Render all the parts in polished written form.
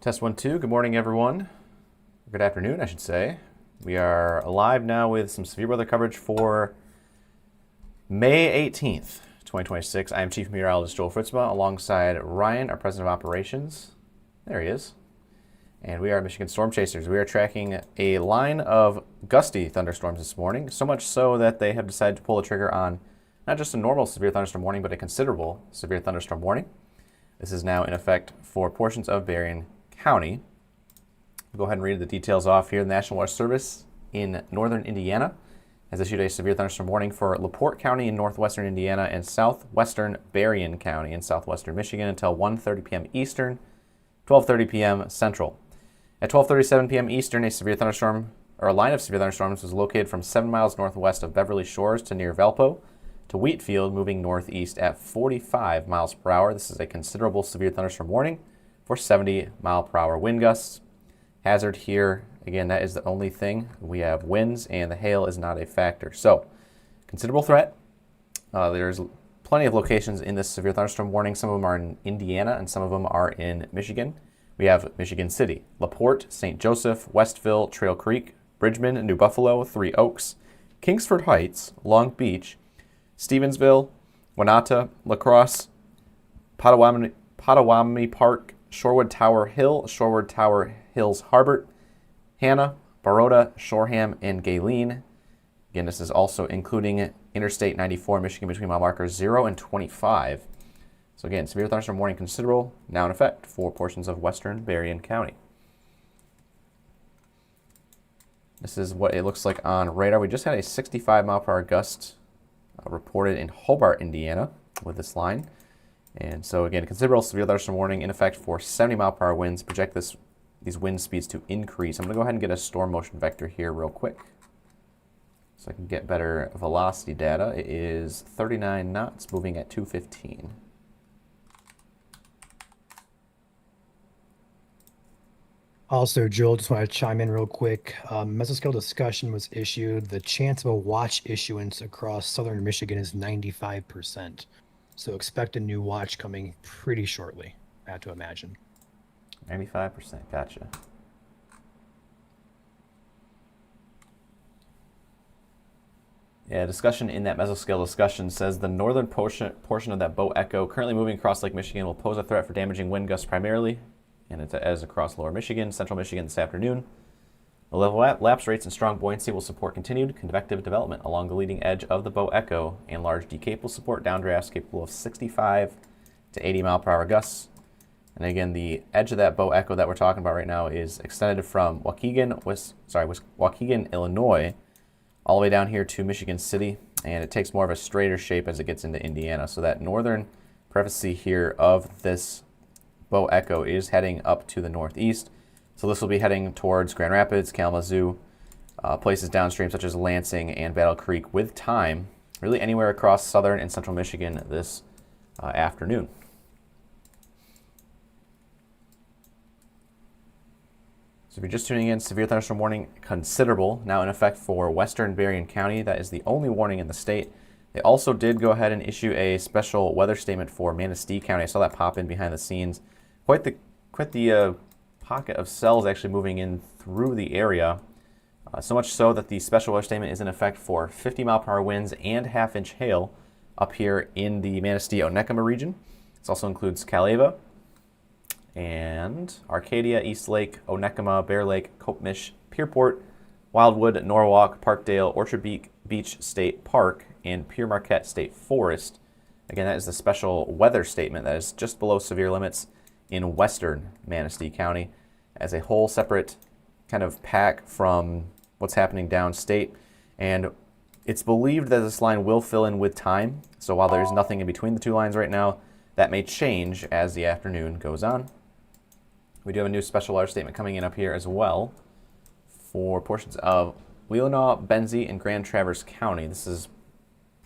Test 1, 2. Good morning, everyone. Good afternoon, I should say. We are live now with some severe weather coverage for May 18th, 2026. I am Chief Meteorologist Joel Fritzma alongside Ryan, our President of Operations. There he is. And we are Michigan Storm Chasers. We are tracking a line of gusty thunderstorms this morning, so much so that they have decided to pull the trigger on not just a normal severe thunderstorm warning, but a considerable severe thunderstorm warning. This is now in effect for portions of Berrien County. We'll go ahead and read the details off here. The National Weather Service in northern Indiana has issued a severe thunderstorm warning for LaPorte County in northwestern Indiana and southwestern Berrien County in southwestern Michigan until 1:30 p.m. Eastern, 12:30 p.m. Central. At 12:37 p.m. Eastern, a line of severe thunderstorms was located from 7 miles northwest of Beverly Shores to near Valpo to Wheatfield, moving northeast at 45 miles per hour. This is a considerable severe thunderstorm warning for 70 mile per hour wind gusts. Hazard here, again, that is the only thing. We have winds and the hail is not a factor. So, considerable threat. There's plenty of locations in this severe thunderstorm warning. Some of them are in Indiana and some of them are in Michigan. We have Michigan City, LaPorte, St. Joseph, Westville, Trail Creek, Bridgman, New Buffalo, Three Oaks, Kingsford Heights, Long Beach, Stevensville, Wanata, La Crosse, Potawatomi Park, Shorewood Tower Hill, Shorewood Tower Hills Harbor, Hanna, Baroda, Shoreham, and Galen. Again, this is also including Interstate 94 in Michigan between mile markers 0 and 25. So again, severe thunderstorm warning considerable, now in effect for portions of western Berrien County. This is what it looks like on radar. We just had a 65 mile per hour gust reported in Hobart, Indiana with this line. And so again, considerable severe thunderstorm warning in effect for 70 mile per hour winds. Project these wind speeds to increase. I'm going to go ahead and get a storm motion vector here real quick so I can get better velocity data. It is 39 knots moving at 215. Also, Joel, just want to chime in real quick. Mesoscale discussion was issued. The chance of a watch issuance across southern Michigan is 95%. So expect a new watch coming pretty shortly, I have to imagine. 95%, gotcha. Yeah, discussion in that mesoscale discussion says the northern portion of that bow echo currently moving across Lake Michigan will pose a threat for damaging wind gusts primarily, and it's as across lower Michigan, central Michigan this afternoon. The level lapse rates and strong buoyancy will support continued convective development along the leading edge of the bow echo, and large decape will support downdrafts capable of 65 to 80 mile per hour gusts. And again, the edge of that bow echo that we're talking about right now is extended from Waukegan, Illinois, all the way down here to Michigan City, and it takes more of a straighter shape as it gets into Indiana. So that northern prefacey here of this bow echo is heading up to the northeast. So this will be heading towards Grand Rapids, Kalamazoo, places downstream such as Lansing and Battle Creek with time, really anywhere across southern and central Michigan this afternoon. So if you're just tuning in, severe thunderstorm warning considerable, now in effect for western Berrien County. That is the only warning in the state. They also did go ahead and issue a special weather statement for Manistee County. I saw that pop in behind the scenes. Quite the pocket of cells actually moving in through the area. So much so that the special weather statement is in effect for 50 mile per hour winds and half-inch hail up here in the Manistee-Onekama region. This also includes Calava and Arcadia, East Lake, Onekama, Bear Lake, Copemish, Pierport, Wildwood, Norwalk, Parkdale, Orchard Beach State Park, and Pere Marquette State Forest. Again, that is the special weather statement that is just below severe limits in western Manistee County as a whole separate kind of pack from what's happening downstate. And it's believed that this line will fill in with time. So while there's nothing in between the two lines right now, that may change as the afternoon goes on. We do have a new special weather statement coming in up here as well for portions of Leelanau, Benzie, and Grand Traverse County. This is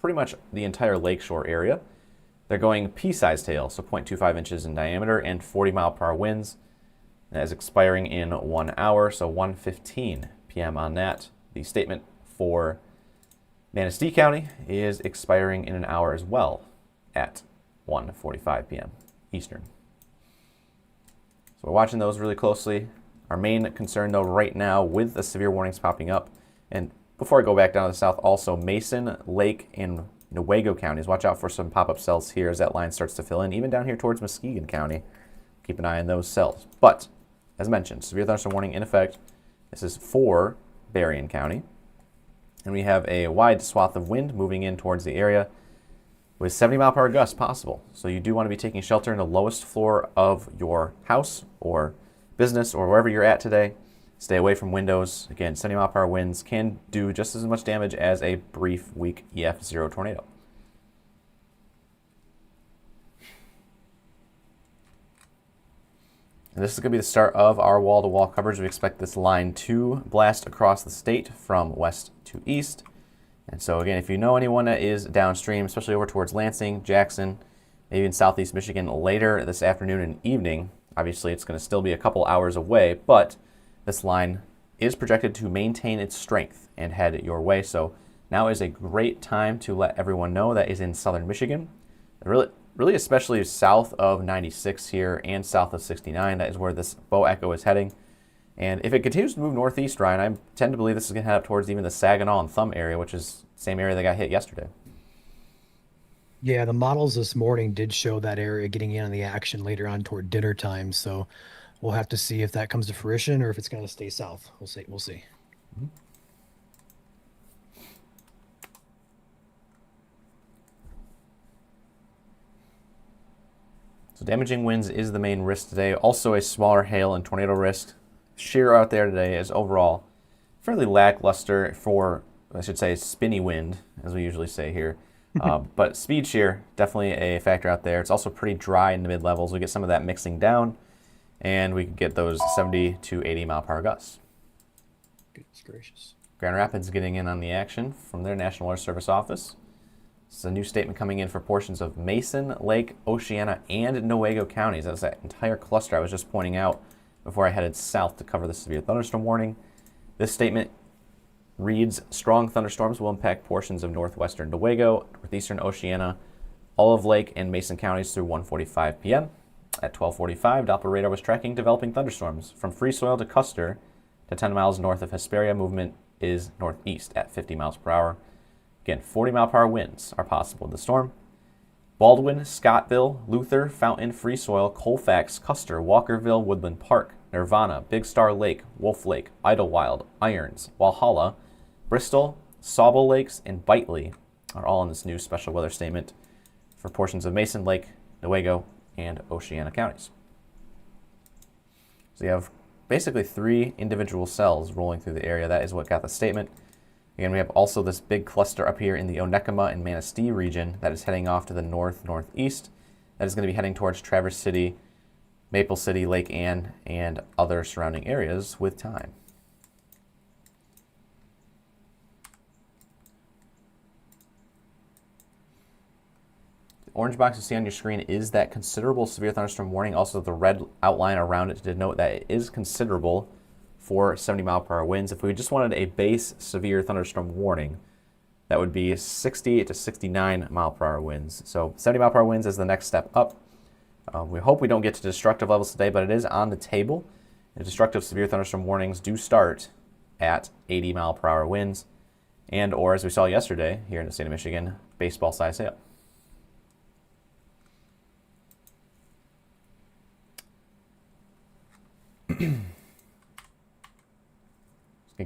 pretty much the entire lakeshore area. They're going pea-sized hail, so 0.25 inches in diameter and 40 mile per hour winds. That is expiring in 1 hour, so 1:15 p.m. on that. The statement for Manistee County is expiring in an hour as well at 1:45 p.m. Eastern. So we're watching those really closely. Our main concern, though, right now with the severe warnings popping up, and before I go back down to the south, also Mason, Lake, and Newaygo counties. Watch out for some pop-up cells here as that line starts to fill in, even down here towards Muskegon County. Keep an eye on those cells. But, as mentioned, severe thunderstorm warning in effect. This is for Berrien County. And we have a wide swath of wind moving in towards the area with 70-mile-per-hour gusts possible. So you do want to be taking shelter in the lowest floor of your house or business or wherever you're at today. Stay away from windows. Again, 70-mile-per-hour winds can do just as much damage as a brief, weak EF0 tornado. And this is going to be the start of our wall-to-wall coverage. We expect this line to blast across the state from west to east. And so again, if you know anyone that is downstream, especially over towards Lansing, Jackson, maybe in southeast Michigan later this afternoon and evening, obviously it's going to still be a couple hours away, but this line is projected to maintain its strength and head your way. So now is a great time to let everyone know that is in southern Michigan. Really especially south of 96 here and south of 69. That is where this bow echo is heading. And if it continues to move northeast, Ryan, I tend to believe this is going to head up towards even the Saginaw and Thumb area, which is the same area that got hit yesterday. Yeah, the models this morning did show that area getting in on the action later on toward dinner time. So we'll have to see if that comes to fruition or if it's going to stay south. We'll see. We'll see. Mm-hmm. So damaging winds is the main risk today. Also a smaller hail and tornado risk. Shear out there today is overall fairly lackluster for, I should say, spinny wind, as we usually say here. But speed shear, definitely a factor out there. It's also pretty dry in the mid-levels. We get some of that mixing down, and we can get those 70 to 80 mile per hour gusts. Goodness gracious. Grand Rapids getting in on the action from their National Weather Service office. This is a new statement coming in for portions of Mason, Lake, Oceana, and Newaygo counties. That's that entire cluster I was just pointing out before I headed south to cover the severe thunderstorm warning. This statement reads, strong thunderstorms will impact portions of northwestern Newaygo, northeastern Oceana, all of Lake and Mason counties through 1:45 p.m. At 12:45, Doppler radar was tracking developing thunderstorms from Free Soil to Custer to 10 miles north of Hesperia. Movement is northeast at 50 miles per hour. Again, 40-mile-per-hour winds are possible in the storm. Baldwin, Scottville, Luther, Fountain, Free Soil, Colfax, Custer, Walkerville, Woodland Park, Nirvana, Big Star Lake, Wolf Lake, Idlewild, Irons, Walhalla, Bristol, Sauble Lakes, and Bitely are all in this new special weather statement for portions of Mason, Lake, Newaygo, and Oceana counties. So you have basically 3 individual cells rolling through the area. That is what got the statement. Again, we have also this big cluster up here in the Onekama and Manistee region that is heading off to the north-northeast. That is going to be heading towards Traverse City, Maple City, Lake Anne, and other surrounding areas with time. The orange box you see on your screen is that considerable severe thunderstorm warning. Also, the red outline around it to denote that it is considerable for 70-mile-per-hour winds. If we just wanted a base severe thunderstorm warning, that would be 60 to 69 mile-per-hour winds. So 70-mile-per-hour winds is the next step up. We hope we don't get to destructive levels today, but it is on the table. And destructive severe thunderstorm warnings do start at 80-mile-per-hour winds, and or, as we saw yesterday here in the state of Michigan, baseball-sized hail.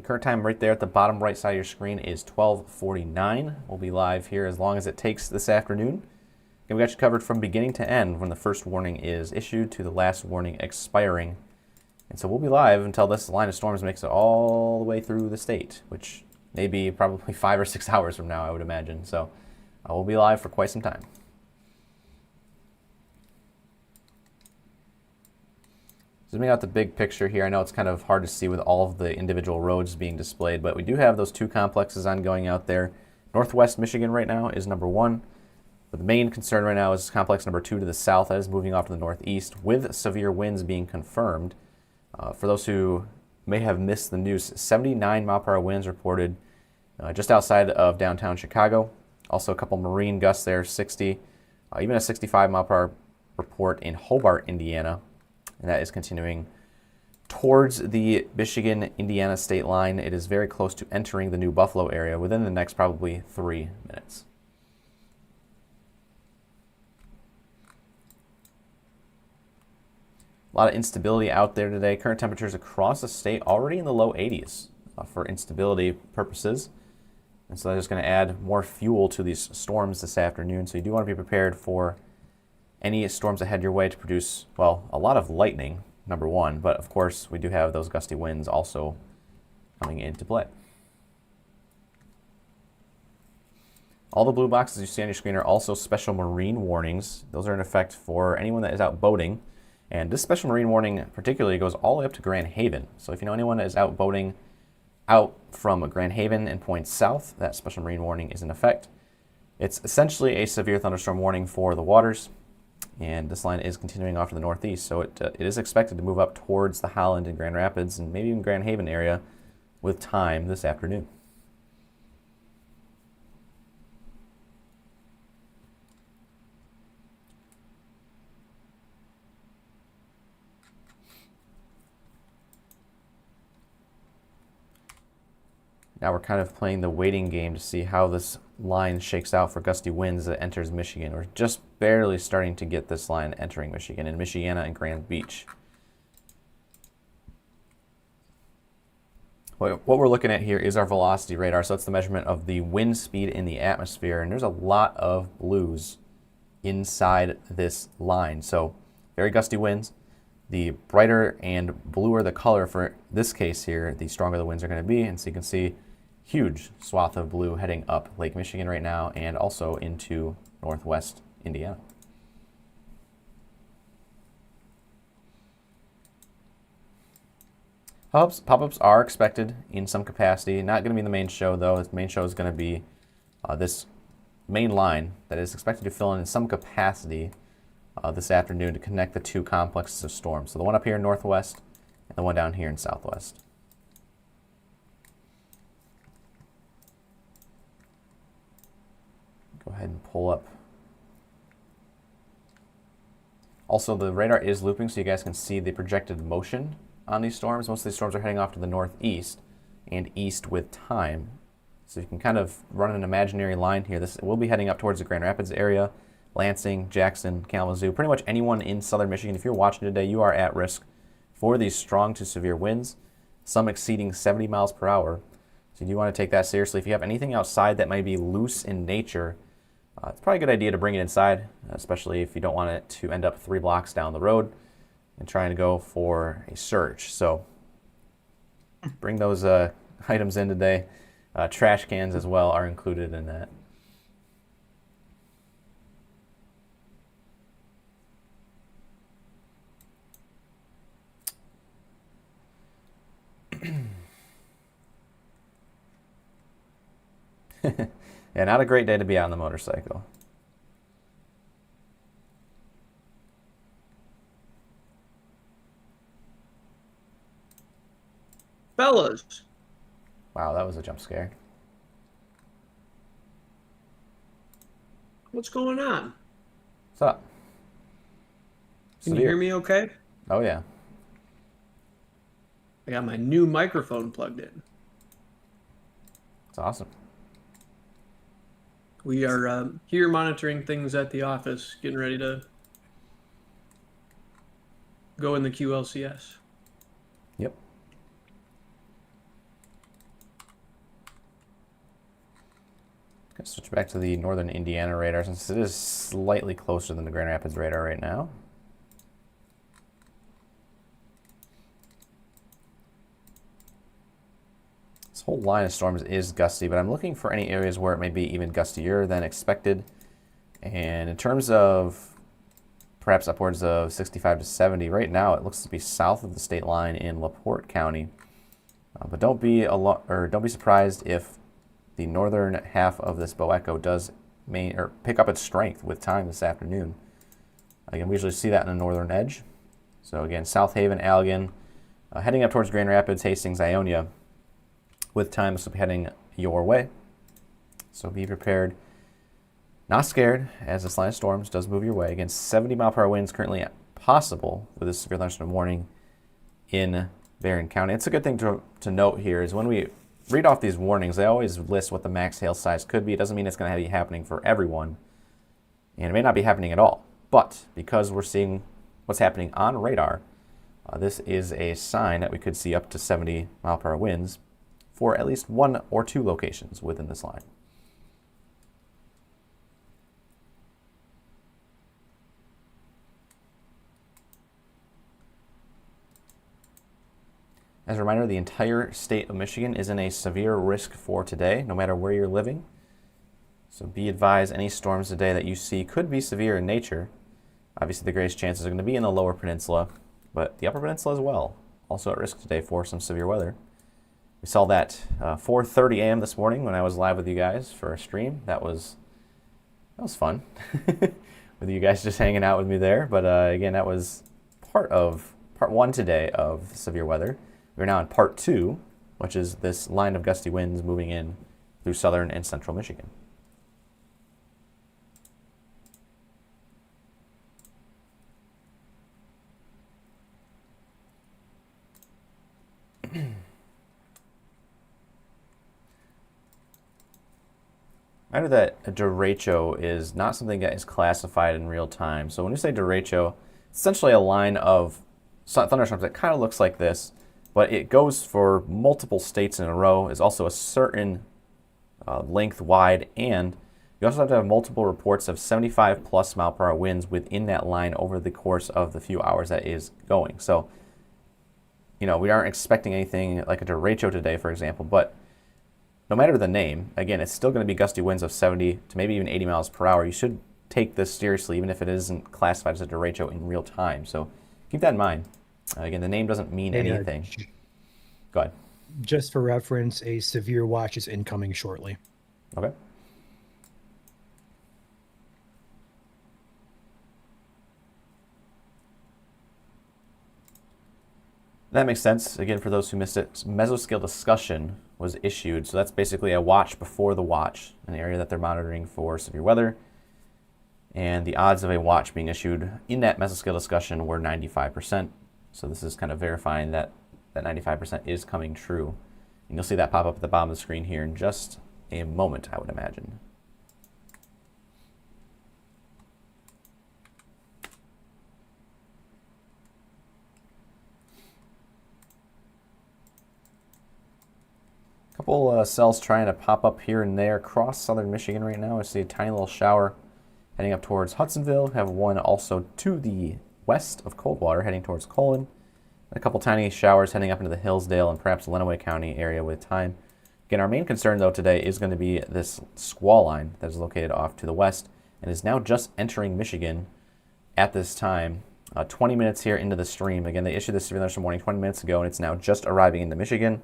Current time right there at the bottom right side of your screen is 12:49. We'll be live here as long as it takes this afternoon. And we got you covered from beginning to end when the first warning is issued to the last warning expiring. And so we'll be live until this line of storms makes it all the way through the state, which may be probably 5 or 6 hours from now, I would imagine. So we'll be live for quite some time. Zooming out the big picture here, I know it's kind of hard to see with all of the individual roads being displayed, but we do have those 2 complexes ongoing out there. Northwest Michigan right now is number 1, but the main concern right now is complex number 2 to the south. That is moving off to the northeast with severe winds being confirmed. For those who may have missed the news, 79 mile-per-hour winds reported just outside of downtown Chicago. Also a couple marine gusts there, 60, even a 65 mile-per-hour report in Hobart, Indiana. and that is continuing towards the Michigan-Indiana state line. It is very close to entering the New Buffalo area within the next probably 3 minutes. A lot of instability out there today. Current temperatures across the state already in the low 80s for instability purposes. And so that's just going to add more fuel to these storms this afternoon. So you do want to be prepared for any storms that head your way to produce, well, a lot of lightning, number one. But of course, we do have those gusty winds also coming into play. All the blue boxes you see on your screen are also special marine warnings. Those are in effect for anyone that is out boating. And this special marine warning particularly goes all the way up to Grand Haven. So if you know anyone that is out boating out from Grand Haven and points south, that special marine warning is in effect. It's essentially a severe thunderstorm warning for the waters, and this line is continuing off to the northeast, so it is expected to move up towards the Holland and Grand Rapids and maybe even Grand Haven area with time this afternoon. Now we're kind of playing the waiting game to see how this line shakes out for gusty winds that enters Michigan. We're just barely starting to get this line entering Michigan in Michiana and Grand Beach. What we're looking at here is our velocity radar. So it's the measurement of the wind speed in the atmosphere. And there's a lot of blues inside this line. So very gusty winds. The brighter and bluer the color for this case here, the stronger the winds are going to be. And so you can see huge swath of blue heading up Lake Michigan right now and also into northwest Indiana. Pop-ups are expected in some capacity. Not going to be the main show, though. The main show is going to be this main line that is expected to fill in some capacity this afternoon to connect the two complexes of storms. So the one up here in northwest and the one down here in southwest. Go ahead and pull up. Also, the radar is looping so you guys can see the projected motion on these storms. Most of these storms are heading off to the northeast and east with time. So you can kind of run an imaginary line here. This will be heading up towards the Grand Rapids area, Lansing, Jackson, Kalamazoo, pretty much anyone in southern Michigan. If you're watching today, you are at risk for these strong to severe winds, some exceeding 70 miles per hour. So you do want to take that seriously. If you have anything outside that might be loose in nature, it's probably a good idea to bring it inside, especially if you don't want it to end up 3 blocks down the road and trying to go for a search. So bring those items in today. Trash cans as well are included in that. Yeah, not a great day to be out on the motorcycle. Fellas. Wow, that was a jump scare. What's going on? What's up? Can you hear me okay? Oh, yeah. I got my new microphone plugged in. It's awesome. We are here monitoring things at the office, getting ready to go in the QLCS. Yep. Gonna switch back to the northern Indiana radar since it is slightly closer than the Grand Rapids radar right now. This whole line of storms is gusty, but I'm looking for any areas where it may be even gustier than expected. And in terms of perhaps upwards of 65 to 70, right now it looks to be south of the state line in LaPorte County. But don't be surprised if the northern half of this bow echo does pick up its strength with time this afternoon. Again, we usually see that in the northern edge. So again, South Haven, Allegan, heading up towards Grand Rapids, Hastings, Ionia. With time, this will be heading your way. So be prepared. Not scared, as this line of storms does move your way. Again, 70 mile per hour winds currently possible with this severe thunderstorm warning in Barron County. It's a good thing to note here is when we read off these warnings, they always list what the max hail size could be. It doesn't mean it's going to be happening for everyone, and it may not be happening at all. But because we're seeing what's happening on radar, this is a sign that we could see up to 70 mile per hour winds for at least 1 or 2 locations within this line. As a reminder, the entire state of Michigan is in a severe risk for today, no matter where you're living. So be advised, any storms today that you see could be severe in nature. Obviously, the greatest chances are going to be in the lower peninsula, but the upper peninsula as well. Also at risk today for some severe weather. We saw that 4:30 a.m. this morning when I was live with you guys for a stream. That was fun, with you guys just hanging out with me there. But again, that was part 1 today of severe weather. We're now in part 2, which is this line of gusty winds moving in through southern and central Michigan. Reminder that a derecho is not something that is classified in real time. So when we say derecho, it's essentially a line of thunderstorms that kind of looks like this, but it goes for multiple states in a row, is also a certain length wide, and you also have to have multiple reports of 75 plus mile per hour winds within that line over the course of the few hours that is going. So, we aren't expecting anything like a derecho today, for example, but no matter the name, again, it's still going to be gusty winds of 70 to maybe even 80 miles per hour. You should take this seriously, even if it isn't classified as a derecho in real time. So keep that in mind. Again, the name doesn't mean anything. Go ahead. Just for reference, a severe watch is incoming shortly. Okay. That makes sense. Again, for those who missed it, mesoscale discussion was issued. So that's basically a watch before the watch, an area that they're monitoring for severe weather. And the odds of a watch being issued in that mesoscale discussion were 95%. So this is kind of verifying that that 95% is coming true. And you'll see that pop up at the bottom of the screen here in just a moment, I would imagine. Couple cells trying to pop up here and there across southern Michigan right now. I see a tiny little shower heading up towards Hudsonville. Have one also to the west of Coldwater heading towards Colon. A couple tiny showers heading up into the Hillsdale and perhaps Lenawee County area with time. Again, our main concern though today is going to be this squall line that is located off to the west and is now just entering Michigan at this time. 20 minutes here into the stream. Again, they issued this severe thunderstorm warning 20 minutes ago and it's now just arriving into Michigan.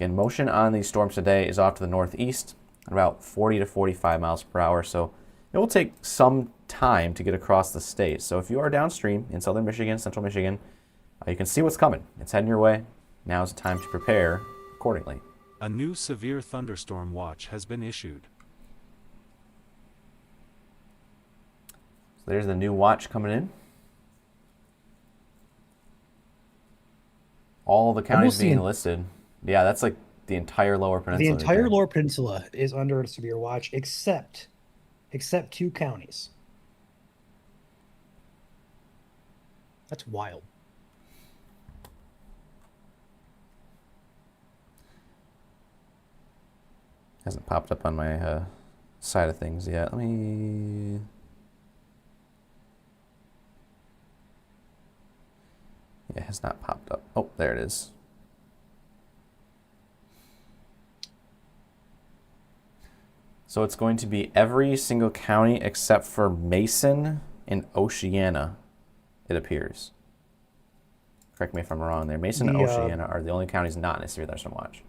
Again, motion on these storms today is off to the northeast at about 40 to 45 miles per hour, so it will take some time to get across the state. So if you are downstream in southern Michigan, central Michigan, you can see what's coming. It's heading your way. Now is the time to prepare accordingly. A new severe thunderstorm watch has been issued. So there's the new watch coming in. All the counties being listed. Yeah, that's like the entire lower peninsula. The entire lower peninsula is under a severe watch, except 2 counties. That's wild. Hasn't popped up on my side of things yet. Let me... Yeah, it has not popped up. Oh, there it is. So it's going to be every single county except for Mason and Oceana, it appears. Correct me if I'm wrong there. Mason and Oceana are the only counties not in a severe thunderstorm watch.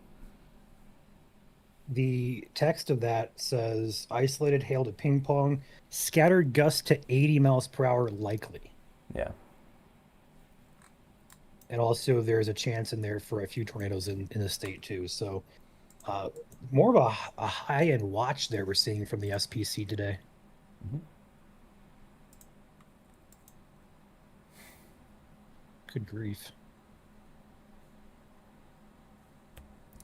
The text of that says isolated hail to ping pong, scattered gusts to 80 miles per hour likely. Yeah. And also there's a chance in there for a few tornadoes in the state too. So more of a high-end watch there we're seeing from the SPC today. Mm-hmm. Good grief.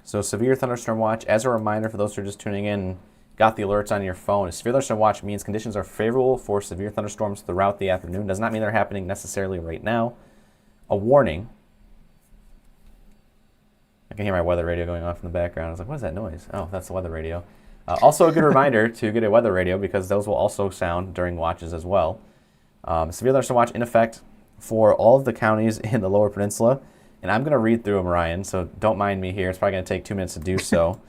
So severe thunderstorm watch, as a reminder for those who are just tuning in, got the alerts on your phone. A severe thunderstorm watch means conditions are favorable for severe thunderstorms throughout the afternoon. Does not mean they're happening necessarily right now. A warning. I can hear my weather radio going off in the background. I was like, what is that noise? Oh, that's the weather radio. Also a good reminder to get a weather radio because those will also sound during watches as well. Severe thunderstorm watch in effect for all of the counties in the Lower Peninsula. And I'm going to read through them, Ryan, so don't mind me here. It's probably going to take 2 minutes to do so.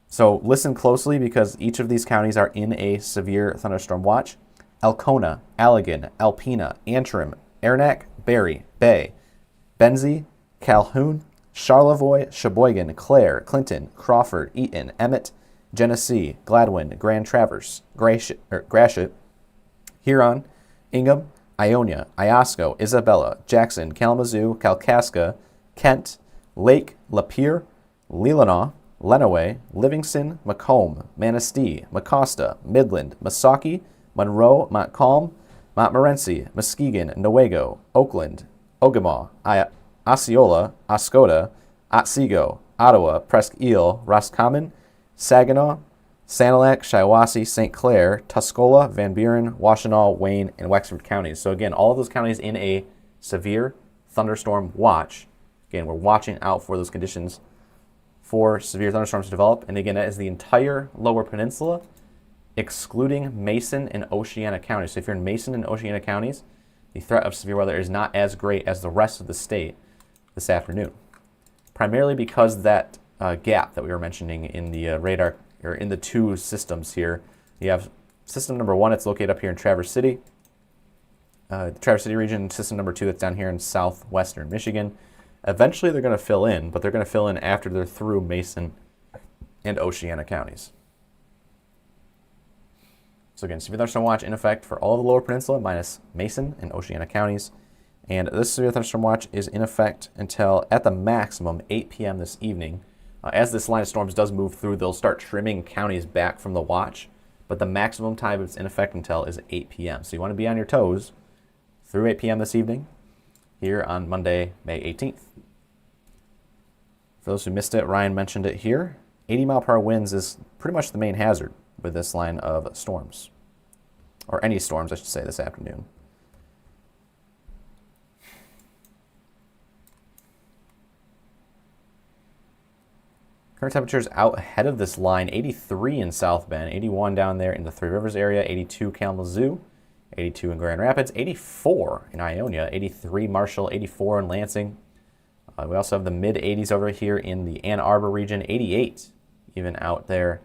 So listen closely because each of these counties are in a severe thunderstorm watch. Alcona, Allegan, Alpena, Antrim, Aranac, Barry, Bay, Benzie, Calhoun, Charlevoix, Sheboygan, Clare, Clinton, Crawford, Eaton, Emmett, Genesee, Gladwin, Grand Traverse, Gratiot, Huron, Ingham, Ionia, Iosco, Isabella, Jackson, Kalamazoo, Kalkaska, Kent, Lake, Lapeer, Leelanau, Lenawee, Livingston, Macomb, Manistee, Mecosta, Midland, Missaukee, Monroe, Montcalm, Montmorency, Muskegon, Newaygo, Oakland, Ogemaw, Osceola, Oscoda, Otsego, Ottawa, Presque Isle, Roscommon, Saginaw, Sanilac, Shiawassee, St. Clair, Tuscola, Van Buren, Washtenaw, Wayne, and Wexford counties. So again, all of those counties in a severe thunderstorm watch. Again, we're watching out for those conditions for severe thunderstorms to develop. And again, that is the entire Lower Peninsula, excluding Mason and Oceana counties. So if you're in Mason and Oceana counties, the threat of severe weather is not as great as the rest of the state this afternoon. Primarily because that gap that we were mentioning in the radar, or in the two systems here. You have system number 1, it's located up here in Traverse City. The Traverse City region, system number 2, that's down here in southwestern Michigan. Eventually they're going to fill in, but they're going to fill in after they're through Mason and Oceana counties. So again, severe thunderstorm watch in effect for all of the Lower Peninsula minus Mason and Oceana counties. And this severe thunderstorm watch is in effect until at the maximum 8 p.m. this evening. As this line of storms does move through, they'll start trimming counties back from the watch, but the maximum time it's in effect until is 8 p.m. So you want to be on your toes through 8 p.m. this evening here on Monday, May 18th. For those who missed it, Ryan mentioned it here. 80-mile-per-hour winds is pretty much the main hazard with this line of storms, or any storms, I should say, this afternoon. Current temperatures out ahead of this line, 83 in South Bend, 81 down there in the Three Rivers area, 82 Kalamazoo, 82 in Grand Rapids, 84 in Ionia, 83 Marshall, 84 in Lansing. We also have the mid-80s over here in the Ann Arbor region, 88 even out there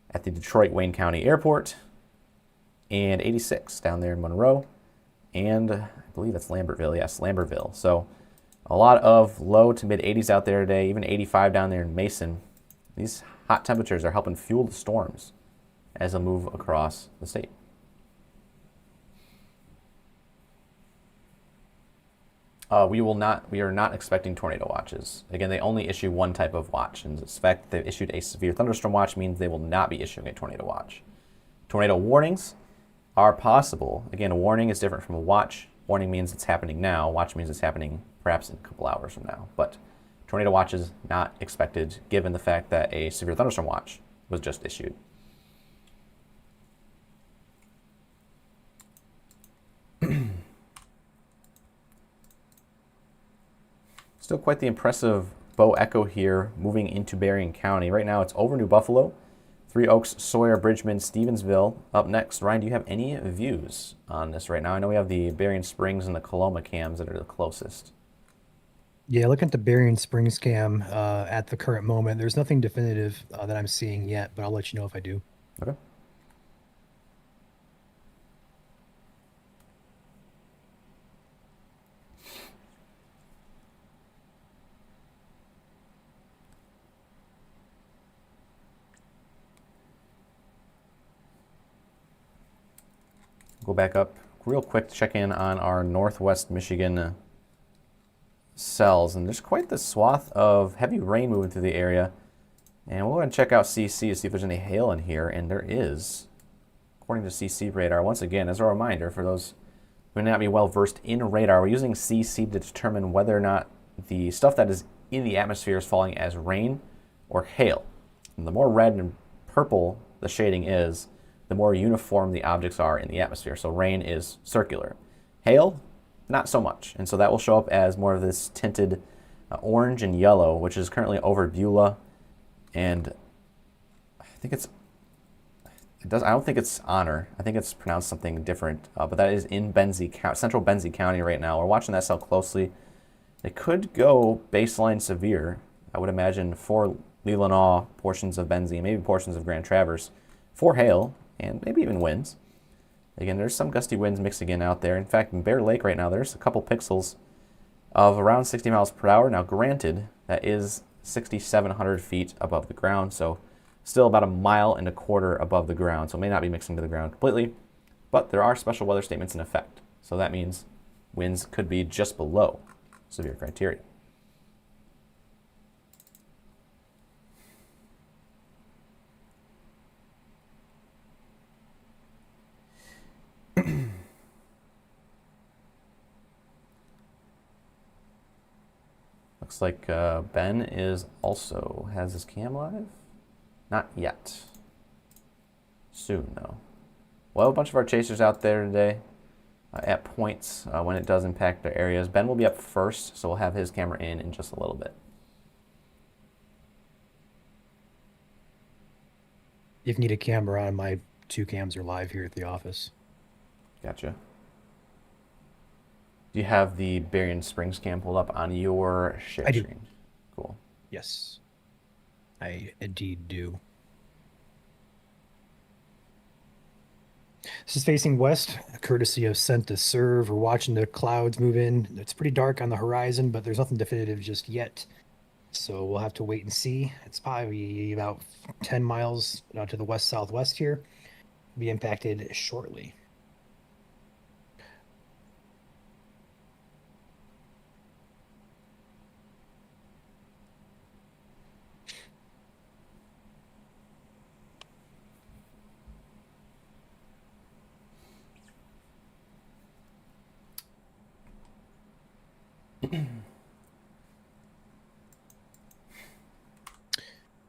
at the Detroit-Wayne County Airport, and 86 down there in Monroe, and I believe that's Lambertville. Yes, Lambertville. So a lot of low to mid-80s out there today, even 85 down there in Mason. These hot temperatures are helping fuel the storms as they move across the state. We are not expecting tornado watches. Again, they only issue one type of watch, and the fact that they've issued a severe thunderstorm watch means they will not be issuing a tornado watch. Tornado warnings are possible. Again, a warning is different from a watch. Warning means it's happening now. Watch means it's happening perhaps in a couple hours from now. But tornado watch is not expected given the fact that a severe thunderstorm watch was just issued. Still quite the impressive bow echo here moving into Berrien County. Right now it's over New Buffalo, Three Oaks, Sawyer, Bridgman, Stevensville. Up next, Ryan, do you have any views on this right now? I know we have the Berrien Springs and the Coloma cams that are the closest. Yeah, looking at the Berrien Springs cam at the current moment, there's nothing definitive that I'm seeing yet, but I'll let you know if I do. Okay. Go back up real quick to check in on our Northwest Michigan cells, and there's quite the swath of heavy rain moving through the area. And we'll go ahead and check out CC to see if there's any hail in here, and there is, according to CC radar. Once again, as a reminder for those may not be well versed in radar. We're using CC to determine whether or not the stuff that is in the atmosphere is falling as rain or hail. And the more red and purple the shading is, the more uniform the objects are in the atmosphere. So rain is circular. Hail, not so much. And so that will show up as more of this tinted orange and yellow, which is currently over Beulah. And I think I don't think it's Honor. I think it's pronounced something different. But that is in central Benzie County right now. We're watching that cell closely. It could go baseline severe, I would imagine, for Leelanau, portions of Benzie, maybe portions of Grand Traverse, for hail, and maybe even winds. Again, there's some gusty winds mixing in out there. In fact, in Bear Lake right now, there's a couple pixels of around 60 miles per hour. Now, granted, that is 6,700 feet above the ground, so still about 1.25 miles above the ground, so it may not be mixing to the ground completely, but there are special weather statements in effect. So that means winds could be just below severe criteria. Looks like Ben has his cam live. Not yet. Soon, though. We'll have a bunch of our chasers out there today at points when it does impact their areas. Ben will be up first, so we'll have his camera in just a little bit. If you need a camera on, my 2 cams are live here at the office. Gotcha. Do you have the Berrien Springs cam pulled up on your share do. screen? Cool. Yes, I indeed do. This is facing west, courtesy of Scent to Serve. We're watching the clouds move in. It's pretty dark on the horizon, but there's nothing definitive just yet. So we'll have to wait and see. It's probably about 10 miles to the west-southwest here. Be impacted shortly.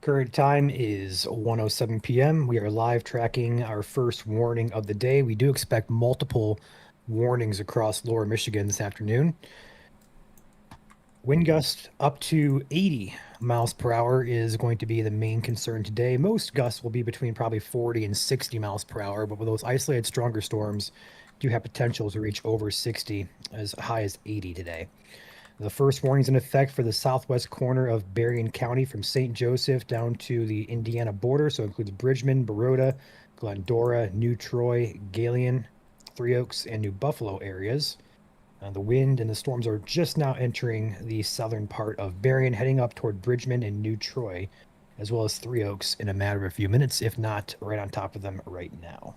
Current time is 1:07 p.m. We are live tracking our first warning of the day. We do expect multiple warnings across lower Michigan this afternoon. Wind gust up to 80 miles per hour is going to be the main concern today. Most gusts will be between probably 40 and 60 miles per hour, but with those isolated stronger storms do have potential to reach over 60, as high as 80 today. The first warning is in effect for the southwest corner of Berrien County from St. Joseph down to the Indiana border. So it includes Bridgman, Baroda, Glendora, New Troy, Galion, Three Oaks, and New Buffalo areas. The wind and the storms are just now entering the southern part of Berrien, heading up toward Bridgman and New Troy, as well as Three Oaks in a matter of a few minutes, if not right on top of them right now.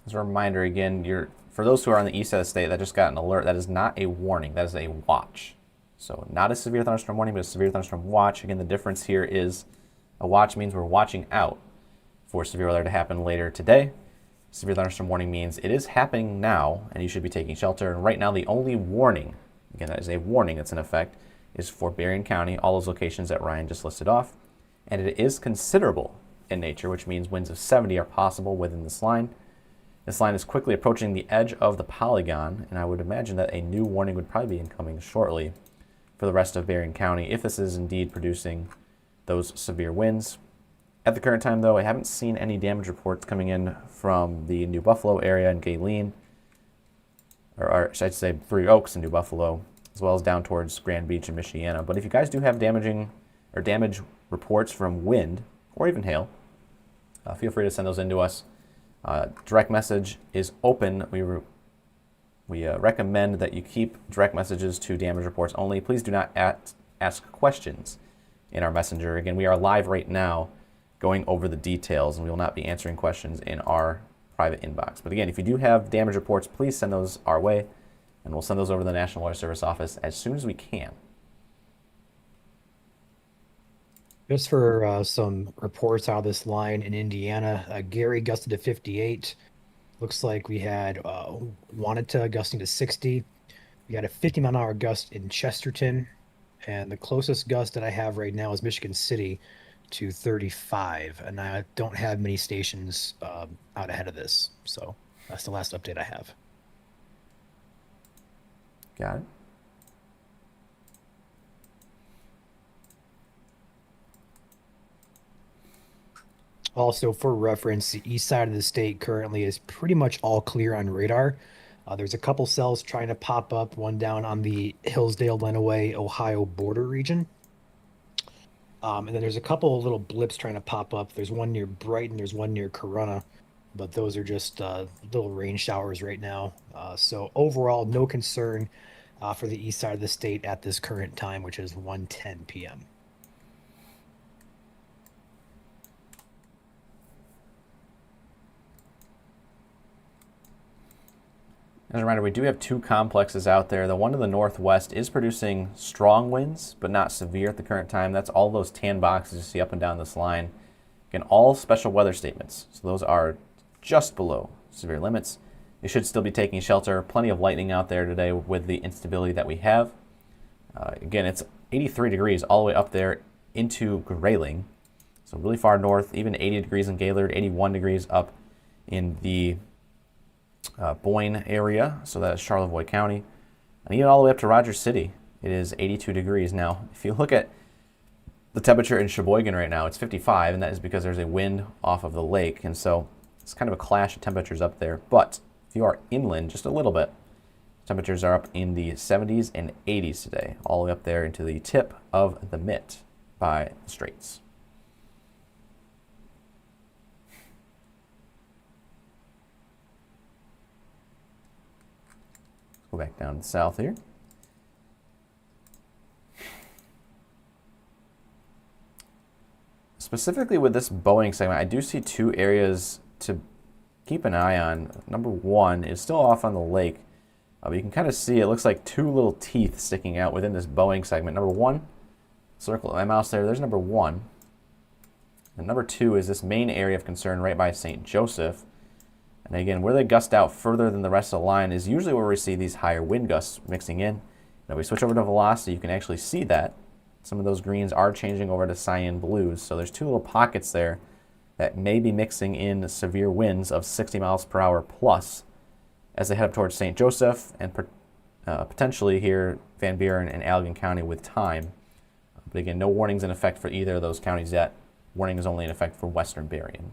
As a reminder, again, for those who are on the east side of the state that just got an alert, that is not a warning. That is a watch. So not a severe thunderstorm warning, but a severe thunderstorm watch. Again, the difference here is a watch means we're watching out for severe weather to happen later today. Severe thunderstorm warning means it is happening now, and you should be taking shelter. And right now, the only warning, again, that is a warning that's in effect, is for Berrien County, all those locations that Ryan just listed off. And it is considerable in nature, which means winds of 70 are possible within this line. This line is quickly approaching the edge of the polygon, and I would imagine that a new warning would probably be incoming shortly for the rest of Berrien County if this is indeed producing those severe winds. At the current time, though, I haven't seen any damage reports coming in from the New Buffalo area and Galen, or should I say Three Oaks and New Buffalo, as well as down towards Grand Beach and Michiana. But if you guys do have damage reports from wind or even hail, feel free to send those in to us. Direct message is open. We recommend that you keep direct messages to damage reports only. Please do not ask questions in our messenger. Again, we are live right now going over the details, and we will not be answering questions in our private inbox. But again, if you do have damage reports, please send those our way, and we'll send those over to the National Weather Service office as soon as we can. Just for some reports out of this line in Indiana, Gary gusted to 58. Looks like we had Waneta gusting to 60. We got a 50-mile-an-hour gust in Chesterton, and the closest gust that I have right now is Michigan City to 35. And I don't have many stations out ahead of this, so that's the last update I have. Got it. Also, for reference, the east side of the state currently is pretty much all clear on radar. There's a couple cells trying to pop up, one down on the Hillsdale, Lenawee, Ohio border region. And then there's a couple of little blips trying to pop up. There's one near Brighton, there's one near Corunna, but those are just little rain showers right now. So overall, no concern for the east side of the state at this current time, which is 1:10 p.m. As a reminder, we do have two complexes out there. The one to the northwest is producing strong winds, but not severe at the current time. That's all those tan boxes you see up and down this line. Again, all special weather statements. So those are just below severe limits. You should still be taking shelter. Plenty of lightning out there today with the instability that we have. Again, it's 83 degrees all the way up there into Grayling. So really far north, even 80 degrees in Gaylord, 81 degrees up in the Boyne area, so that's Charlevoix County, and even all the way up to Rogers City, it is 82 degrees. Now, if you look at the temperature in Sheboygan right now, it's 55, and that is because there's a wind off of the lake, and so it's kind of a clash of temperatures up there. But if you are inland just a little bit, temperatures are up in the 70s and 80s today, all the way up there into the tip of the Mitt by the Straits. Go back down to the south here. Specifically with this Boeing segment, I do see two areas to keep an eye on. Number one is still off on the lake. But you can kind of see it looks like two little teeth sticking out within this Boeing segment. Number one, circle my mouse there, there's number one. And number two is this main area of concern right by St. Joseph. And again, where they gust out further than the rest of the line is usually where we see these higher wind gusts mixing in. Now we switch over to velocity, you can actually see that. Some of those greens are changing over to cyan blues. So there's two little pockets there that may be mixing in severe winds of 60 miles per hour plus as they head up towards St. Joseph and potentially here Van Buren and Allegan County with time. But again, no warnings in effect for either of those counties yet. Warning is only in effect for Western Berrien.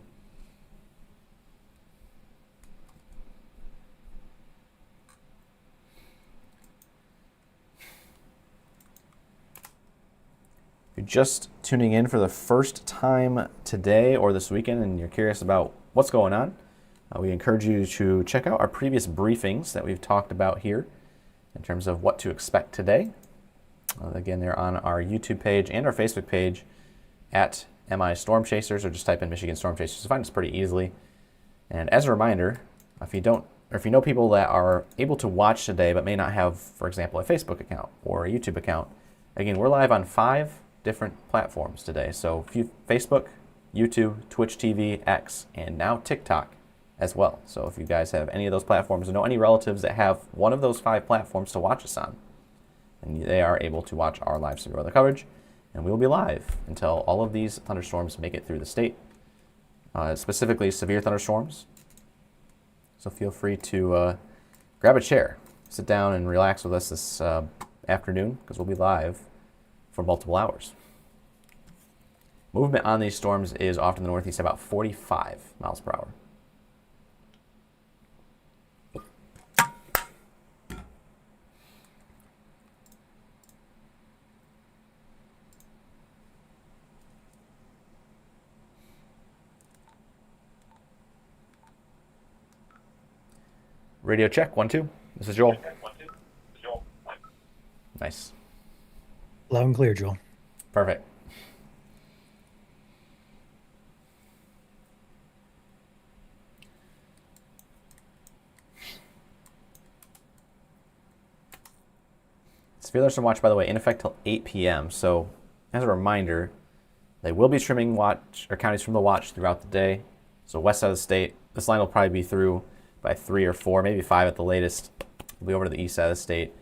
If you're just tuning in for the first time today or this weekend and you're curious about what's going on, we encourage you to check out our previous briefings that we've talked about here in terms of what to expect today. Again, they're on our YouTube page and our Facebook page at MI Storm Chasers, or just type in Michigan Storm Chasers to find us pretty easily. And as a reminder, if you know people that are able to watch today but may not have, for example, a Facebook account or a YouTube account, again, we're live on 5 different platforms today. So Facebook, YouTube, Twitch TV, X, and now TikTok as well. So if you guys have any of those platforms or know any relatives that have one of those 5 platforms to watch us on, and they are able to watch our live severe weather coverage, and we will be live until all of these thunderstorms make it through the state, specifically severe thunderstorms. So feel free to grab a chair, sit down and relax with us this afternoon, because we'll be live for multiple hours. Movement on these storms is off to the northeast about 45 miles per hour. Radio check, 1, 2. This is Joel. Nice. Loud and clear, Joel. Perfect. Severe thunderstorm watch, by the way, in effect till 8 p.m. So as a reminder, They will be trimming watch or counties from the watch throughout the day. So west side of the state, this line will probably be through by 3 or 4, maybe 5 at the latest. We'll be over to the east side of the state,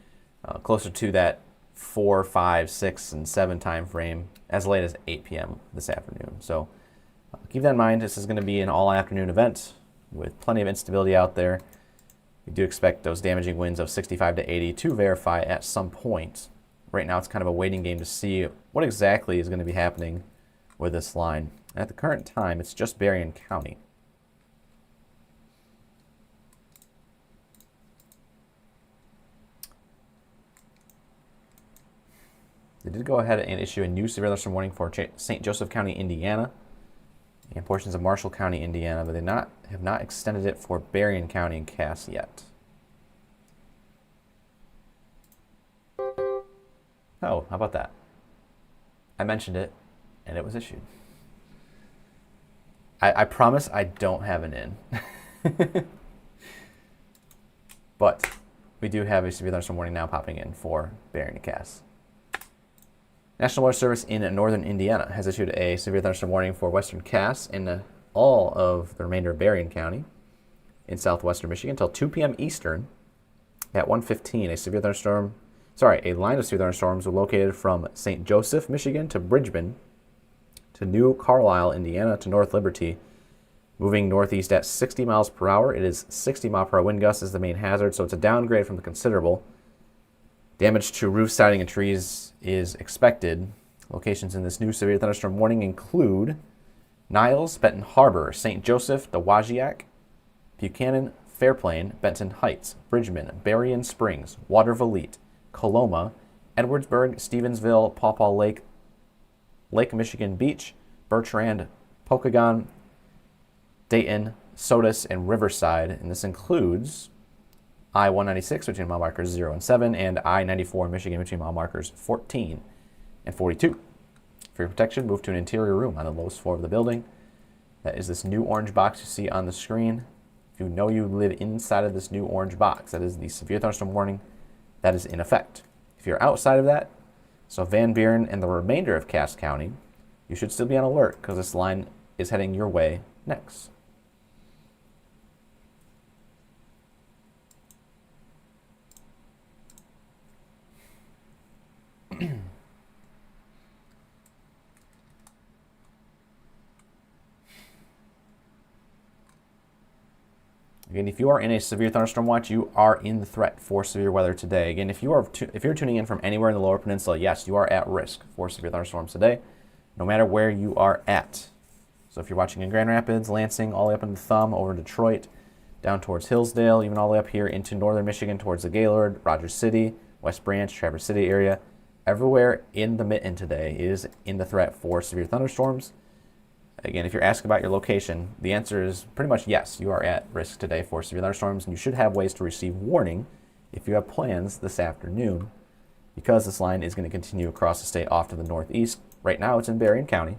closer to that 4, 5, 6, and 7 time frame as late as 8 p.m. this afternoon. So keep that in mind. This is going to be an all-afternoon event with plenty of instability out there. We do expect those damaging winds of 65 to 80 to verify at some point. Right now, it's kind of a waiting game to see what exactly is going to be happening with this line. At the current time, it's just Berrien County. They did go ahead and issue a new severe thunderstorm warning for St. Joseph County, Indiana, and portions of Marshall County, Indiana, but they have not extended it for Berrien County and Cass yet. Oh, how about that? I mentioned it, and it was issued. I promise I don't have an in. But we do have a severe thunderstorm warning now popping in for Berrien and Cass. National Weather Service in northern Indiana has issued a severe thunderstorm warning for western Cass and all of the remainder of Berrien County in southwestern Michigan until 2 p.m. Eastern. At 1:15, a line of severe thunderstorms were located from St. Joseph, Michigan to Bridgman to New Carlisle, Indiana to North Liberty, moving northeast at 60 miles per hour. It is 60 mile per hour wind gusts is the main hazard, so it's a downgrade from the considerable. Damage to roof siding and trees is expected. Locations in this new severe thunderstorm warning include Niles, Benton Harbor, St. Joseph, Dowagiac, Buchanan, Fairplain, Benton Heights, Bridgman, Berrien Springs, Watervliet, Coloma, Edwardsburg, Stevensville, Paw Paw Lake, Lake Michigan Beach, Bertrand, Pokagon, Dayton, Sodus, and Riverside. And this includes I-196 between mile markers 0 and 7, and I-94 Michigan between mile markers 14 and 42. For your protection, move to an interior room on the lowest floor of the building. That is this new orange box you see on the screen. If you know you live inside of this new orange box, that is the severe thunderstorm warning that is in effect. If you're outside of that, so Van Buren and the remainder of Cass County, you should still be on alert because this line is heading your way next. Again, if you are in a severe thunderstorm watch, you are in the threat for severe weather today. Again, if you're tuning in from anywhere in the lower peninsula, yes, you are at risk for severe thunderstorms today, no matter where you are at. So if you're watching in Grand Rapids, Lansing, all the way up in the Thumb, over Detroit, down towards Hillsdale, even all the way up here into northern Michigan towards the Gaylord, Rogers City, West Branch, Traverse City area, everywhere in the mitten today is in the threat for severe thunderstorms. Again, if you're asking about your location, the answer is pretty much yes, you are at risk today for severe thunderstorms, and you should have ways to receive warning if you have plans this afternoon, because this line is going to continue across the state off to the northeast. Right now it's in Berrien County.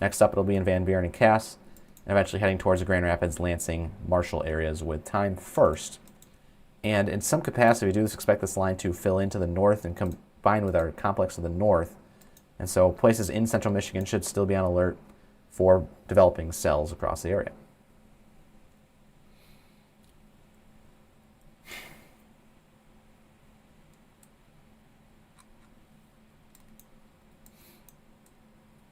Next up it'll be in Van Buren and Cass, and eventually heading towards the Grand Rapids, Lansing, Marshall areas with time first. And in some capacity, we do expect this line to fill into the north and combine with our complex to the north. And so places in central Michigan should still be on alert for developing cells across the area.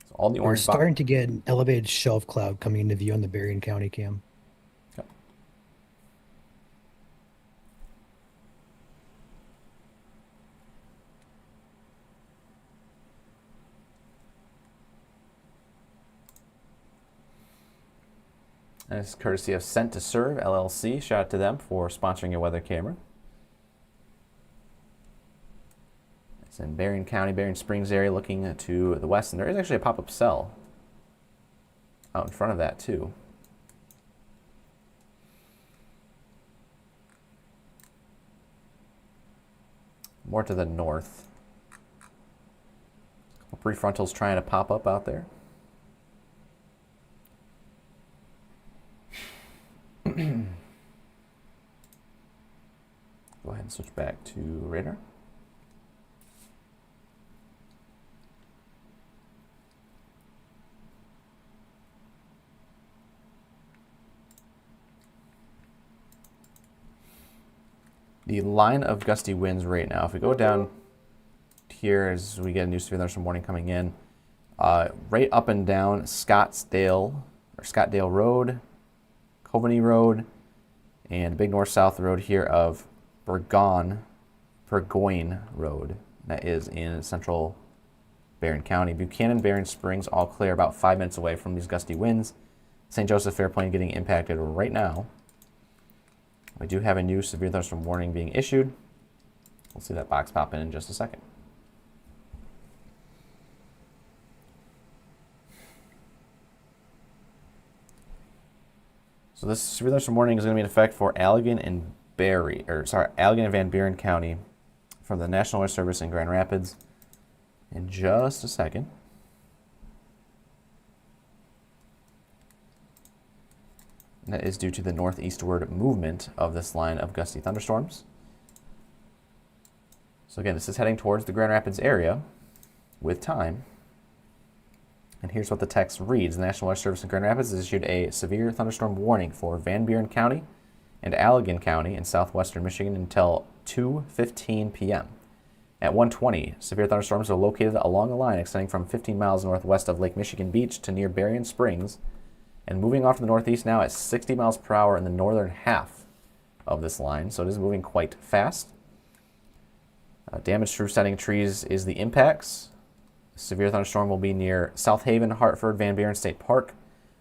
So all the We're orange starting to get an elevated shelf cloud coming into view on the Berrien County cam. Yep. And it's courtesy of Sent to Serve LLC. Shout out to them for sponsoring your weather camera. It's in Berrien County, Berrien Springs area, looking to the west, and there is actually a pop-up cell out in front of that too. More to the north. A couple prefrontals trying to pop up out there. Go ahead and switch back to radar. the line of gusty winds right now, if we go down here as we get a new severe thunderstorm warning coming in, right up and down Scottsdale Road, Coveney Road, and big north-south road here of Burgoyne Road. That is in central Barron County. Buchanan, Barron Springs, all clear, about 5 minutes away from these gusty winds. St. Joseph Fairplain getting impacted right now. We do have a new severe thunderstorm warning being issued. We'll see that box pop in just a second. So this severe thunderstorm warning is going to be in effect for Allegan and Van Buren County from the National Weather Service in Grand Rapids in just a second. And that is due to the northeastward movement of this line of gusty thunderstorms. So again, this is heading towards the Grand Rapids area with time. And here's what the text reads. The National Weather Service in Grand Rapids has issued a severe thunderstorm warning for Van Buren County and Allegan County in southwestern Michigan until 2:15 p.m. At 1:20, severe thunderstorms are located along a line extending from 15 miles northwest of Lake Michigan Beach to near Berrien Springs and moving off to the northeast now at 60 miles per hour in the northern half of this line. So it is moving quite fast. Damage to standing trees is the impacts. Severe thunderstorm will be near South Haven, Hartford, Van Buren State Park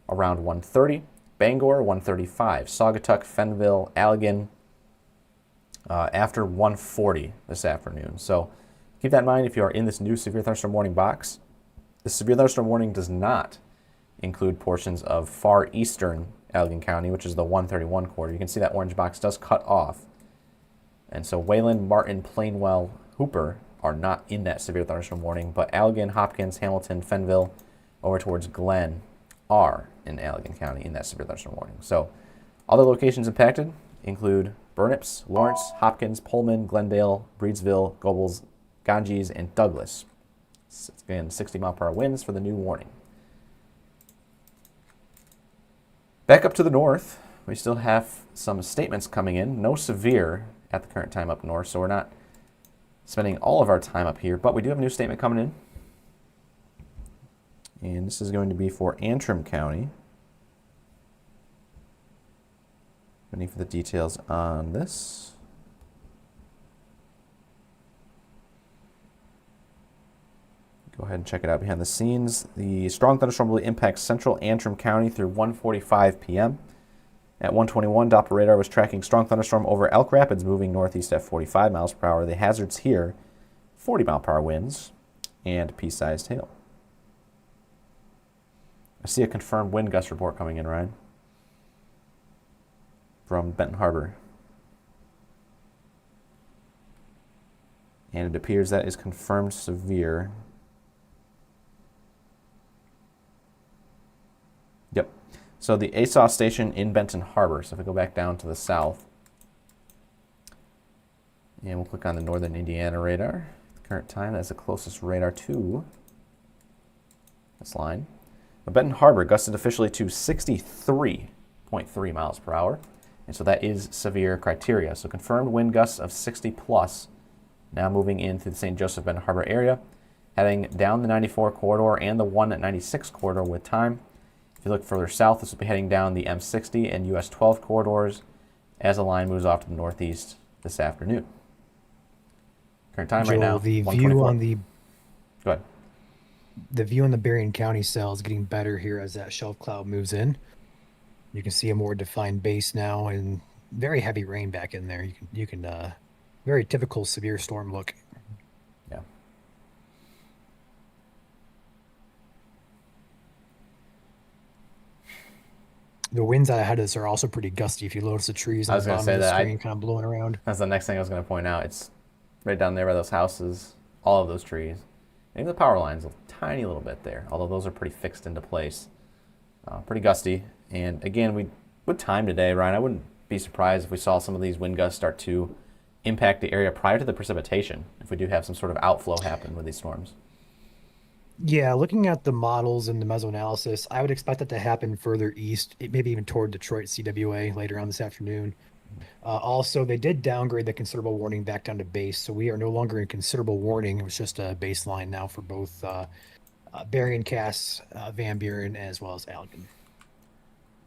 around 1:30, Bangor 1:35, Saugatuck, Fenville, Allegan after 1:40 this afternoon. So keep that in mind if you are in this new severe thunderstorm warning box. The severe thunderstorm warning does not include portions of far eastern Allegan County, which is the 131 corridor. You can see that orange box does cut off. And so Wayland, Martin, Plainwell, Hooper are not in that severe thunderstorm warning, but Allegan, Hopkins, Hamilton, Fenville, over towards Glen are in Allegan County in that severe thunderstorm warning. So other locations impacted include Burnips, Lawrence, Hopkins, Pullman, Glendale, Breedsville, Gobles, Ganges, and Douglas. Again, 60 mile per hour winds for the new warning. Back up to the north, we still have some statements coming in. No severe at the current time up north, so we're not spending all of our time up here, but we do have a new statement coming in. And this is going to be for Antrim County. Waiting for the details on this. Go ahead and check it out behind the scenes. The strong thunderstorm will impact central Antrim County through 1:45 p.m. At 1:21, Doppler radar was tracking strong thunderstorm over Elk Rapids, moving northeast at 45 miles per hour. The hazards here, 40 mile per hour winds and pea-sized hail. I see a confirmed wind gust report coming in, Ryan, from Benton Harbor. And it appears that is confirmed severe. Yep. So the ASOS station in Benton Harbor. So if we go back down to the south, and we'll click on the northern Indiana radar. At the current time, that's the closest radar to this line. But Benton Harbor gusted officially to 63.3 miles per hour. And so that is severe criteria. So confirmed wind gusts of 60 plus, now moving into the St. Joseph Benton Harbor area, heading down the 94 corridor and the 196 corridor with time. If you look further south, this will be heading down the M60 and US 12 corridors as the line moves off to the northeast this afternoon. Current time Joel, right now, the 1:24. view on the Go ahead. the view on the Berrien County cell is getting better here as that shelf cloud moves in. You can see a more defined base now and very heavy rain back in there. You can very typical severe storm look. Yeah. The winds out ahead of us are also pretty gusty. If you notice the trees I on was the gonna bottom say of the that. screen kind of blowing around. That's the next thing I was going to point out. It's right down there by those houses, all of those trees. Maybe the power line's a tiny little bit there, although those are pretty fixed into place. Pretty gusty. And again, with time today, Ryan, I wouldn't be surprised if we saw some of these wind gusts start to impact the area prior to the precipitation, if we do have some sort of outflow happen with these storms. Yeah, looking at the models and the mesoanalysis, I would expect that to happen further east, maybe even toward Detroit CWA later on this afternoon. Also, they did downgrade the considerable warning back down to base, so we are no longer in considerable warning. It was just a baseline now for both Berrien, Cass, Van Buren, as well as Allegan.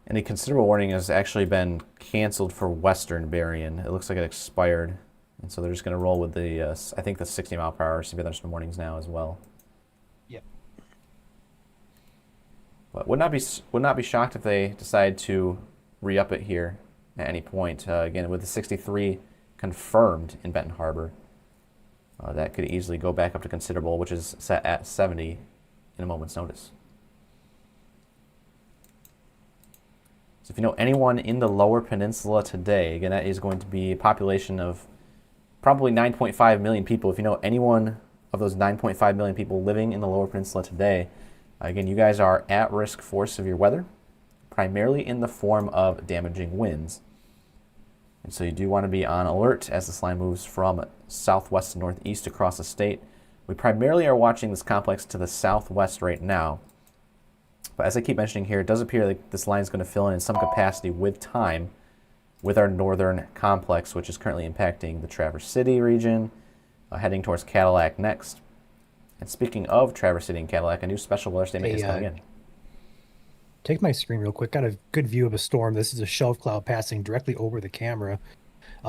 And the considerable warning has actually been canceled for Western Berrien. It looks like it expired. And so they're just going to roll with the, I think, the 60 mile per hour severe thunderstorm warnings now as well. Yep. But would not be shocked if they decide to re-up it here at any point. Again, with the 63 confirmed in Benton Harbor, that could easily go back up to considerable, which is set at 70 in a moment's notice. So if you know anyone in the Lower Peninsula today, again, that is going to be a population of probably 9.5 million people. If you know anyone of those 9.5 million people living in the Lower Peninsula today, again, you guys are at risk for severe weather, primarily in the form of damaging winds. And so you do want to be on alert as this line moves from southwest to northeast across the state. We primarily are watching this complex to the southwest right now. But as I keep mentioning here, it does appear like this line is going to fill in some capacity with time with our northern complex, which is currently impacting the Traverse City region, heading towards Cadillac next. And speaking of Traverse City and Cadillac, a new special weather statement is coming in. Take my screen real quick. Got a good view of a storm. This is a shelf cloud passing directly over the camera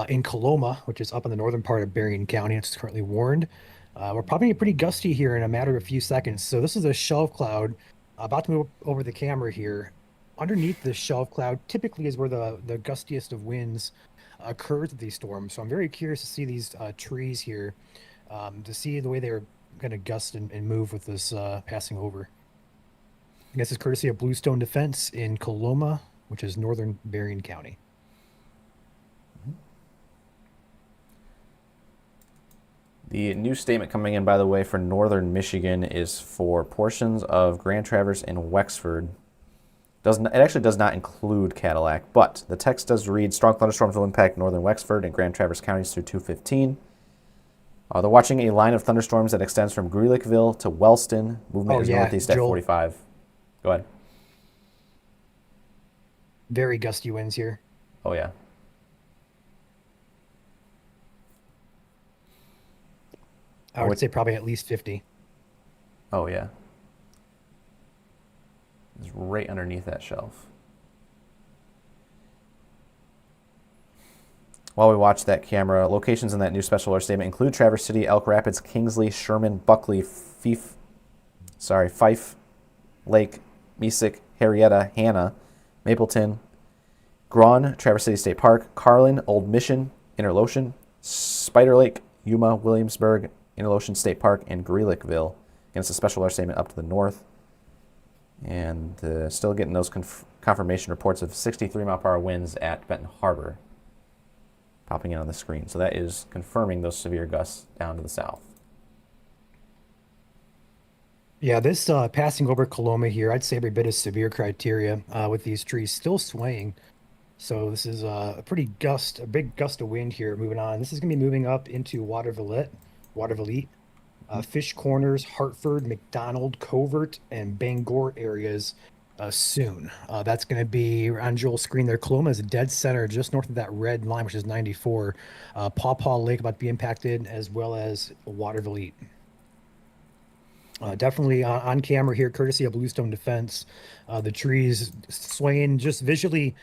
in Coloma, which is up in the northern part of Berrien County. It's currently warned. We're probably pretty gusty here in a matter of a few seconds. So this is a shelf cloud about to move over the camera here. Underneath this shelf cloud typically is where the gustiest of winds occurs with these storms. So I'm very curious to see these trees here, to see the way they're going to gust and move with this passing over. I guess it's courtesy of Bluestone Defense in Coloma, which is northern Berrien County. The new statement coming in, by the way, for northern Michigan is for portions of Grand Traverse and Wexford. It actually does not include Cadillac, but the text does read, strong thunderstorms will impact northern Wexford and Grand Traverse counties through 2:15. They're watching a line of thunderstorms that extends from Greeleyville to Wellston. Movement is northeast at 45. Go ahead. Very gusty winds here. Oh, yeah. I would say probably at least 50. Oh, yeah. It's right underneath that shelf. While we watch that camera, locations in that new special alert statement include Traverse City, Elk Rapids, Kingsley, Sherman, Buckley, Fife, Lake, Mesick, Harrietta, Hanna, Mapleton, Grawn, Traverse City State Park, Carlin, Old Mission, Interlochen, Spider Lake, Yuma, Williamsburg, Interlochen State Park, and Greeleyville. Against a special alert statement up to the north. And still getting those confirmation reports of 63 mile per hour winds at Benton Harbor popping in on the screen. So that is confirming those severe gusts down to the south. Yeah, this passing over Coloma here, I'd say every bit of severe criteria with these trees still swaying. So this is a big gust of wind here moving on. This is going to be moving up into Watervliet, Fish Corners, Hartford, McDonald, Covert, and Bangor areas soon. That's going to be on Joel's screen there. Coloma is a dead center just north of that red line, which is 94. Paw Paw Lake about to be impacted, as well as Watervliet. Definitely on camera here, courtesy of Bluestone Defense. The trees swaying just visually.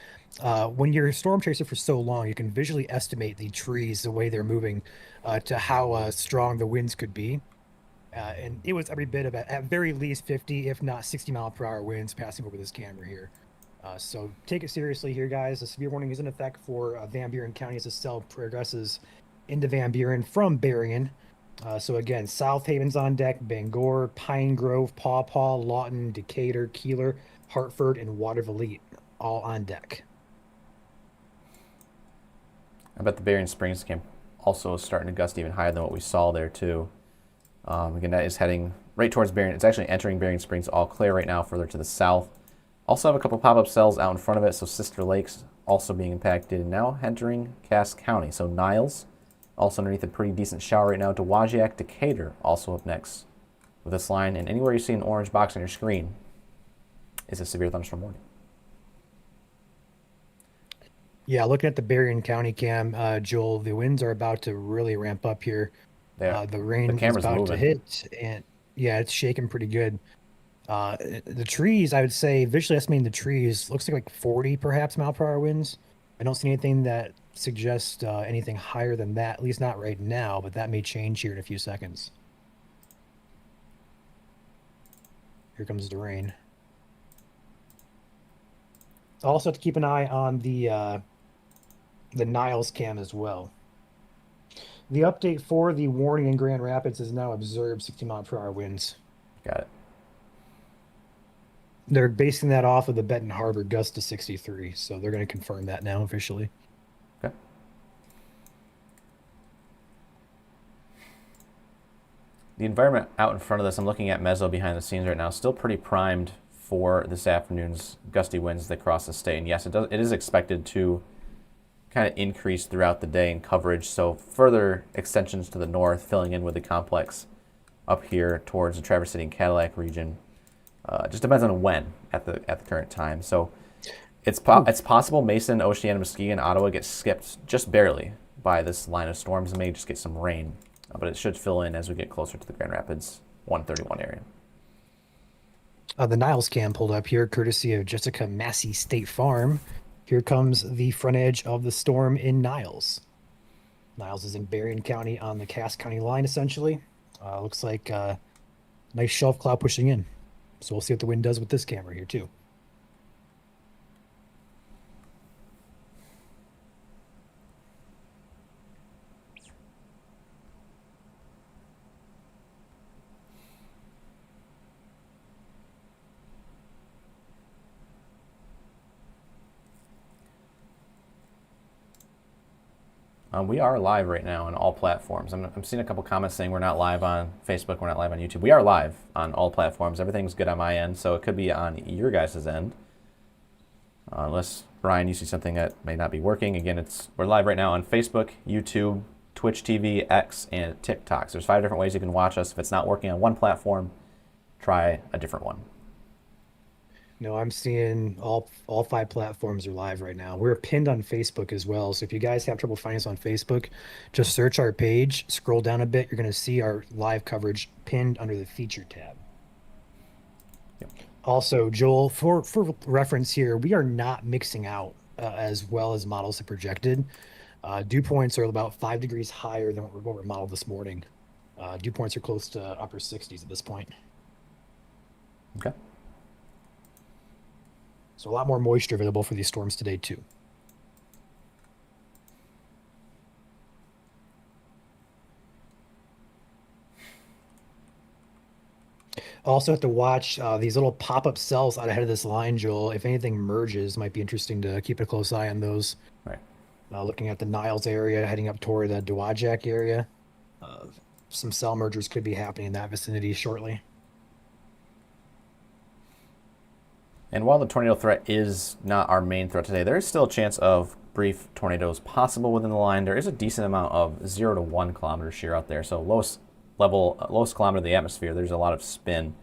When you're a storm chaser for so long, you can visually estimate the trees, the way they're moving, to how strong the winds could be. And it was every bit of at very least 50, if not 60 mile per hour winds passing over this camera here. So take it seriously here, guys. A severe warning is in effect for Van Buren County as the cell progresses into Van Buren from Berrien. So again, South Haven's on deck, Bangor, Pine Grove, Paw Paw, Lawton, Decatur, Keeler, Hartford, and Watervliet all on deck. I bet the Berrien Springs camp also is starting to gust even higher than what we saw there too. Again, that is heading right towards Berrien. It's actually entering Berrien Springs all clear right now, further to the south. Also have a couple pop-up cells out in front of it, so Sister Lakes also being impacted. And now entering Cass County. So Niles, also underneath a pretty decent shower right now. Dowagiac, Decatur, also up next with this line. And anywhere you see an orange box on your screen is a severe thunderstorm warning. Yeah, looking at the Berrien County cam, Joel, the winds are about to really ramp up here. The The rain is camera's about to moving. hit, and yeah, it's shaking pretty good. The trees, I would say, visually estimating the trees, looks like 40 perhaps mile per hour winds. I don't see anything that suggests anything higher than that, at least not right now, but that may change here in a few seconds. Here comes the rain. Also have to keep an eye on the Niles cam as well. The update for the warning in Grand Rapids is now observed 60 mile per hour winds. Got it. They're basing that off of the Benton Harbor gust to 63, so they're going to confirm that now officially. Okay. The environment out in front of this, I'm looking at Mezzo behind the scenes right now, still pretty primed for this afternoon's gusty winds that cross the state. And yes, it is expected to kind of increase throughout the day in coverage. So further extensions to the north, filling in with the complex up here towards the Traverse City and Cadillac region. Just depends on when at the current time. So it's possible Mason, Oceana, Muskegon, and Ottawa get skipped just barely by this line of storms and may just get some rain. But it should fill in as we get closer to the Grand Rapids 131 area. The Niles cam pulled up here, courtesy of Jessica Massey State Farm. Here comes the front edge of the storm in Niles. Niles is in Berrien County on the Cass County line, essentially. Looks like a nice shelf cloud pushing in. So we'll see what the wind does with this camera here, too. We are live right now on all platforms. I'm seeing a couple comments saying we're not live on Facebook, we're not live on YouTube. We are live on all platforms. Everything's good on my end, so it could be on your guys' end. Unless, Brian, you see something that may not be working. Again, we're live right now on Facebook, YouTube, Twitch TV, X, and TikTok. So there's 5 different ways you can watch us. If it's not working on one platform, try a different one. No, I'm seeing all 5 platforms are live right now. We're pinned on Facebook as well. So if you guys have trouble finding us on Facebook, just search our page, scroll down a bit. You're going to see our live coverage pinned under the feature tab. Yep. Also, Joel, for reference here, we are not mixing out as well as models have projected. Dew points are about 5 degrees higher than what we're modeled this morning. Dew points are close to upper 60s at this point. Okay. So a lot more moisture available for these storms today, too. Also have to watch these little pop-up cells out ahead of this line, Joel. If anything merges, might be interesting to keep a close eye on those. Right. Looking at the Niles area, heading up toward the Dowagiac area. Some cell mergers could be happening in that vicinity shortly. And while the tornado threat is not our main threat today, there is still a chance of brief tornadoes possible within the line. There is a decent amount of 0 to 1 kilometer shear out there. So lowest kilometer of the atmosphere, there's a lot of spin.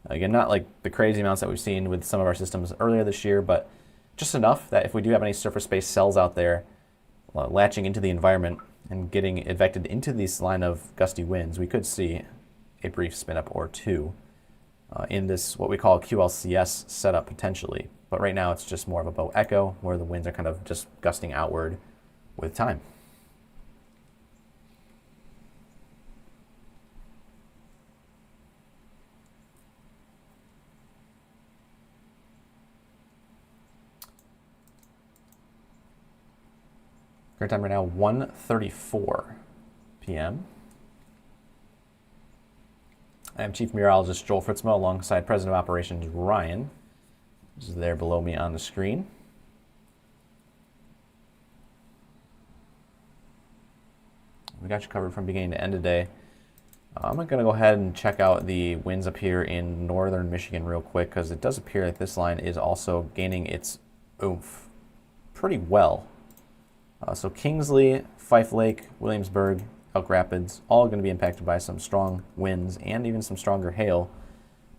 Again, not like the crazy amounts that we've seen with some of our systems earlier this year, but just enough that if we do have any surface-based cells out there latching into the environment and getting advected into this line of gusty winds, we could see a brief spin up or two in this, what we call QLCS setup potentially. But right now it's just more of a bow echo where the winds are kind of just gusting outward with time. Current time right now, 1:34 p.m. I am Chief Meteorologist Joel Fritzmo alongside President of Operations Ryan, who's there below me on the screen. We got you covered from beginning to end today. I'm going to go ahead and check out the winds up here in northern Michigan real quick because it does appear like this line is also gaining its oomph pretty well. So Kingsley, Fife Lake, Williamsburg, Elk Rapids, all going to be impacted by some strong winds and even some stronger hail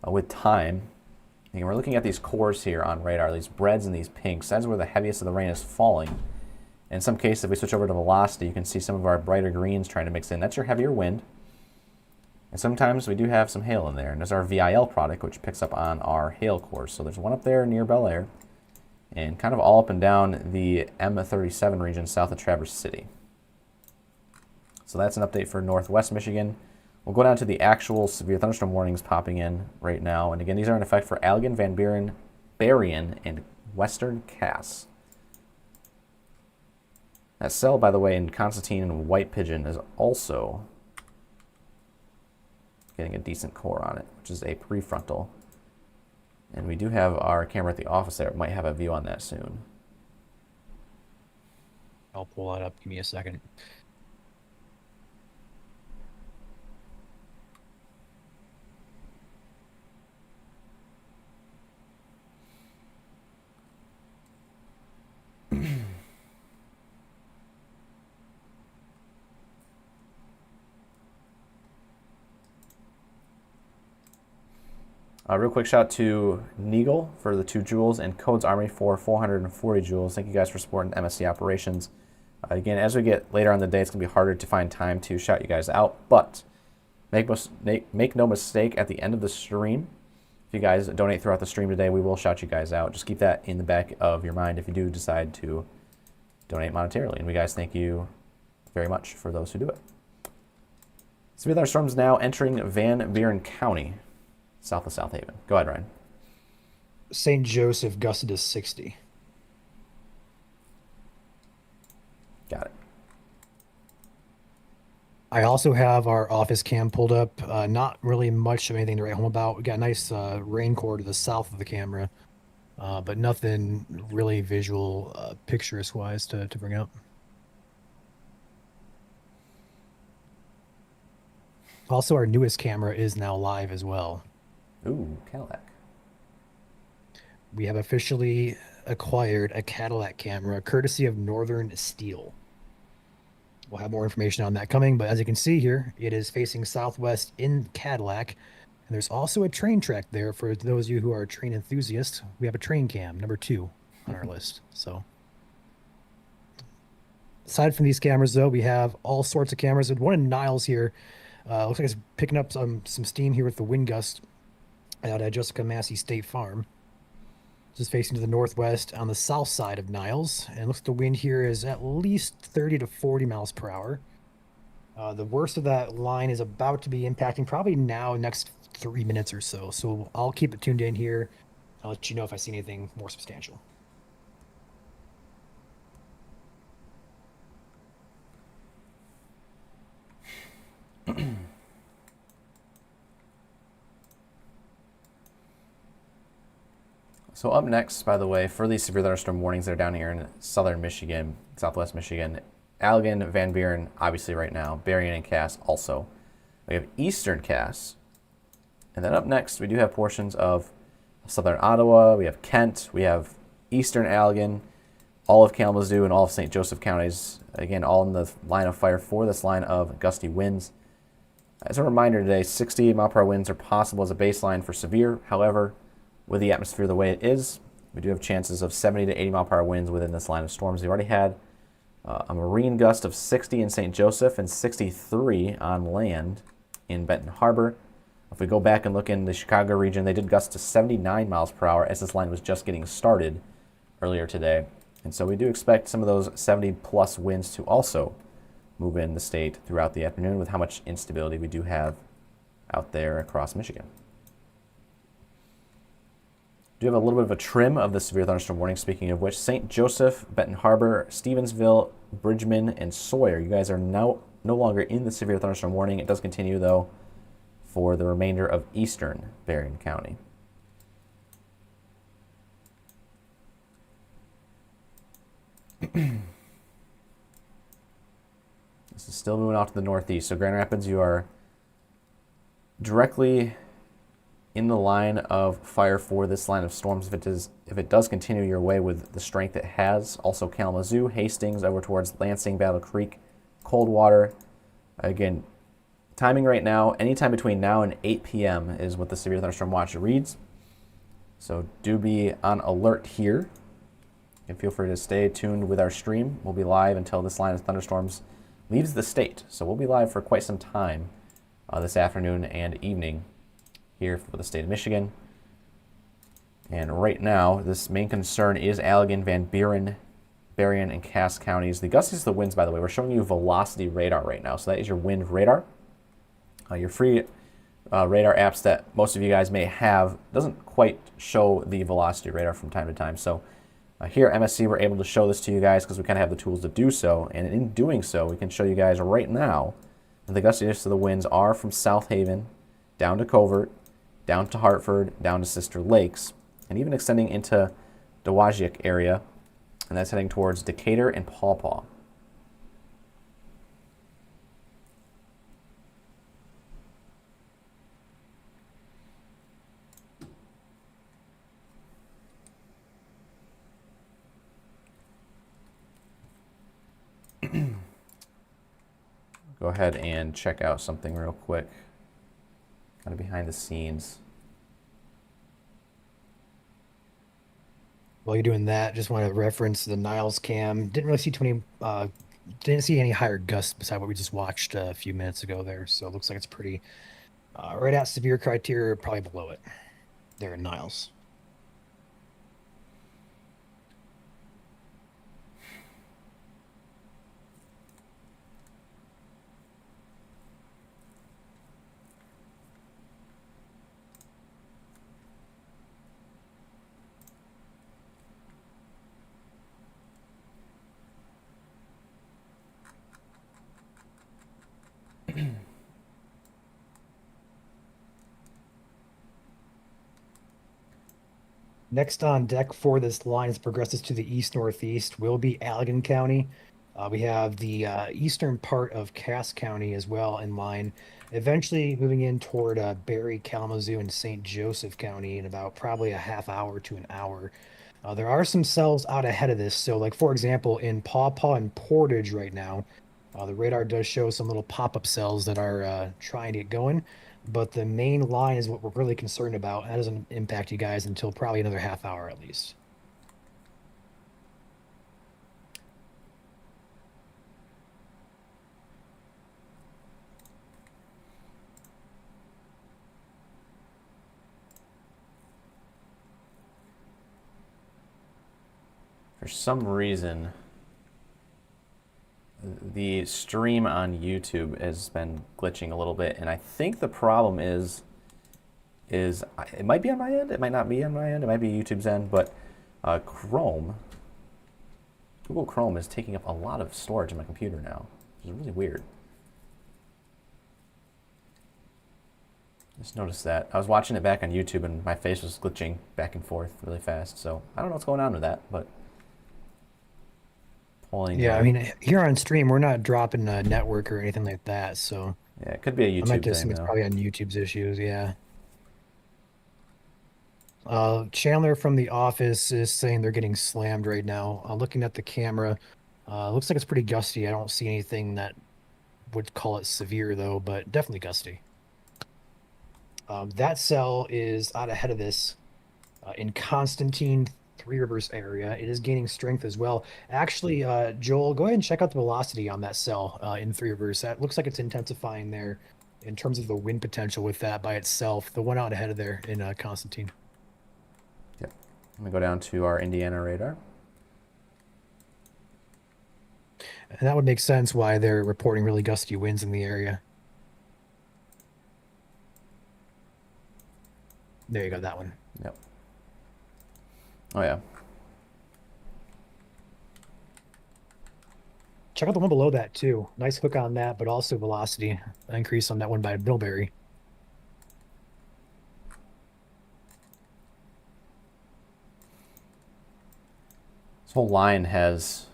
with time. And we're looking at these cores here on radar, these reds and these pinks. That's where the heaviest of the rain is falling. In some cases, if we switch over to velocity, you can see some of our brighter greens trying to mix in. That's your heavier wind. And sometimes we do have some hail in there. And there's our VIL product, which picks up on our hail cores. So there's one up there near Bel Air and kind of all up and down the M37 region south of Traverse City. So that's an update for Northwest Michigan. We'll go down to the actual severe thunderstorm warnings popping in right now. And again, these are in effect for Allegan, Van Buren, Berrien, and Western Cass. That cell, by the way, in Constantine and White Pigeon is also getting a decent core on it, which is a prefrontal. And we do have our camera at the office there. Might have a view on that soon. I'll pull that up. Give me a second. Real quick shout out to Neagle for the 2 joules and Codes Army for 440 joules. Thank you guys for supporting MSC operations. Again, as we get later on in the day, it's going to be harder to find time to shout you guys out, but make no mistake, at the end of the stream, if you guys donate throughout the stream today, we will shout you guys out. Just keep that in the back of your mind if you do decide to donate monetarily. And we guys thank you very much for those who do it. Severe thunderstorms now entering Van Buren County, south of South Haven. Go ahead, Ryan. St. Joseph gusted to 60. Got it. I also have our office cam pulled up. Not really much of anything to write home about. We got a nice rain core to the south of the camera, but nothing really visual, picturesque wise to bring up. Also, our newest camera is now live as well. Ooh, Cadillac. We have officially acquired a Cadillac camera courtesy of Northern Steel. We'll have more information on that coming, but as you can see here, it is facing southwest in Cadillac. And there's also a train track there for those of you who are train enthusiasts. We have a train cam, number 2 on our list. So aside from these cameras, though, we have all sorts of cameras. There's one in Niles here. Looks like it's picking up some steam here with the wind gust out at Jessica Massey State Farm. Just facing to the northwest on the south side of Niles. And it looks like the wind here is at least 30 to 40 miles per hour. The worst of that line is about to be impacting probably now, next 3 minutes or so. So I'll keep it tuned in here. I'll let you know if I see anything more substantial. So up next, by the way, for these severe thunderstorm warnings that are down here in southern Michigan, southwest Michigan, Allegan, Van Buren, obviously right now, Berrien and Cass also. We have eastern Cass. And then up next, we do have portions of southern Ottawa, we have Kent, we have eastern Allegan, all of Kalamazoo and all of St. Joseph counties, again, all in the line of fire for this line of gusty winds. As a reminder today, 60 mile per hour winds are possible as a baseline for severe. However, with the atmosphere the way it is, we do have chances of 70 to 80 mile per hour winds within this line of storms. We've already had a marine gust of 60 in St. Joseph and 63 on land in Benton Harbor. If we go back and look in the Chicago region, they did gust to 79 miles per hour as this line was just getting started earlier today. And so we do expect some of those 70 plus winds to also move in the state throughout the afternoon with how much instability we do have out there across Michigan. Do have a little bit of a trim of the severe thunderstorm warning, speaking of which. St. Joseph, Benton Harbor, Stevensville, Bridgman, and Sawyer. You guys are now no longer in the severe thunderstorm warning. It does continue, though, for the remainder of eastern Berrien County. This is still moving off to the northeast. So Grand Rapids, you are directly in the line of fire for this line of storms if it does continue your way with the strength it has. Also Kalamazoo, Hastings, over towards Lansing, Battle Creek, Coldwater. Again, timing right now, anytime between now and 8 p.m. is what the Severe Thunderstorm Watch reads. So do be on alert here. And feel free to stay tuned with our stream. We'll be live until this line of thunderstorms leaves the state. So we'll be live for quite some time this afternoon and evening here for the state of Michigan. And right now, this main concern is Allegan, Van Buren, Berrien, and Cass counties. The gusts of the winds, by the way, we're showing you velocity radar right now. So that is your wind radar. Your free radar apps that most of you guys may have doesn't quite show the velocity radar from time to time. So here at MSC, we're able to show this to you guys because we kind of have the tools to do so. And in doing so, we can show you guys right now that the gustiest of the winds are from South Haven down to Covert, down to Hartford, down to Sister Lakes, and even extending into Dowagiac area, and that's heading towards Decatur and Paw Paw. Go ahead and check out something real quick, kind of behind the scenes. While you're doing that, just want to reference the Niles cam. Didn't really see too many, didn't see any higher gusts beside what we just watched a few minutes ago there. So it looks like it's pretty right at severe criteria, probably below it there in Niles. Next on deck for this line as it progresses to the east-northeast will be Allegan County. We have the eastern part of Cass County as well in line, eventually moving in toward Barry, Kalamazoo, and St. Joseph County in about probably a half hour to an hour. There are some cells out ahead of this. So, like, for example, in Paw Paw and Portage right now, the radar does show some little pop-up cells that are trying to get going. But the main line is what we're really concerned about. That doesn't impact you guys until probably another half hour at least. For some reason, the stream on YouTube has been glitching a little bit, and I think the problem is it might be on my end, it might not be on my end, it might be YouTube's end, but Google Chrome is taking up a lot of storage in my computer now, which is really weird. Just noticed that. I was watching it back on YouTube and my face was glitching back and forth really fast, so I don't know what's going on with that, but Yeah, I mean, here on stream, we're not dropping a network or anything like that, so yeah, it could be a YouTube I might thing, assume it's though. probably on YouTube's issues, yeah. Chandler from the office is saying they're getting slammed right now. Looking at the camera, looks like it's pretty gusty. I don't see anything that would call it severe, though, but definitely gusty. That cell is out ahead of this in Constantine, Three Rivers area. It is gaining strength as well. Actually, Joel, go ahead and check out the velocity on that cell in Three Rivers. That looks like it's intensifying there in terms of the wind potential with that by itself. The one out ahead of there in Constantine. Yep. I'm going to go down to our Indiana radar. And that would make sense why they're reporting really gusty winds in the area. There you go, that one. Yep. Oh, yeah. Check out the one below that, too. Nice hook on that, but also velocity increase on that one by Bilberry. This whole line has,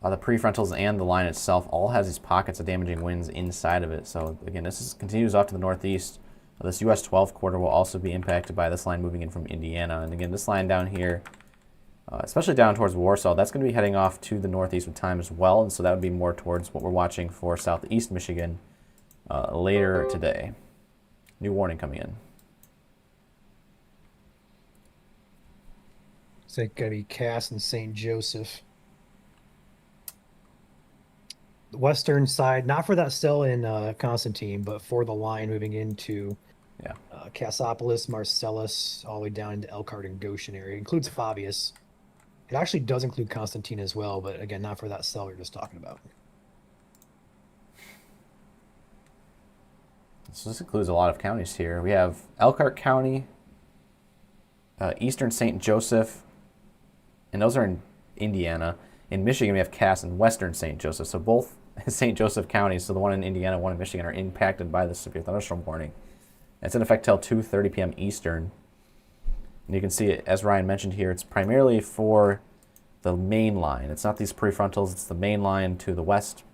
the prefrontals and the line itself all has these pockets of damaging winds inside of it. So again, continues off to the northeast. This US 12 quarter will also be impacted by this line moving in from Indiana. And again, this line down here, especially down towards Warsaw, that's going to be heading off to the northeast with time as well. And so that would be more towards what we're watching for southeast Michigan later today. New warning coming in. So it's going to be Cass and St. Joseph. The western side, not for that cell in Constantine, but for the line moving into Yeah. Cassopolis, Marcellus, all the way down into Elkhart and Goshen area. It includes Fabius. It actually does include Constantine as well, but again, not for that cell we are just talking about. So this includes a lot of counties here. We have Elkhart County, Eastern St. Joseph, and those are in Indiana. In Michigan, we have Cass and Western St. Joseph. So both St. Joseph counties, so the one in Indiana, one in Michigan, are impacted by the severe thunderstorm warning. It's in effect till 2:30 p.m. Eastern. And you can see it, as Ryan mentioned here, it's primarily for the main line. It's not these prefrontals, it's the main line to the west.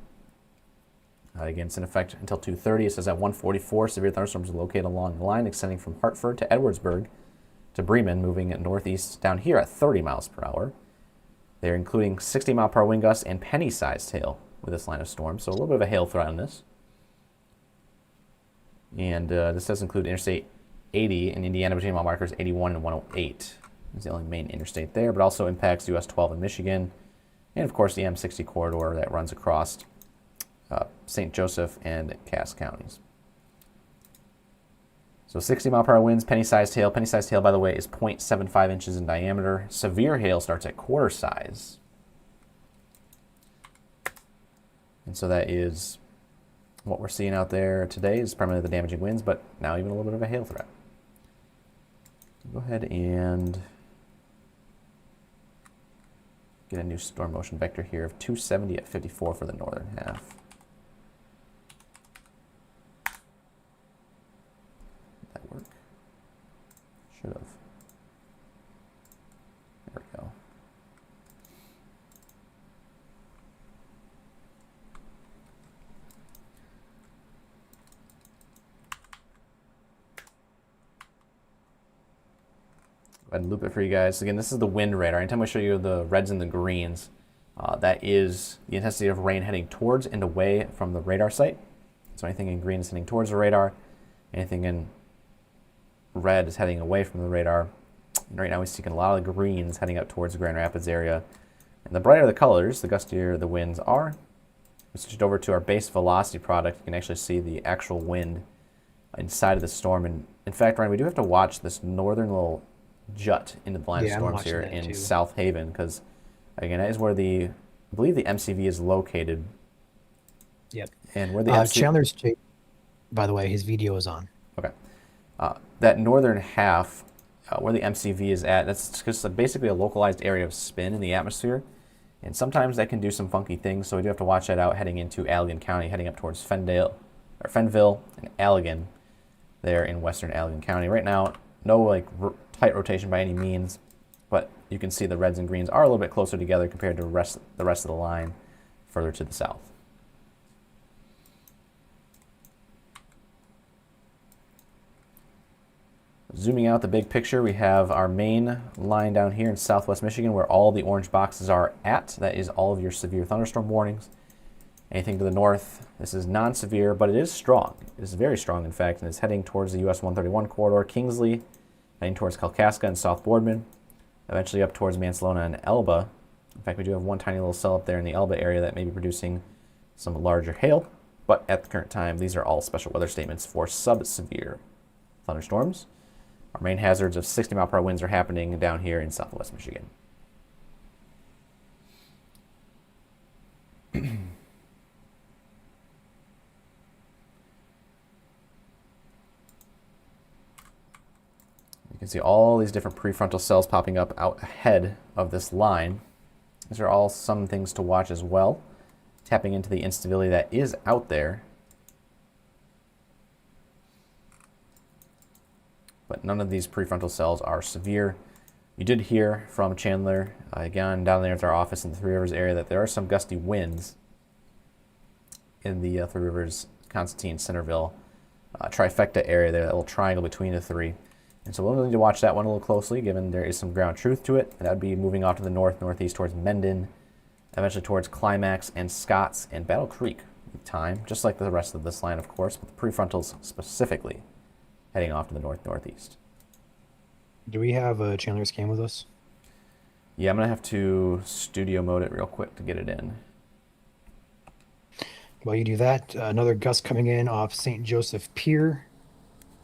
Again, it's in effect until 2:30. It says at 1:44, severe thunderstorms are located along the line extending from Hartford to Edwardsburg to Bremen, moving northeast down here at 30 miles per hour. They're including 60-mile-per-hour wind gusts and penny-sized hail with this line of storm, so a little bit of a hail threat on this. And this does include Interstate 80 in Indiana between mile markers 81 and 108. It's the only main interstate there, but also impacts US 12 in Michigan, and of course the M60 corridor that runs across St. Joseph and Cass counties. So 60-mile-per-hour winds, penny-sized hail. Penny-sized hail, by the way, is 0.75 inches in diameter. Severe hail starts at quarter size. And so that is what we're seeing out there today is primarily the damaging winds, but now even a little bit of a hail threat. Go ahead and get a new storm motion vector here of 270 at 54 for the northern half. Did that work? Should have. There we go. Go ahead and loop it for you guys. Again, this is the wind radar. Anytime I show you the reds and the greens, that is the intensity of rain heading towards and away from the radar site. So anything in green is heading towards the radar. Anything in red is heading away from the radar. And right now we're seeing a lot of the greens heading up towards the Grand Rapids area. And the brighter the colors, the gustier the winds are. We switched over to our base velocity product. You can actually see the actual wind inside of the storm. And in fact, Ryan, we do have to watch this northern little jut into the line of storms here in South Haven, because again, that is where I believe the MCV is located. Yep. And where the Chandler's, by the way, his video is on. Okay. That northern half, where the MCV is at, that's just basically a localized area of spin in the atmosphere, and sometimes that can do some funky things. So we do have to watch that out heading into Allegan County, heading up towards Fenville and Allegan, there in western Allegan County. Right now, no tight rotation by any means, but you can see the reds and greens are a little bit closer together compared to the rest of the line further to the south. Zooming out the big picture, we have our main line down here in southwest Michigan where all the orange boxes are at. That is all of your severe thunderstorm warnings. Anything to the north, this is non-severe, but it is strong. It is very strong, in fact, and it's heading towards the US 131 corridor, Kingsley, heading towards Kalkaska and South Boardman, eventually up towards Mansalona and Elba. In fact, we do have one tiny little cell up there in the Elba area that may be producing some larger hail, but at the current time, these are all special weather statements for sub-severe thunderstorms. Our main hazards of 60-mile-per-hour winds are happening down here in southwest Michigan. You can see all these different prefrontal cells popping up out ahead of this line. These are all some things to watch as well. Tapping into the instability that is out there. But none of these prefrontal cells are severe. You did hear from Chandler, again, down there at our office in the Three Rivers area, that there are some gusty winds in the Three Rivers, Constantine, Centerville trifecta area there, that little triangle between the three. And so we'll need to watch that one a little closely, given there is some ground truth to it. That would be moving off to the north, northeast towards Mendon, eventually towards Climax and Scotts and Battle Creek with time, just like the rest of this line, of course, but the prefrontals specifically heading off to the north, northeast. Do we have Chandler's cam with us? Yeah, I'm going to have to studio mode it real quick to get it in. While you do that, another gust coming in off St. Joseph Pier.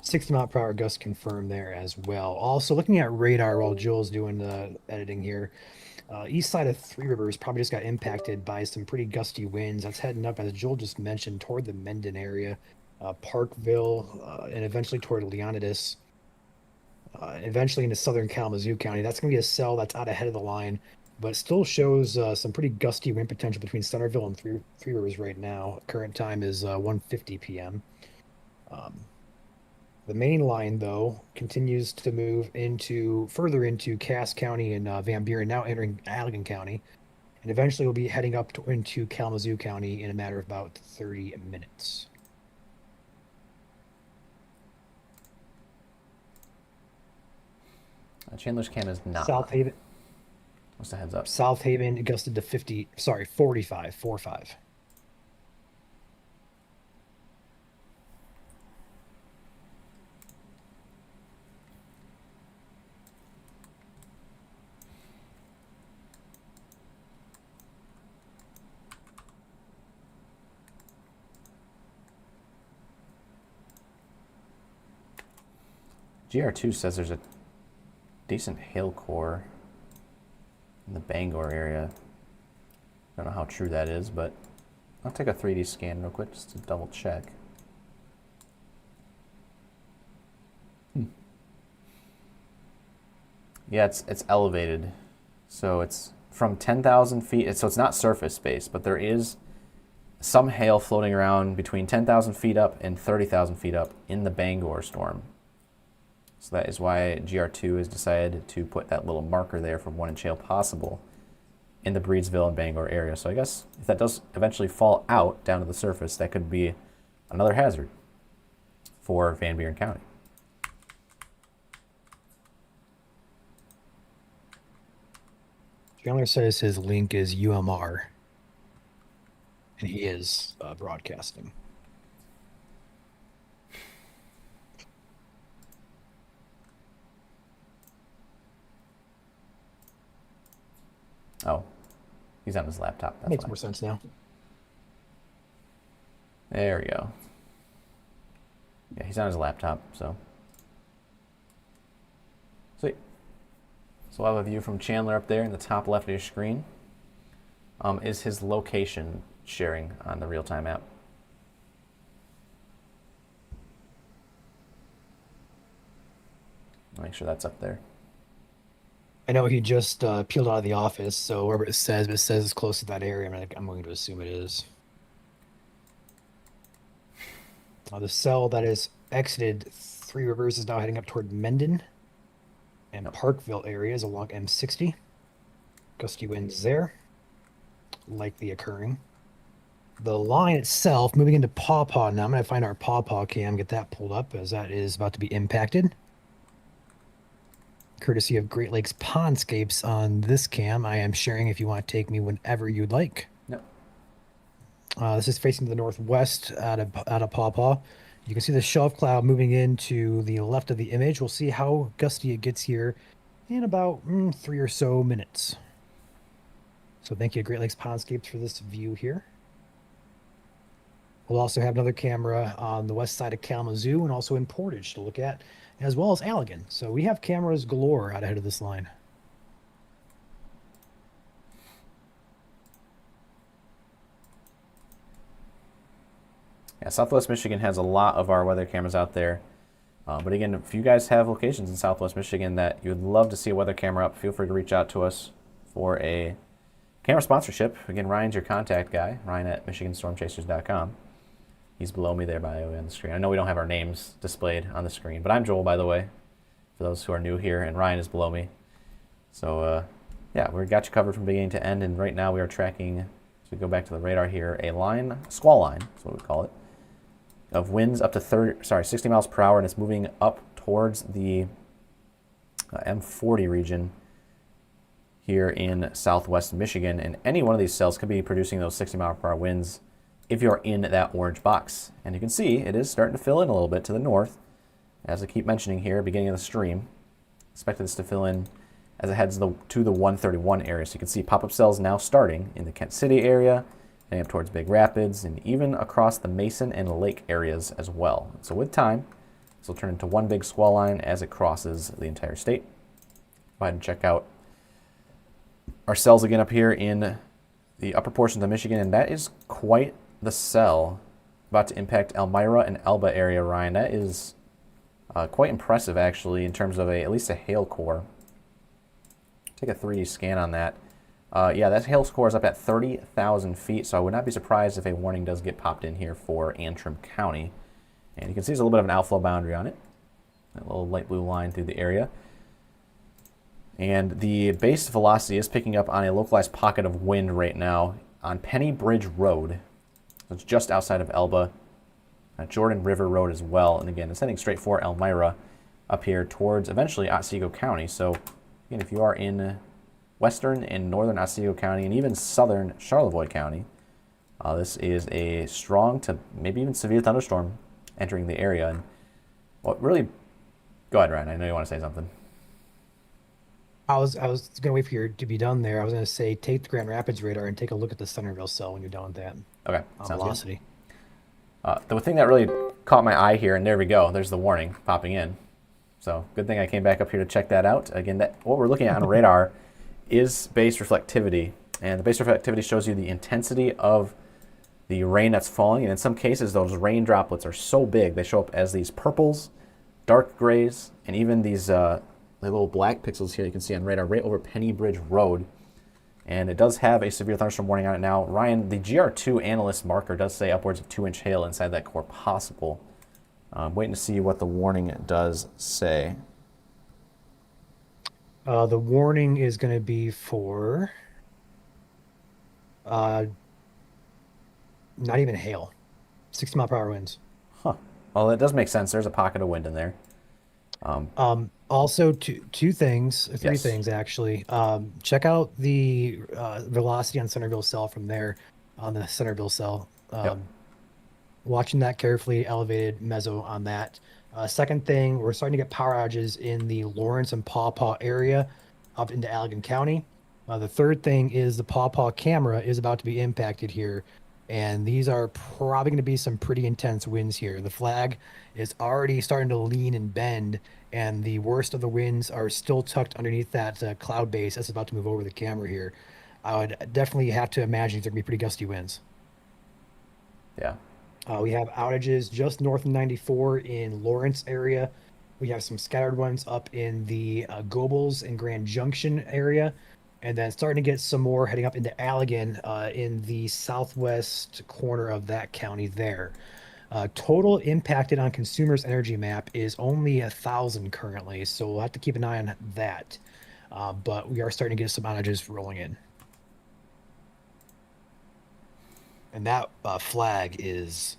60-mile-per-hour gust confirmed there as well. Also, looking at radar while Joel's doing the editing here, east side of Three Rivers probably just got impacted by some pretty gusty winds. That's heading up, as Joel just mentioned, toward the Mendon area, Parkville, and eventually toward Leonidas, eventually into southern Kalamazoo County. That's going to be a cell that's out ahead of the line, but still shows some pretty gusty wind potential between Centerville and Three Rivers right now. Current time is 1:50 p.m. The main line, though, continues to move further into Cass County and Van Buren, now entering Allegan County, and eventually will be heading up into Kalamazoo County in a matter of about 30 minutes. Chandler's cam is not. South Haven. What's the heads up? South Haven gusted to 45. GR2 says there's a decent hail core in the Bangor area. I don't know how true that is, but I'll take a 3D scan real quick just to double check. Yeah, it's elevated. So it's from 10,000 feet. So it's not surface space, but there is some hail floating around between 10,000 feet up and 30,000 feet up in the Bangor storm. So that is why GR2 has decided to put that little marker there for 1-inch hail possible in the Breedsville and Bangor area. So I guess if that does eventually fall out down to the surface, that could be another hazard for Van Buren County. Chandler says his link is UMR, and he is broadcasting. Oh, he's on his laptop. That's Makes why. more sense now. There we go. Yeah, he's on his laptop, so. Sweet. So I'll have a view from Chandler up there in the top left of your screen. Is his location sharing on the real-time app? Make sure that's up there. I know he just peeled out of the office, so wherever it says it's close to that area. I'm going to assume it is. The cell that is exited Three Rivers is now heading up toward Mendon and Parkville areas along M60. Gusty winds there, likely occurring. The line itself moving into Paw Paw now. I'm going to find our Paw Paw cam, get that pulled up as that is about to be impacted. Courtesy of Great Lakes Pondscapes on this cam. I am sharing if you want to take me whenever you'd like. Yep. This is facing to the northwest out of Paw Paw. You can see the shelf cloud moving into the left of the image. We'll see how gusty it gets here in about 3 or so minutes. So thank you to Great Lakes Pondscapes for this view here. We'll also have another camera on the west side of Kalamazoo and also in Portage to look at, as well as Allegan. So we have cameras galore out ahead of this line. Yeah, Southwest Michigan has a lot of our weather cameras out there. But again, if you guys have locations in Southwest Michigan that you'd love to see a weather camera up, feel free to reach out to us for a camera sponsorship. Again, Ryan's your contact guy, Ryan at MichiganStormChasers.com. He's below me there, by the way, on the screen. I know we don't have our names displayed on the screen, but I'm Joel, by the way, for those who are new here, and Ryan is below me. So, yeah, we've got you covered from beginning to end, and right now we are tracking, so we go back to the radar here, a squall line, that's what we call it, of winds up to 60 miles per hour, and it's moving up towards the M40 region here in southwest Michigan, and any one of these cells could be producing those 60 mile per hour winds if you're in that orange box. And you can see it is starting to fill in a little bit to the north, as I keep mentioning here, beginning of the stream. Expected this to fill in as it heads to the 131 area. So you can see pop-up cells now starting in the Kent City area, and up towards Big Rapids, and even across the Mason and Lake areas as well. So with time, this will turn into one big squall line as it crosses the entire state. Go ahead and check out our cells again up here in the upper portions of Michigan, and that is quite the cell about to impact Elmira and Elba area, Ryan. That is quite impressive, actually, in terms of at least a hail core. Take a 3D scan on that. Yeah, that hail core is up at 30,000 feet, so I would not be surprised if a warning does get popped in here for Antrim County. And you can see there's a little bit of an outflow boundary on it. That little light blue line through the area. And the base velocity is picking up on a localized pocket of wind right now on Penny Bridge Road. So it's just outside of Elba. Jordan River Road as well. And again, it's heading straight for Elmira up here towards eventually Otsego County. So again, if you are in western and northern Otsego County and even southern Charlevoix County, this is a strong to maybe even severe thunderstorm entering the area. And what really, go ahead, Ryan. I know you want to say something. I was gonna wait for you to be done there. I was gonna say take the Grand Rapids radar and take a look at the Centerville cell when you're done with that. Okay, sounds Velocity. good. The thing that really caught my eye here, and there we go, there's the warning popping in. So good thing I came back up here to check that out. Again, what we're looking at on radar is base reflectivity. And the base reflectivity shows you the intensity of the rain that's falling. And in some cases, those rain droplets are so big, they show up as these purples, dark grays, and even these little black pixels here you can see on radar right over Penny Bridge Road. And it does have a severe thunderstorm warning on it now. Ryan, the GR2 analyst marker does say upwards of 2-inch hail inside that core possible. I'm waiting to see what the warning does say. The warning is going to be for not even hail, 60-mile-per-hour winds. Huh. Well, it does make sense. There's a pocket of wind in there. Also, three Yes. things actually. Check out the velocity on Centerville cell from there on the Centerville cell. Yep. Watching that carefully, elevated meso on that. Second thing, we're starting to get power outages in the Lawrence and Paw Paw area up into Allegan County. The third thing is the Paw Paw camera is about to be impacted here. And these are probably going to be some pretty intense winds here. The flag is already starting to lean and bend, and the worst of the winds are still tucked underneath that cloud base that's about to move over the camera here. I would definitely have to imagine there's going to be pretty gusty winds. Yeah. We have outages just north of 94 in Lawrence area. We have some scattered ones up in the Gobles and Grand Junction area. And then starting to get some more heading up into Allegan in the southwest corner of that county there. Total impacted on consumers' energy map is only 1,000 currently, so we'll have to keep an eye on that. But we are starting to get some outages rolling in. And that flag is...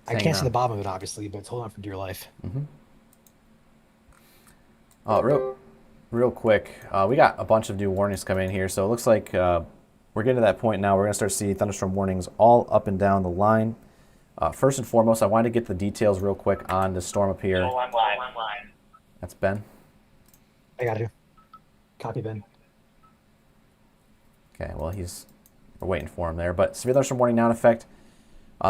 I can't see the bottom of it, obviously, but it's holding on for dear life. Mm-hmm. Real quick, we got a bunch of new warnings coming in here, so it looks like we're getting to that point now. We're going to start seeing thunderstorm warnings all up and down the line. First and foremost, I wanted to get the details real quick on the storm up here. I'm live. That's Ben. I got you. Copy, Ben. Okay, well, we're waiting for him there. But severe thunderstorm warning now in effect.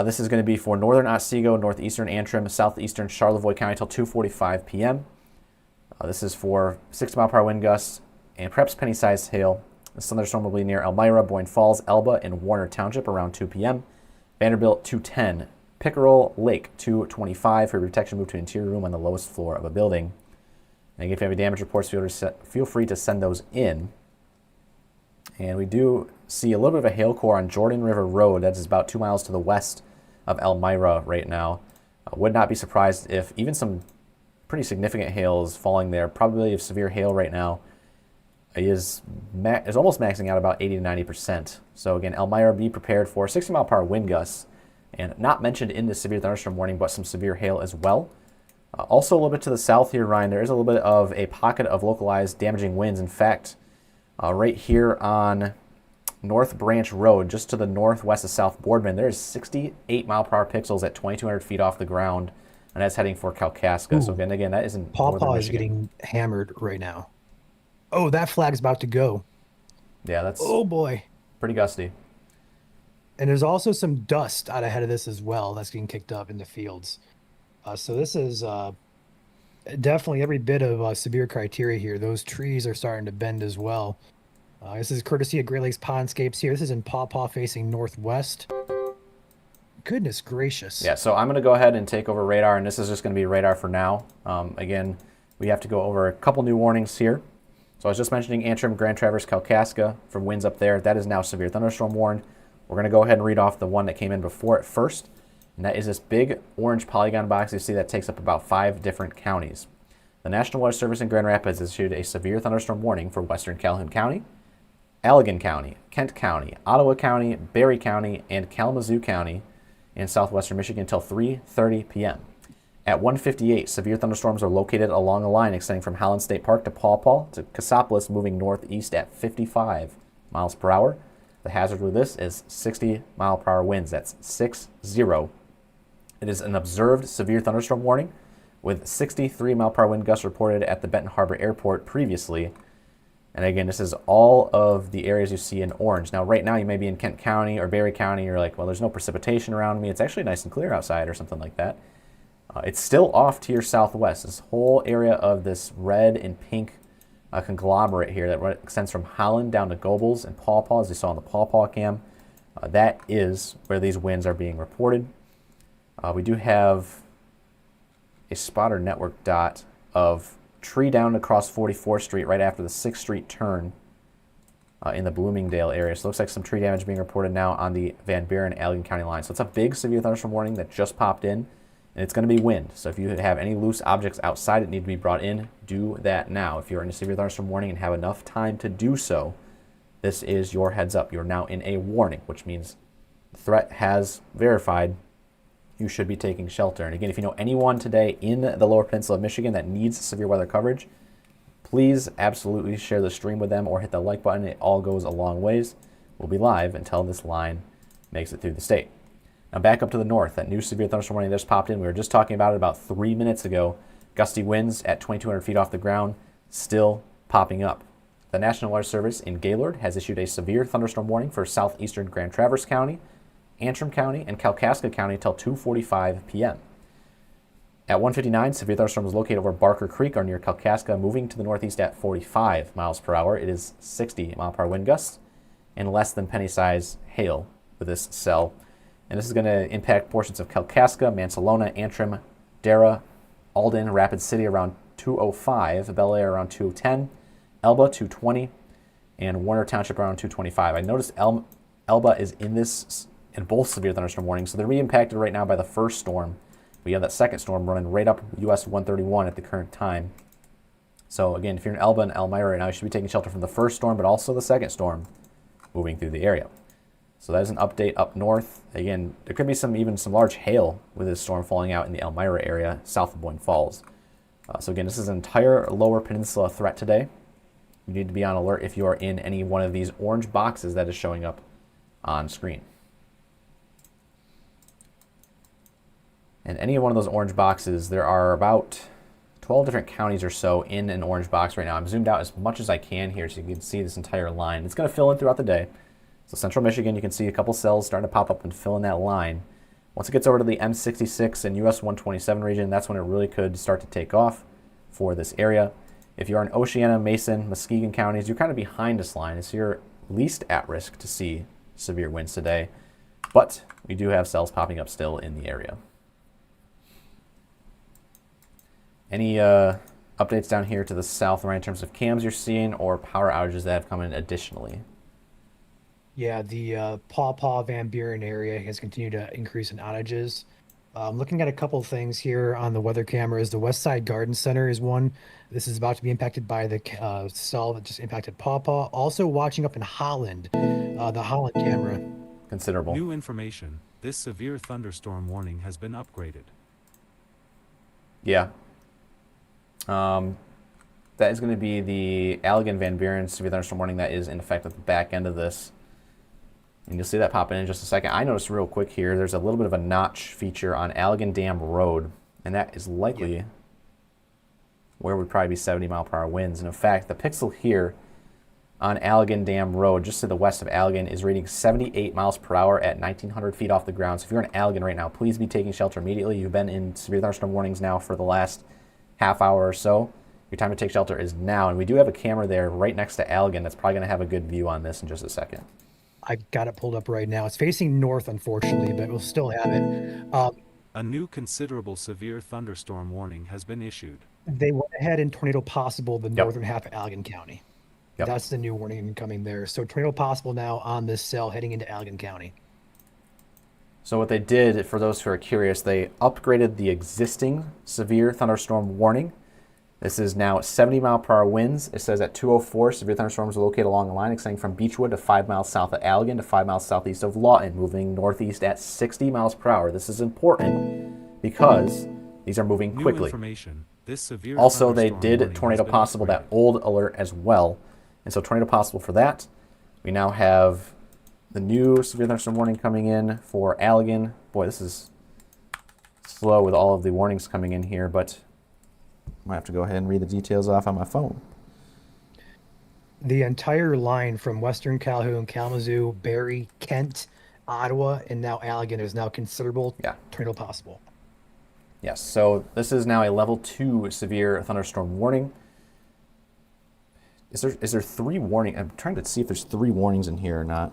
This is going to be for northern Otsego, northeastern Antrim, southeastern Charlevoix County till 2:45 p.m. This is for 60-mile-per-hour wind gusts and perhaps penny-sized hail. The thunderstorm will be near Elmira, Boyne Falls, Elba, and Warner Township around 2 p.m. Vanderbilt, 2:10. Pickerel Lake, 2:25. For protection, move to an interior room on the lowest floor of a building. And if you have any damage reports, feel free to send those in. And we do see a little bit of a hail core on Jordan River Road. That is about 2 miles to the west of Elmira right now. Would not be surprised if even some pretty significant hail is falling there. Probability of severe hail right now is almost maxing out about 80 to 90%. So again, Elmira, be prepared for 60-mile-per-hour wind gusts, and not mentioned in the severe thunderstorm warning, but some severe hail as well. Also a little bit to the south here, Ryan, there is a little bit of a pocket of localized damaging winds. In fact, right here on North Branch Road, just to the northwest of South Boardman, there is 68 mile-per-hour pixels at 2,200 feet off the ground and that's heading for Kalkaska. So Ooh. again, that isn't Paw northern Paw is Michigan. getting hammered right now. Oh, that flag's about to go. Yeah, that's Oh boy. pretty gusty. And there's also some dust out ahead of this as well that's getting kicked up in the fields. So this is definitely every bit of severe criteria here. Those trees are starting to bend as well. This is courtesy of Great Lakes Pondscapes here. This is in Paw Paw facing northwest. Goodness gracious. Yeah, so I'm going to go ahead and take over radar, and this is just going to be radar for now. Again, we have to go over a couple new warnings here. So I was just mentioning Antrim, Grand Traverse, Kalkaska for winds up there. That is now severe thunderstorm warned. We're going to go ahead and read off the one that came in before it first, and that is this big orange polygon box you see that takes up about 5 different counties. The National Weather Service in Grand Rapids issued a severe thunderstorm warning for western Calhoun County, Allegan County, Kent County, Ottawa County, Barry County, and Kalamazoo County in southwestern Michigan until 3:30 p.m. At 1:58, severe thunderstorms are located along a line extending from Holland State Park to Paw Paw to Cassopolis, moving northeast at 55 miles per hour. The hazard with this is 60-mile-per-hour winds. That's 60. It is an observed severe thunderstorm warning with 63-mile-per-hour wind gusts reported at the Benton Harbor Airport previously. And again, this is all of the areas you see in orange. Now, right now, you may be in Kent County or Barry County. You're like, well, there's no precipitation around me. It's actually nice and clear outside or something like that. It's still off to your southwest. This whole area of this red and pink conglomerate here that extends from Holland down to Gobles and Paw Paw, as you saw on the Paw Paw cam. That is where these winds are being reported. We do have a spotter network dot of tree down across 44th Street right after the 6th Street turn in the Bloomingdale area. So it looks like some tree damage being reported now on the Van Buren Allegan County line. So it's a big severe thunderstorm warning that just popped in, and it's going to be wind. So if you have any loose objects outside that need to be brought in, do that now. If you're in a severe thunderstorm warning and have enough time to do so, this is your heads up. You're now in a warning, which means the threat has verified. You should be taking shelter. And again, if you know anyone today in the lower peninsula of Michigan that needs severe weather coverage, please absolutely share the stream with them or hit the like button. It all goes a long ways. We'll be live until this line makes it through the state. Now back up to the north, that new severe thunderstorm warning just popped in. We were just talking about it about 3 minutes ago. Gusty winds at 2,200 feet off the ground still popping up. The National Weather Service in Gaylord has issued a severe thunderstorm warning for southeastern Grand Traverse County, Antrim County, and Kalkaska County until 2:45 p.m. At 1:59, severe thunderstorm was located over Barker Creek or near Kalkaska, moving to the northeast at 45 miles per hour. It is 60-mile-per-hour wind gusts and less than penny-size hail with this cell. And this is going to impact portions of Kalkaska, Mansalona, Antrim, Dara, Alden, Rapid City around 2:05, Bel Air around 2:10, Elba 2:20, and Warner Township around 2:25. I noticed Elba is in both severe thunderstorm warnings, so they're being impacted right now by the first storm. We have that second storm running right up US 131 at the current time. So again, if you're in Elba and Elmira right now, you should be taking shelter from the first storm, but also the second storm moving through the area. So that is an update up north. Again, there could be even some large hail with this storm falling out in the Elmira area south of Boyne Falls. So again, this is an entire lower peninsula threat today. You need to be on alert if you are in any one of these orange boxes that is showing up on screen. And any one of those orange boxes, there are about 12 different counties or so in an orange box right now. I'm zoomed out as much as I can here so you can see this entire line. It's going to fill in throughout the day. So central Michigan, you can see a couple cells starting to pop up and fill in that line. Once it gets over to the M66 and US 127 region, that's when it really could start to take off for this area. If you're in Oceana, Mason, Muskegon counties, you're kind of behind this line. So you're least at risk to see severe winds today. But we do have cells popping up still in the area. Any updates down here to the south right in terms of cams you're seeing or power outages that have come in additionally? Yeah, the Paw Paw Van Buren area has continued to increase in outages. Looking at a couple of things here on the weather cameras, the West Side Garden Center is one. This is about to be impacted by the cell that just impacted Paw Paw. Also watching up in Holland, the Holland camera. Considerable. New information. This severe thunderstorm warning has been upgraded. Yeah. That is going to be the Allegan Van Buren severe thunderstorm warning that is in effect at the back end of this. And you'll see that popping in just a second. I noticed real quick here, there's a little bit of a notch feature on Allegan Dam Road. and that is likely where would probably be 70-mile-per-hour winds. And in fact, the pixel here on Allegan Dam Road, just to the west of Allegan, is reading 78 miles per hour at 1,900 feet off the ground. So if you're in Allegan right now, please be taking shelter immediately. You've been in severe thunderstorm warnings now for the last half hour or so. Your time to take shelter is now. And we do have a camera there right next to Allegan that's probably going to have a good view on this in just a second. I got it pulled up right now. It's facing north, unfortunately, but we'll still have it. A new considerable severe thunderstorm warning has been issued. They went ahead and tornado possible the northern half of Allegan County. Yep. That's the new warning coming there. So tornado possible now on this cell heading into Allegan County. So what they did, for those who are curious, they upgraded the existing severe thunderstorm warning. This is now 70-mile-per-hour winds. It says at 2:04, severe thunderstorms are located along the line extending from Beechwood to 5 miles south of Allegan to 5 miles southeast of Lawton, moving northeast at 60 miles per hour. This is important because these are moving New quickly. information. This severe Also, they thunderstorm did warning tornado has been possible, that upgraded. old alert as well. And so tornado possible for that. We now have the new severe thunderstorm warning coming in for Allegan. Boy, this is slow with all of the warnings coming in here, but I might have to go ahead and read the details off on my phone. The entire line from Western Calhoun, Kalamazoo, Barry, Kent, Ottawa, and now Allegan is now considerable tornado possible. Yes, so this is now a level 2 severe thunderstorm warning. Is there 3 warning? I'm trying to see if there's 3 warnings in here or not.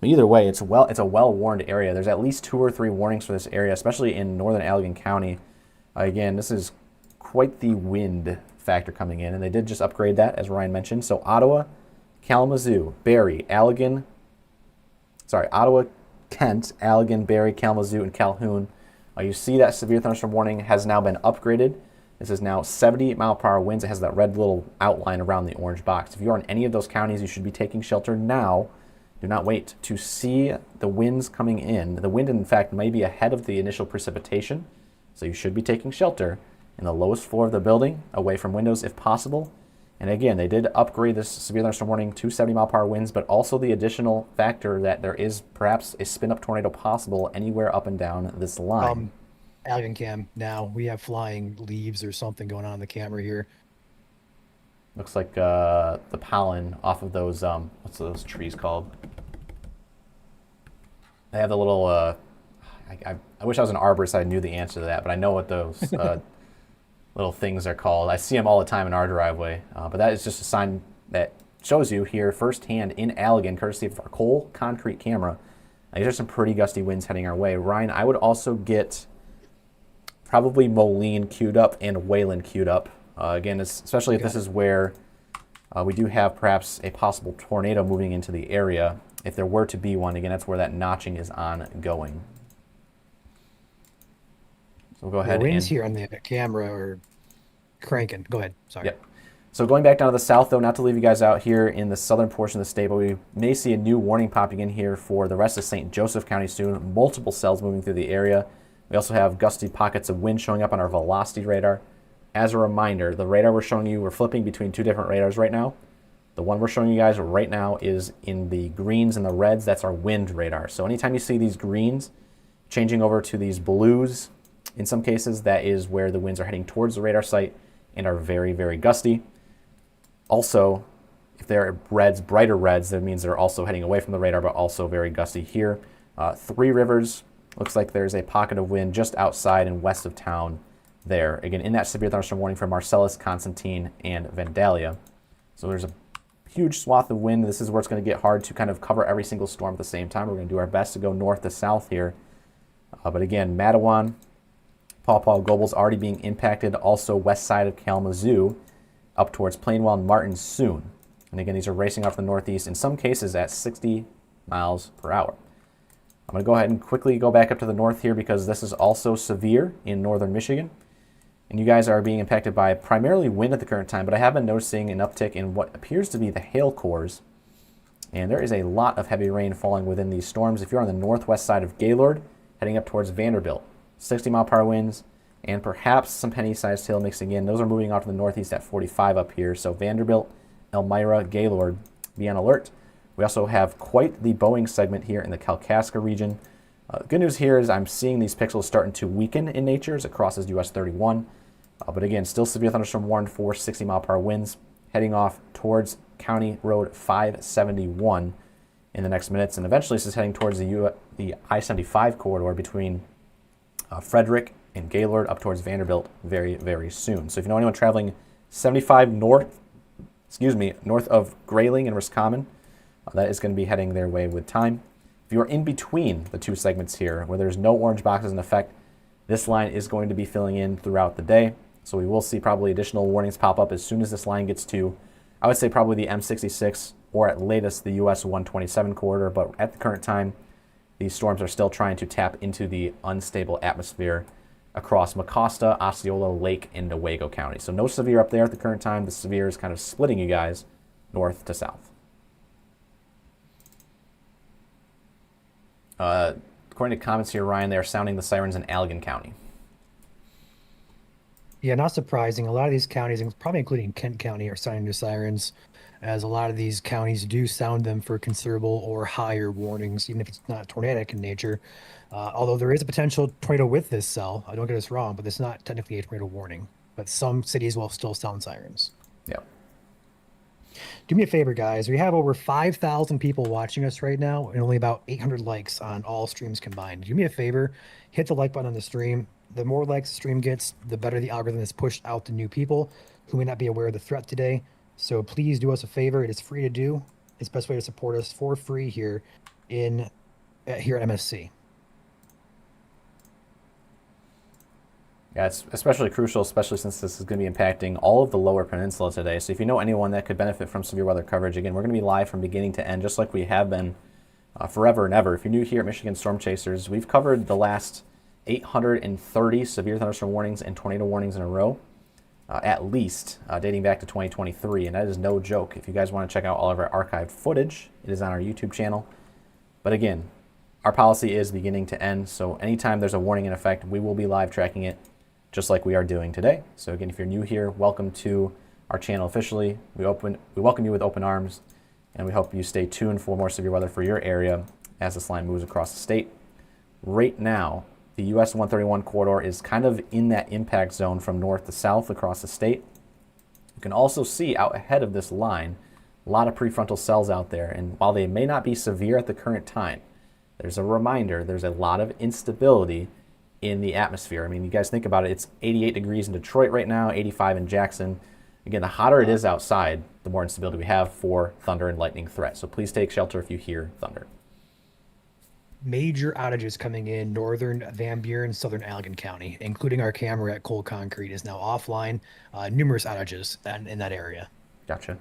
But either way, it's a well-warned area. There's at least 2 or 3 warnings for this area, especially in northern Allegan County. Again, this is quite the wind factor coming in, and they did just upgrade that, as Ryan mentioned. So Ottawa, Kalamazoo, Barry, Ottawa, Kent, Allegan, Barry, Kalamazoo, and Calhoun. You see that severe thunderstorm warning has now been upgraded. This is now 70-mile-per-hour winds. It has that red little outline around the orange box. If you are in any of those counties, you should be taking shelter now. Do not wait to see the winds coming in. The wind, in fact, may be ahead of the initial precipitation, so you should be taking shelter in the lowest floor of the building, away from windows if possible. And again, they did upgrade this severe thunderstorm warning to 70-mile-per-hour winds, but also the additional factor that there is perhaps a spin-up tornado possible anywhere up and down this line. Allegan Cam, now we have flying leaves or something going on in the camera here. Looks like the pollen off of those, what's those trees called? They have the little, I wish I was an arborist, I knew the answer to that, but I know what those little things are called. I see them all the time in our driveway, but that is just a sign that shows you here firsthand in Allegan, courtesy of our Cole concrete camera. These are some pretty gusty winds heading our way. Ryan, I would also get probably Moline queued up and Wayland queued up. Again, especially if this is where we do have perhaps a possible tornado moving into the area. If there were to be one, again, that's where that notching is ongoing. So we'll go ahead. The winds here on the camera are cranking. Go ahead. Sorry. Yep. So going back down to the south, though, not to leave you guys out here in the southern portion of the state, but we may see a new warning popping in here for the rest of St. Joseph County soon. Multiple cells moving through the area. We also have gusty pockets of wind showing up on our velocity radar. As a reminder, the radar we're showing you, we're flipping between 2 different radars right now. The one we're showing you guys right now is in the greens and the reds. That's our wind radar. So anytime you see these greens changing over to these blues, in some cases, that is where the winds are heading towards the radar site and are very, very gusty. Also, if they're reds, brighter reds, that means they're also heading away from the radar, but also very gusty here. 3 Rivers, looks like there's a pocket of wind just outside and west of town there. Again, in that severe thunderstorm warning for Marcellus, Constantine, and Vandalia. So there's a huge swath of wind. This is where it's going to get hard to kind of cover every single storm at the same time. We're going to do our best to go north to south here. But again, Matawan, Paw Paw, Goebel's already being impacted. Also west side of Kalamazoo, up towards Plainwell and Martin soon. And again, these are racing off the northeast, in some cases at 60 miles per hour. I'm going to go ahead and quickly go back up to the north here because this is also severe in northern Michigan. And you guys are being impacted by primarily wind at the current time, but I have been noticing an uptick in what appears to be the hail cores. And there is a lot of heavy rain falling within these storms. If you're on the northwest side of Gaylord, heading up towards Vanderbilt, 60-mile-per-hour winds, and perhaps some penny-sized hail mixing in. Those are moving off to the northeast at 45 up here. So Vanderbilt, Elmira, Gaylord, be on alert. We also have quite the Boeing segment here in the Kalkaska region. Good news here is I'm seeing these pixels starting to weaken in nature as it crosses US 31. But again, still severe thunderstorm warned for 60-mile-per-hour winds heading off towards County Road 571 in the next minutes. And eventually this is heading towards the I-75 corridor between Frederick and Gaylord up towards Vanderbilt very, very soon. So if you know anyone traveling 75 north of Grayling and Roscommon, that is going to be heading their way with time. If you're in between the two segments here, where there's no orange boxes in effect, this line is going to be filling in throughout the day. So we will see probably additional warnings pop up as soon as this line gets to, I would say probably the M66 or at latest the US 127 corridor. But at the current time, these storms are still trying to tap into the unstable atmosphere across Mecosta, Osceola, Lake, and Newaygo County. So no severe up there at the current time. The severe is kind of splitting you guys north to south. According to comments here, Ryan, they are sounding the sirens in Allegan County. Yeah, not surprising. A lot of these counties, and probably including Kent County, are sounding the sirens, as a lot of these counties do sound them for considerable or higher warnings, even if it's not tornadic in nature. Although there is a potential tornado with this cell. I don't get us wrong, but it's not technically a tornado warning. But some cities will still sound sirens. Yeah. Do me a favor, guys. We have over 5,000 people watching us right now and only about 800 likes on all streams combined. Do me a favor, hit the like button on the stream. The more likes the stream gets, the better the algorithm is pushed out to new people who may not be aware of the threat today. So please do us a favor. It is free to do. It's the best way to support us for free here here at MSC. Yeah, it's especially crucial, especially since this is going to be impacting all of the lower peninsula today. So if you know anyone that could benefit from severe weather coverage, again, we're going to be live from beginning to end, just like we have been forever and ever. If you're new here at Michigan Storm Chasers, we've covered the last 830 severe thunderstorm warnings and tornado warnings in a row, at least, dating back to 2023. And that is no joke. If you guys want to check out all of our archived footage, it is on our YouTube channel. But again, our policy is beginning to end. So anytime there's a warning in effect, we will be live tracking it, just like we are doing today. So again, if you're new here, welcome to our channel officially. We welcome you with open arms, and we hope you stay tuned for more severe weather for your area as this line moves across the state. Right now, the US 131 corridor is kind of in that impact zone from north to south across the state. You can also see out ahead of this line a lot of prefrontal cells out there, and while they may not be severe at the current time, there's a reminder there's a lot of instability in the atmosphere. I mean, you guys think about it, it's 88 degrees in Detroit right now, 85 in Jackson. Again, the hotter it is outside, the more instability we have for thunder and lightning threat. So please take shelter if you hear thunder. Major outages coming in northern Van Buren, southern Allegan County, including our camera at Cold Concrete is now offline. Numerous outages in that area. Gotcha.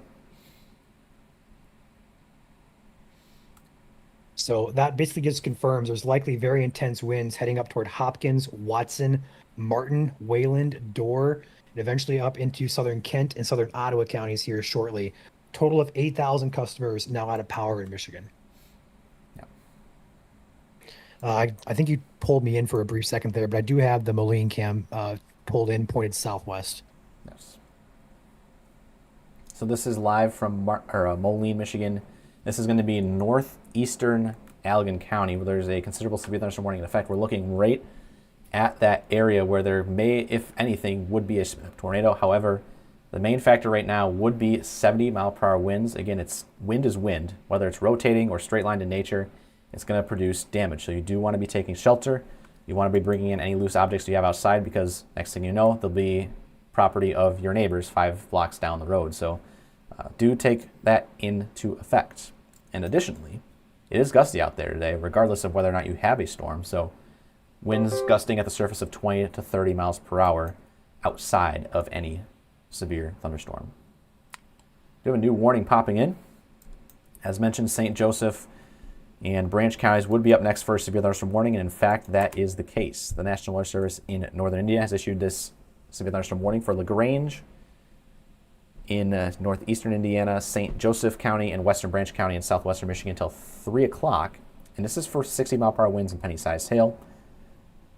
So that basically just confirms there's likely very intense winds heading up toward Hopkins, Watson, Martin, Wayland, Dorr, and eventually up into southern Kent and southern Ottawa counties here shortly. Total of 8,000 customers now out of power in Michigan. I think you pulled me in for a brief second there, but I do have the Moline cam pulled in, pointed southwest. Yes. So this is live from Moline, Michigan. This is going to be northeastern Allegan County, where there's a considerable severe thunderstorm warning in effect. We're looking right at that area where there may, if anything, would be a tornado. However, the main factor right now would be 70-mile-per-hour winds. Again, wind is wind, whether it's rotating or straight lined in nature. It's going to produce damage. So you do want to be taking shelter. You want to be bringing in any loose objects you have outside, because next thing you know, they'll be property of your neighbors 5 blocks down the road. So do take that into effect. And additionally, it is gusty out there today, regardless of whether or not you have a storm. So winds gusting at the surface of 20 to 30 miles per hour outside of any severe thunderstorm. We have a new warning popping in. As mentioned, St. Joseph and Branch counties would be up next for a severe thunderstorm warning, and in fact, that is the case. The National Weather Service in northern India has issued this severe thunderstorm warning for LaGrange in northeastern Indiana, St. Joseph County, and western Branch County in southwestern Michigan until 3 o'clock. And this is for 60-mile-per-hour winds and penny-sized hail.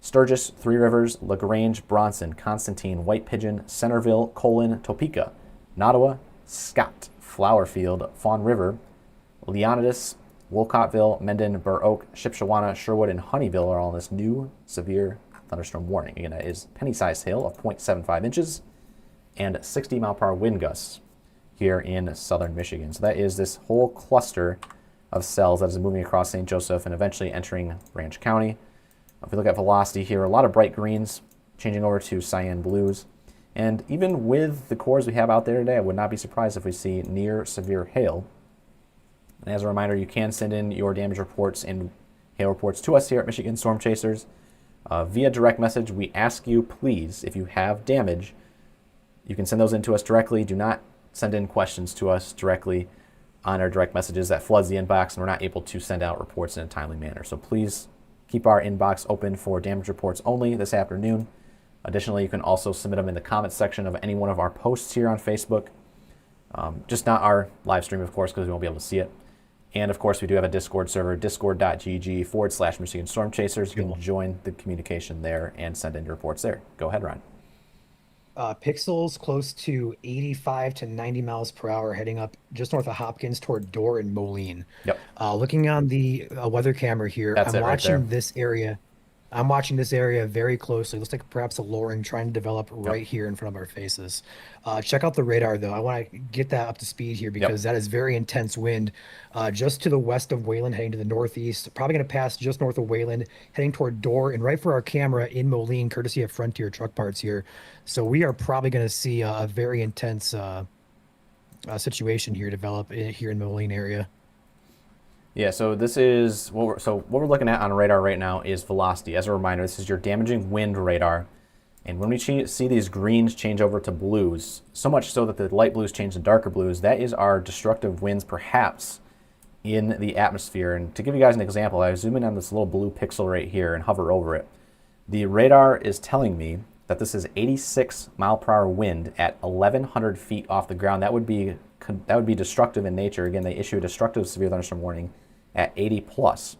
Sturgis, Three Rivers, LaGrange, Bronson, Constantine, White Pigeon, Centerville, Colon, Topeka, Nottawa, Scott, Flowerfield, Fawn River, Leonidas, Wolcottville, Mendon, Burr Oak, Shipshewana, Sherwood, and Honeyville are all in this new severe thunderstorm warning. Again, that is penny-sized hail of 0.75 inches and 60-mile-per-hour wind gusts here in southern Michigan. So that is this whole cluster of cells that is moving across St. Joseph and eventually entering Branch County. If we look at velocity here, a lot of bright greens changing over to cyan blues. And even with the cores we have out there today, I would not be surprised if we see near severe hail. And as a reminder, you can send in your damage reports and hail reports to us here at Michigan Storm Chasers via direct message. We ask you, please, if you have damage, you can send those in to us directly. Do not send in questions to us directly on our direct messages. That floods the inbox, and we're not able to send out reports in a timely manner. So please keep our inbox open for damage reports only this afternoon. Additionally, you can also submit them in the comments section of any one of our posts here on Facebook. Just not our live stream, of course, because we won't be able to see it. And of course, we do have a Discord server, discord.gg/Michigan Storm Chasers. You can join the communication there and send in your reports there. Go ahead, Ryan. Pixels close to 85 to 90 miles per hour heading up just north of Hopkins toward Dorr and Moline. Yep. Looking on the weather camera here, That's I'm it right watching there. this area. I'm watching this area very closely. Looks like perhaps a lowering trying to develop right here in front of our faces. Check out the radar, though. I want to get that up to speed here because that is very intense wind. Just to the west of Wayland, heading to the northeast. Probably going to pass just north of Wayland, heading toward Dorr, and right for our camera in Moline, courtesy of Frontier Truck Parts here. So we are probably going to see a very intense situation here develop here in the Moline area. Yeah, so this is what we're looking at on radar right now is velocity. As a reminder, this is your damaging wind radar. And when we see these greens change over to blues, so much so that the light blues change to darker blues, that is our destructive winds perhaps in the atmosphere. And to give you guys an example, I zoom in on this little blue pixel right here and hover over it. The radar is telling me that this is 86 mile per hour wind at 1,100 feet off the ground. That would be destructive in nature. Again, they issue a destructive severe thunderstorm warning at 80 plus.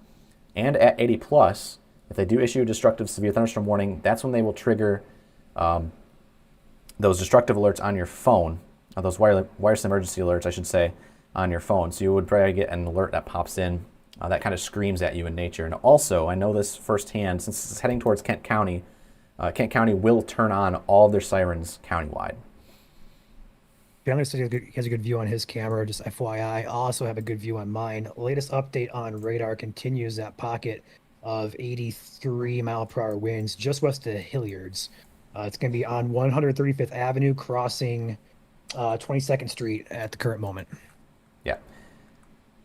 And at 80 plus, if they do issue a destructive severe thunderstorm warning, that's when they will trigger those destructive alerts on your phone, those wireless emergency alerts, I should say, on your phone. So you would probably get an alert that pops in that kind of screams at you in nature. And also, I know this firsthand, since it's heading towards Kent County will turn on all of their sirens countywide. Chandler said he has a good view on his camera, just FYI. I also have a good view on mine. Latest update on radar continues that pocket of 83 mile per hour winds just west of Hilliard's. It's going to be on 135th Avenue, crossing 22nd Street at the current moment. Yeah.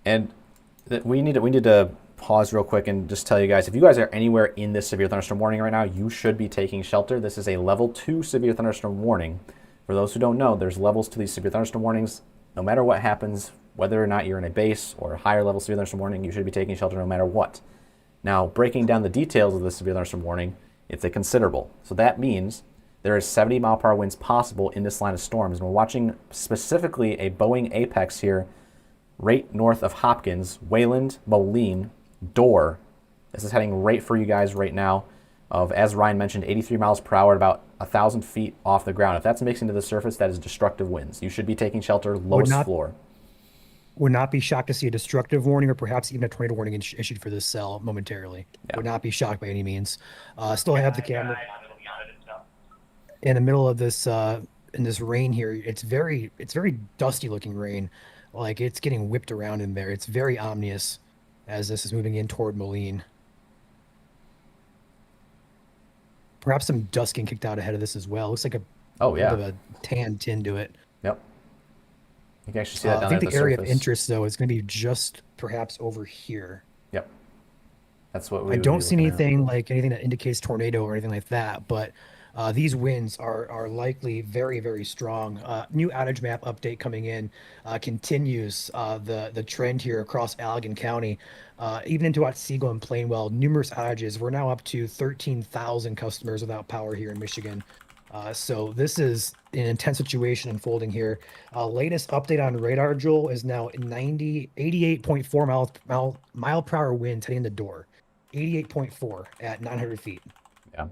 And we need to pause real quick and just tell you guys, if you guys are anywhere in this severe thunderstorm warning right now, you should be taking shelter. This is a level 2 severe thunderstorm warning. For those who don't know, there's levels to these severe thunderstorm warnings. No matter what happens, whether or not you're in a base or a higher level severe thunderstorm warning, you should be taking shelter no matter what. Now, breaking down the details of the severe thunderstorm warning, it's a considerable. So that means there is 70 mile per hour winds possible in this line of storms. And we're watching specifically a Boeing apex here right north of Hopkins, Wayland, Moline, Dorr. This is heading right for you guys right now of, as Ryan mentioned, 83 miles per hour at about 1,000 feet off the ground. If that's mixing to the surface, that is destructive winds. You should be taking shelter lowest floor. Would not be shocked to see a destructive warning or perhaps even a tornado warning issued for this cell momentarily. Yeah. Would not be shocked by any means. Still have the camera in the middle of this in this rain here. It's very dusty looking rain. Like it's getting whipped around in there. It's very ominous as this is moving in toward Moline. Perhaps some dust getting kicked out ahead of this as well. Looks like a bit of a tan tint to it. Yep. You can actually see that down I there think at the the area surface. of interest, though, is going to be just perhaps over here. Yep. That's what we I would don't be see looking at. anything that indicates tornado or anything like that, but these winds are likely very, very strong. New outage map update coming in continues the trend here across Allegan County, even into Otsego and Plainwell. Numerous outages. We're now up to 13,000 customers without power here in Michigan. So this is an intense situation unfolding here. Latest update on radar, Joel, is now 88.4 mile per hour winds heading in the door. 88.4 at 900 feet. Yeah.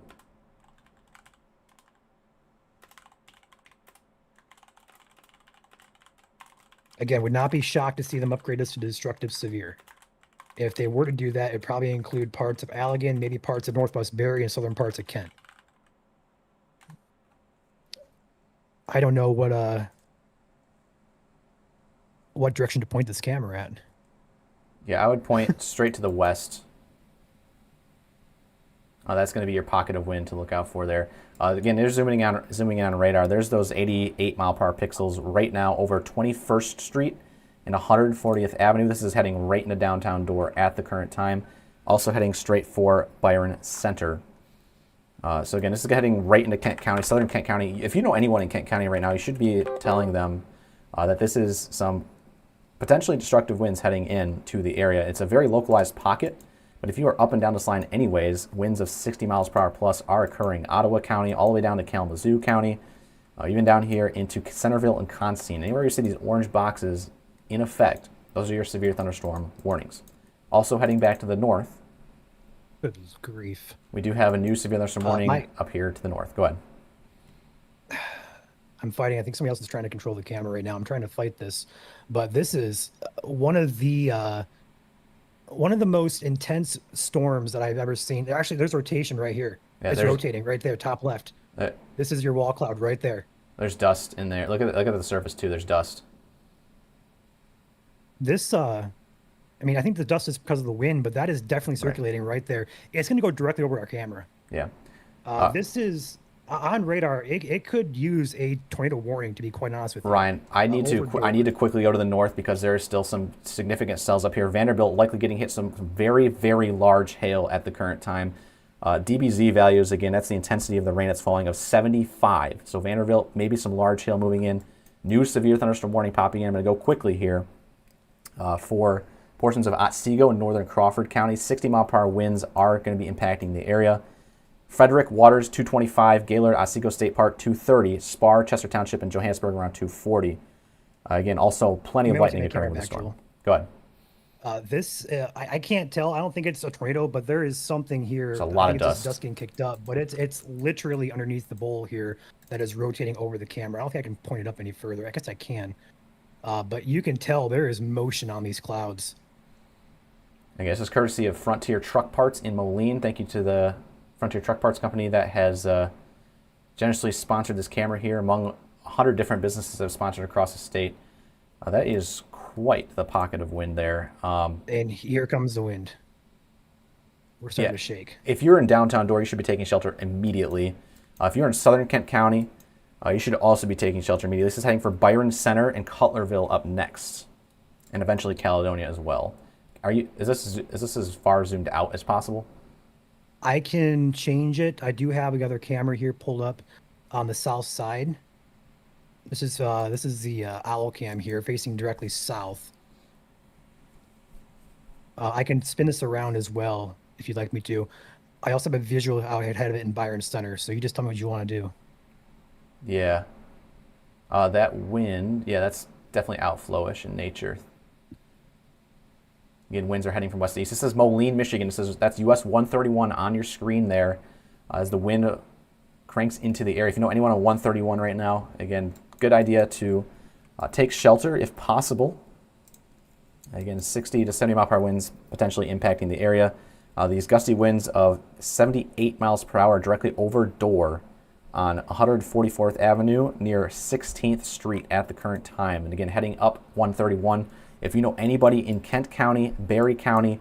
Again, would not be shocked to see them upgrade this to destructive severe. If they were to do that, it'd probably include parts of Allegan, maybe parts of Northwest Barry, and southern parts of Kent. I don't know what direction to point this camera at. Yeah, I would point straight to the west. That's going to be your pocket of wind to look out for there. Again, they're zooming in on radar. There's those 88 mile per hour pixels right now over 21st Street and 140th Avenue. This is heading right into downtown Door at the current time. Also heading straight for Byron Center. So again, this is heading right into Kent County, southern Kent County. If you know anyone in Kent County right now, you should be telling them that this is some potentially destructive winds heading into the area. It's a very localized pocket. But if you are up and down this line anyways, winds of 60 miles per hour plus are occurring. Ottawa County, all the way down to Kalamazoo County, even down here into Centerville and Constantine. Anywhere you see these orange boxes in effect, those are your severe thunderstorm warnings. Also heading back to the north, Good grief. we do have a new severe thunderstorm warning up here to the north. Go ahead. I'm fighting. I think somebody else is trying to control the camera right now. I'm trying to fight this. But this is one of the most intense storms that I've ever seen. Actually, there's rotation right here. Yeah, It's rotating right there, top left. This is your wall cloud right there. There's dust in there. Look at the surface too. There's dust. This, I mean, I think the dust is because of the wind, but that is definitely circulating right there. It's going to go directly over our camera. Yeah. This is on radar. It could use a tornado warning, to be quite honest with you. Ryan, I need to quickly go to the north because there is still some significant cells up here. Vanderbilt likely getting hit some very, very large hail at the current time. DBZ values, again, that's the intensity of the rain that's falling, of 75. So Vanderbilt, maybe some large hail moving in. New severe thunderstorm warning popping in. I'm going to go quickly here for portions of Otsego and northern Crawford County. 60 mile per hour winds are going to be impacting the area. Frederick, Waters, 225, Gaylord, Otsego State Park, 230, Spar, Chester Township, and Johannesburg around 240. Again, also plenty of lightning occurring with the storm. Go ahead. This, I can't tell. I don't think it's a tornado, but there is something here. There's a lot of It's dust getting kicked up, but it's literally underneath the bowl here that is rotating over the camera. I don't think I can point it up any further. I guess I can. But you can tell there is motion on these clouds. I guess this is courtesy of Frontier Truck Parts in Moline. Thank you to the Frontier Truck Parts Company that has generously sponsored this camera here among 100 different businesses that have sponsored across the state. That is quite the pocket of wind there. And here comes the wind. We're starting Yeah. to shake. If you're in downtown Door, you should be taking shelter immediately. If you're in southern Kent County, you should also be taking shelter immediately. This is heading for Byron Center and Cutlerville up next, and eventually Caledonia as well. Is this as far zoomed out as possible? I can change it. I do have the other camera here pulled up on the south side. This is the owl cam here facing directly south. I can spin this around as well if you'd like me to. I also have a visual out ahead of it in Byron Center, so you just tell me what you want to do. Yeah. That wind, yeah, that's definitely outflowish in nature. Again, winds are heading from west to east. This is Moline, Michigan. That's US 131 on your screen there as the wind cranks into the area. If you know anyone on 131 right now, again, good idea to take shelter if possible. Again, 60 to 70 mile per hour winds potentially impacting the area. These gusty winds of 78 miles per hour directly over Door on 144th Avenue near 16th Street at the current time. And again, heading up 131. If you know anybody in Kent County, Barry County,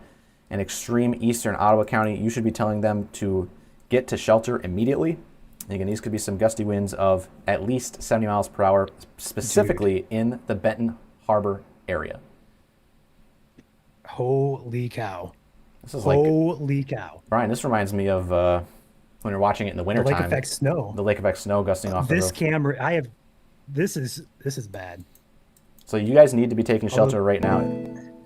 and extreme eastern Ottawa County, you should be telling them to get to shelter immediately. And again, these could be some gusty winds of at least 70 miles per hour, specifically in the Benton Harbor area. Holy cow. This is Holy cow. Brian, this reminds me of when you're watching it in the The wintertime. lake effect snow. The lake effect snow gusting off the This roof. camera, this is bad. So you guys need to be taking shelter right now.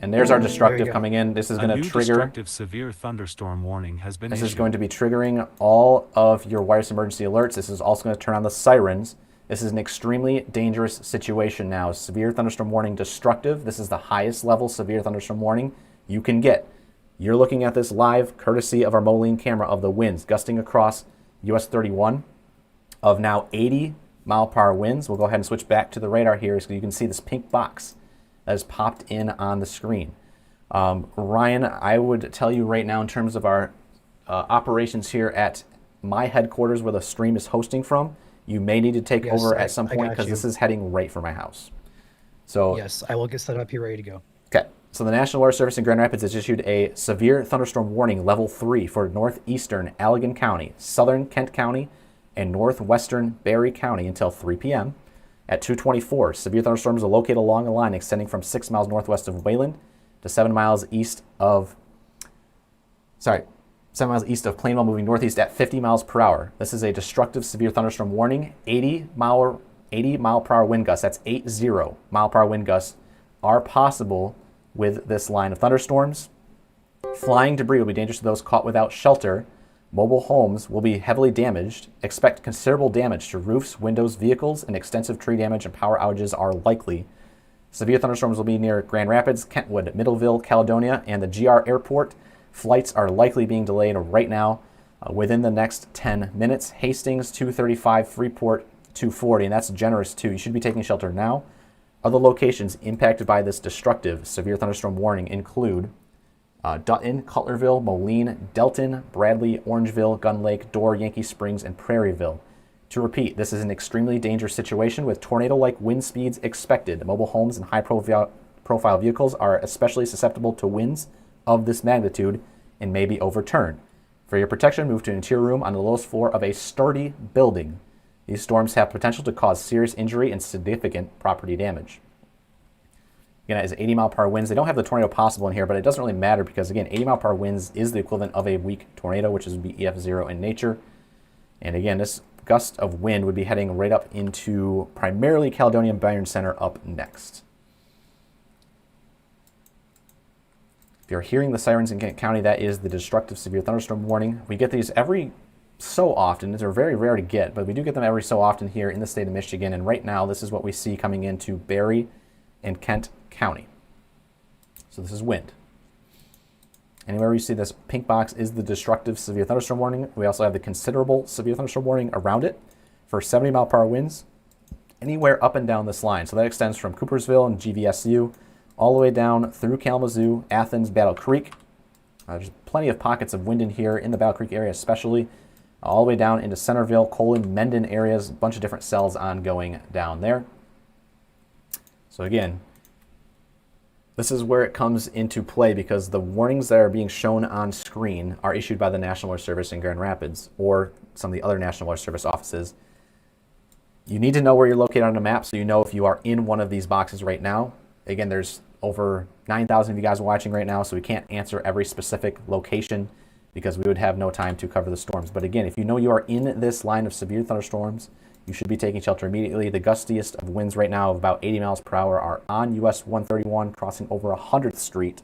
And there's our destructive go. coming in. This is A going to new trigger. destructive severe thunderstorm warning has been This issued. is going to be triggering all of your wireless emergency alerts. This is also going to turn on the sirens. This is an extremely dangerous situation now. Severe thunderstorm warning destructive. This is the highest level severe thunderstorm warning you can get. You're looking at this live courtesy of our Moline camera of the winds gusting across US 31 of now 80 mile per hour winds. We'll go ahead and switch back to the radar here so you can see this pink box that has popped in on the screen. Ryan, I would tell you right now in terms of our operations here at my headquarters where the stream is hosting from, you may need to take Yes, over at some I point got because you. this is heading right for my house. So, Yes, I will get set up here, ready to go. okay. So the National Weather Service in Grand Rapids has issued a severe thunderstorm warning level 3 for northeastern Allegan County, southern Kent County, and northwestern Barry County until 3 p.m. At 2:24, severe thunderstorms are located along a line extending from 6 miles northwest of Wayland to 7 miles east of 7 miles east of Plainville, moving northeast at 50 miles per hour. This is a destructive severe thunderstorm warning. 80 mile per hour wind gusts, that's 80 mile per hour wind gusts, are possible with this line of thunderstorms. Flying debris will be dangerous to those caught without shelter. Mobile homes will be heavily damaged. Expect considerable damage to roofs, windows, vehicles, and extensive tree damage and power outages are likely. Severe thunderstorms will be near Grand Rapids, Kentwood, Middleville, Caledonia, and the GR Airport. Flights are likely being delayed right now within the next 10 minutes. Hastings, 235, Freeport, 240, and that's generous too. You should be taking shelter now. Other locations impacted by this destructive severe thunderstorm warning include Dutton, Cutlerville, Moline, Delton, Bradley, Orangeville, Gun Lake, Dorr, Yankee Springs, and Prairieville. To repeat, this is an extremely dangerous situation with tornado-like wind speeds expected. Mobile homes and high-profile vehicles are especially susceptible to winds of this magnitude and may be overturned. For your protection, move to an interior room on the lowest floor of a sturdy building. These storms have potential to cause serious injury and significant property damage. Again, that is 80 mile per hour winds. They don't have the tornado possible in here, but it doesn't really matter because, again, 80 mile per hour winds is the equivalent of a weak tornado, which would be EF0 in nature. And again, this gust of wind would be heading right up into primarily Caledonia and Byron Center up next. If you're hearing the sirens in Kent County, that is the destructive severe thunderstorm warning. We get these every so often. They're very rare to get, but we do get them every so often here in the state of Michigan. And right now, this is what we see coming into Barry and Kent County. So this is wind. Anywhere you see this pink box is the destructive severe thunderstorm warning. We also have the considerable severe thunderstorm warning around it for 70 mile per hour winds anywhere up and down this line. So that extends from Coopersville and GVSU all the way down through Kalamazoo, Athens, Battle Creek. There's plenty of pockets of wind in here in the Battle Creek area especially, all the way down into Centerville, Colon, Mendon areas, a bunch of different cells ongoing down there. So again, this is where it comes into play because the warnings that are being shown on screen are issued by the National Weather Service in Grand Rapids or some of the other National Weather Service offices. You need to know where you're located on the map so you know if you are in one of these boxes right now. Again, there's over 9,000 of you guys watching right now, so we can't answer every specific location because we would have no time to cover the storms. But again, if you know you are in this line of severe thunderstorms, you should be taking shelter immediately. The gustiest of winds right now of about 80 miles per hour are on US 131, crossing over 100th Street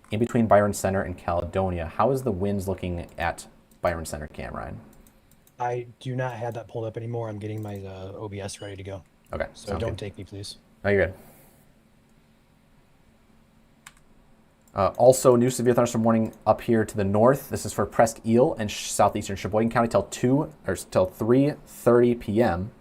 in between Byron Center and Caledonia. How is the winds looking at Byron Center, Cam Ryan? I do not have that pulled up anymore. I'm getting my OBS ready to go. Okay. So don't take me, please. No, you're good. Also, new severe thunderstorm warning up here to the north. This is for Presque Isle and southeastern Sheboygan County till 3:30 p.m.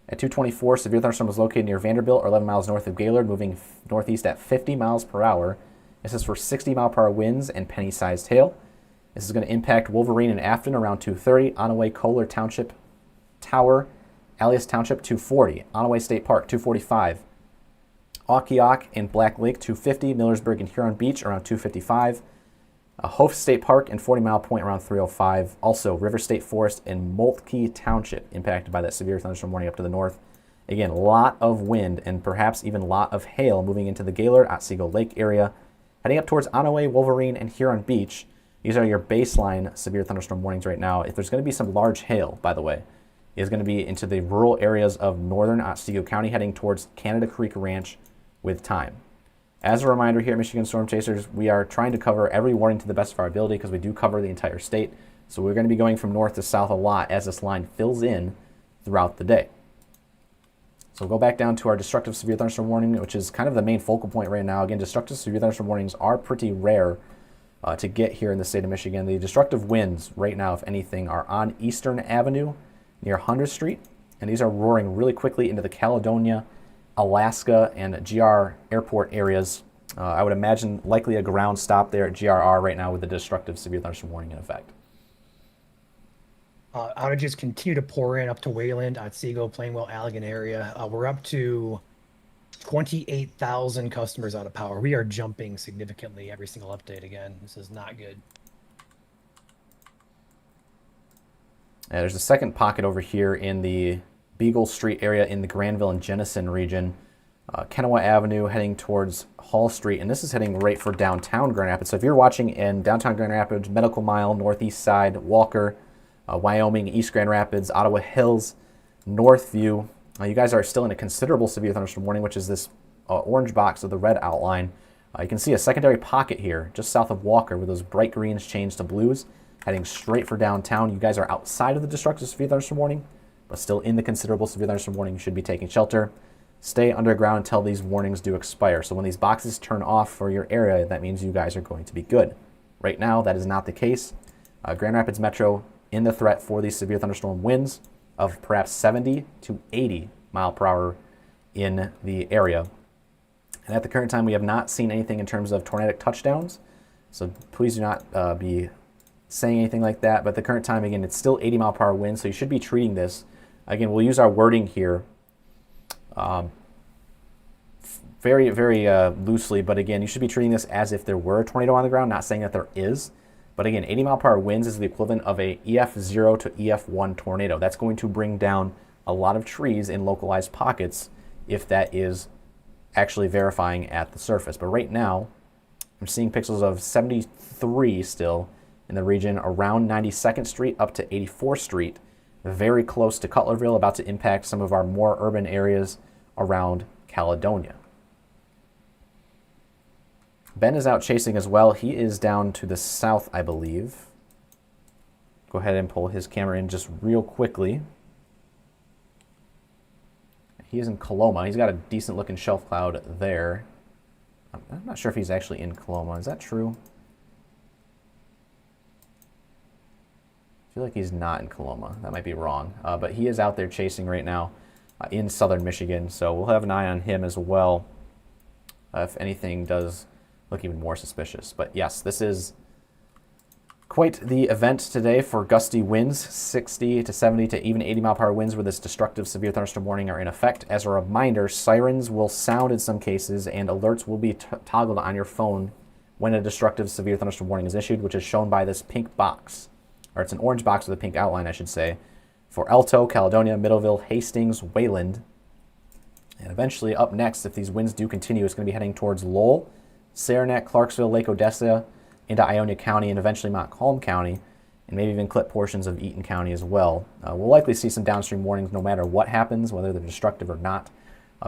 At 2:24, severe thunderstorm was located near Vanderbilt or 11 miles north of Gaylord, moving northeast at 50 miles per hour. This is for 60 mile per hour winds and penny-sized hail. This is going to impact Wolverine and Afton around 2:30. Onaway Kohler Township Tower, Alias Township 2:40. Onaway State Park 2:45. Okiok and Black Lake 2:50, Millersburg and Huron Beach around 2:55, Hof State Park and 40 Mile Point around 3:05. Also, River State Forest and Moltke Township impacted by that severe thunderstorm warning up to the north. Again, a lot of wind and perhaps even a lot of hail moving into the Gaylord, Otsego Lake area. Heading up towards Onaway, Wolverine, and Huron Beach. These are your baseline severe thunderstorm warnings right now. If there's going to be some large hail, by the way, is going to be into the rural areas of northern Otsego County heading towards Canada Creek Ranch with time. As a reminder here at Michigan Storm Chasers, we are trying to cover every warning to the best of our ability because we do cover the entire state. So we're going to be going from north to south a lot as this line fills in throughout the day. So we'll go back down to our destructive severe thunderstorm warning, which is kind of the main focal point right now. Again, destructive severe thunderstorm warnings are pretty rare to get here in the state of Michigan. The destructive winds right now, if anything, are on Eastern Avenue near 100th Street, and these are roaring really quickly into the Caledonia, Alaska, and GR Airport areas I would imagine likely a ground stop there at GRR right now with the destructive severe thunderstorm warning in effect. Outages continue to pour in up to Wayland, Otsego, Plainwell, Allegan area. We're up to 28,000 customers out of power. We are jumping significantly every single update again. This is not good. There's a second pocket over here in the Beagle Street area in the Granville and Jenison region. Kennewa Avenue heading towards Hall Street, and this is heading right for downtown Grand Rapids. So if you're watching in downtown Grand Rapids, Medical Mile, Northeast Side, Walker, Wyoming, East Grand Rapids, Ottawa Hills, Northview, you guys are still in a considerable severe thunderstorm warning, which is this orange box of the red outline. You can see a secondary pocket here just south of Walker where those bright greens change to blues, heading straight for downtown. You guys are outside of the destructive severe thunderstorm warning, but still in the considerable severe thunderstorm warning. You should be taking shelter. Stay underground until these warnings do expire. So when these boxes turn off for your area, that means you guys are going to be good. Right now, that is not the case. Grand Rapids Metro in the threat for these severe thunderstorm winds of perhaps 70 to 80 mile per hour in the area. And at the current time, we have not seen anything in terms of tornadic touchdowns. So please do not be saying anything like that. But at the current time, again, it's still 80 mile per hour winds. So you should be treating this. Again, we'll use our wording here very, very loosely. But again, you should be treating this as if there were a tornado on the ground, not saying that there is. But again, 80 mile per hour winds is the equivalent of a EF0 to EF1 tornado. That's going to bring down a lot of trees in localized pockets if that is actually verifying at the surface. But right now, I'm seeing pixels of 73 still in the region around 92nd Street up to 84th Street, very close to Cutlerville, about to impact some of our more urban areas around Caledonia. Ben is out chasing as well. He is down to the south, I believe. Go ahead and pull his camera in just real quickly. He is in Coloma. He's got a decent looking shelf cloud there. I'm not sure if he's actually in Coloma. Is that true? I feel like he's not in Coloma. That might be wrong. But he is out there chasing right now in southern Michigan. So we'll have an eye on him as well if anything does look even more suspicious. But yes, this is quite the event today for gusty winds, 60 to 70 to even 80 mile per hour winds where this destructive severe thunderstorm warning are in effect. As a reminder, sirens will sound in some cases and alerts will be toggled on your phone when a destructive severe thunderstorm warning is issued, which is shown by this pink box, or it's an orange box with a pink outline, I should say, for Alto, Caledonia, Middleville, Hastings, Wayland. And eventually up next, if these winds do continue, it's going to be heading towards Lowell, Saranac, Clarksville, Lake Odessa, into Ionia County and eventually Montcalm County, and maybe even clip portions of Eaton County as well. We'll likely see some downstream warnings no matter what happens, whether they're destructive or not,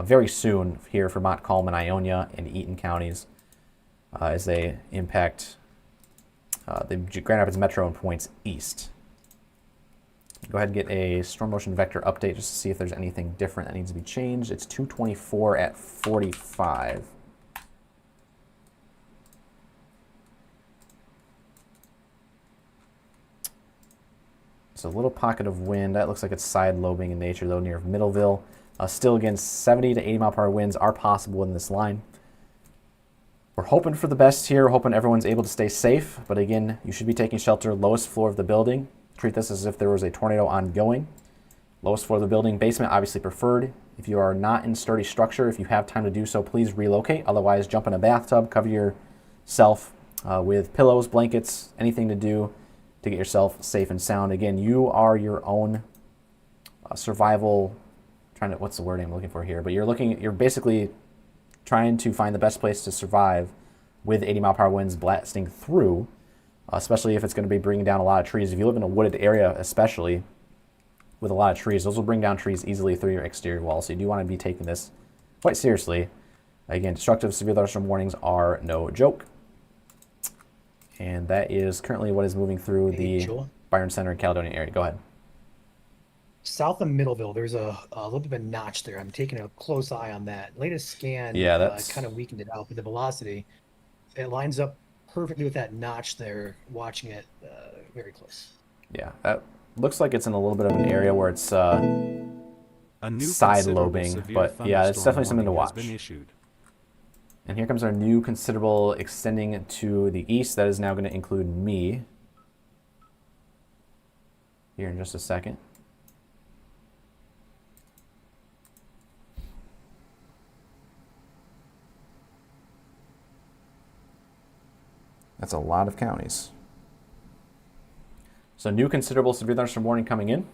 very soon here for Montcalm and Ionia and Eaton counties as they impact the Grand Rapids Metro and points east. Go ahead and get a storm motion vector update just to see if there's anything different that needs to be changed. It's 224 at 45. It's a little pocket of wind. That looks like it's side lobing in nature, though, near Middleville. Still, again, 70 to 80 mile per hour winds are possible in this line. We're hoping for the best here. We're hoping everyone's able to stay safe. But again, you should be taking shelter lowest floor of the building. Treat this as if there was a tornado ongoing. Lowest floor of the building. Basement, obviously preferred. If you are not in sturdy structure, if you have time to do so, please relocate. Otherwise, jump in a bathtub, cover yourself with pillows, blankets, anything to do to get yourself safe and sound. Again, you are your own survival, what's the word I'm looking for here? But you're basically trying to find the best place to survive with 80 mile per hour winds blasting through, especially if it's going to be bringing down a lot of trees. If you live in a wooded area, especially with a lot of trees, those will bring down trees easily through your exterior walls. So you do want to be taking this quite seriously. Again, destructive severe thunderstorm warnings are no joke. And that is currently what is moving through the Byron Center and Caledonia area. Go ahead. South of Middleville, there's a little bit of a notch there. I'm taking a close eye on that. Latest scan that's kind of weakened it out with the velocity. It lines up perfectly with that notch there, watching it very close. Yeah, that looks like it's in a little bit of an area where it's A new side considerable lobing, severe but yeah, it's thunderstorm definitely something to warning has watch. been issued. And here comes our new considerable extending to the east. That is now going to include me here in just a second. That's a lot of counties. So new considerable severe thunderstorm warning coming in.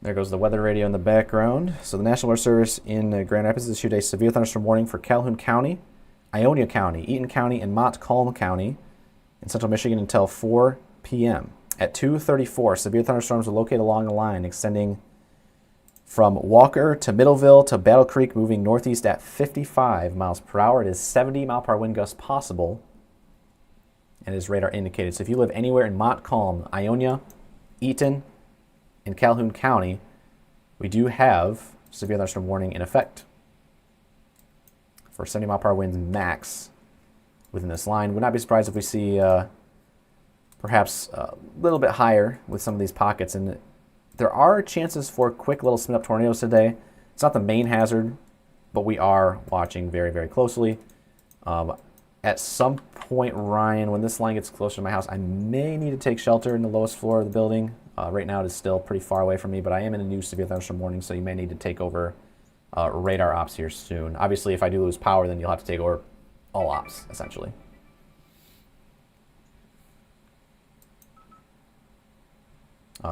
There goes the weather radio in the background. So the National Weather Service in Grand Rapids issued a severe thunderstorm warning for Calhoun County, Ionia County, Eaton County, and Montcalm County in central Michigan until 4 p.m. At 2:34, severe thunderstorms were located along the line extending from Walker to Middleville to Battle Creek, moving northeast at 55 miles per hour. It is 70 mile per hour wind gusts possible, and it is radar indicated. So if you live anywhere in Montcalm, Ionia, Eaton, in Calhoun County, we do have severe thunderstorm warning in effect for 70 mile per hour winds max within this line. Would not be surprised if we see perhaps a little bit higher with some of these pockets. And there are chances for quick little spin up tornadoes today. It's not the main hazard, but we are watching very, very closely. At some point, Ryan, when this line gets closer to my house, I may need to take shelter in the lowest floor of the building. Right now it is still pretty far away from me, but I am in a new severe thunderstorm warning, so you may need to take over radar ops here soon. Obviously, if I do lose power, then you'll have to take over all ops, essentially.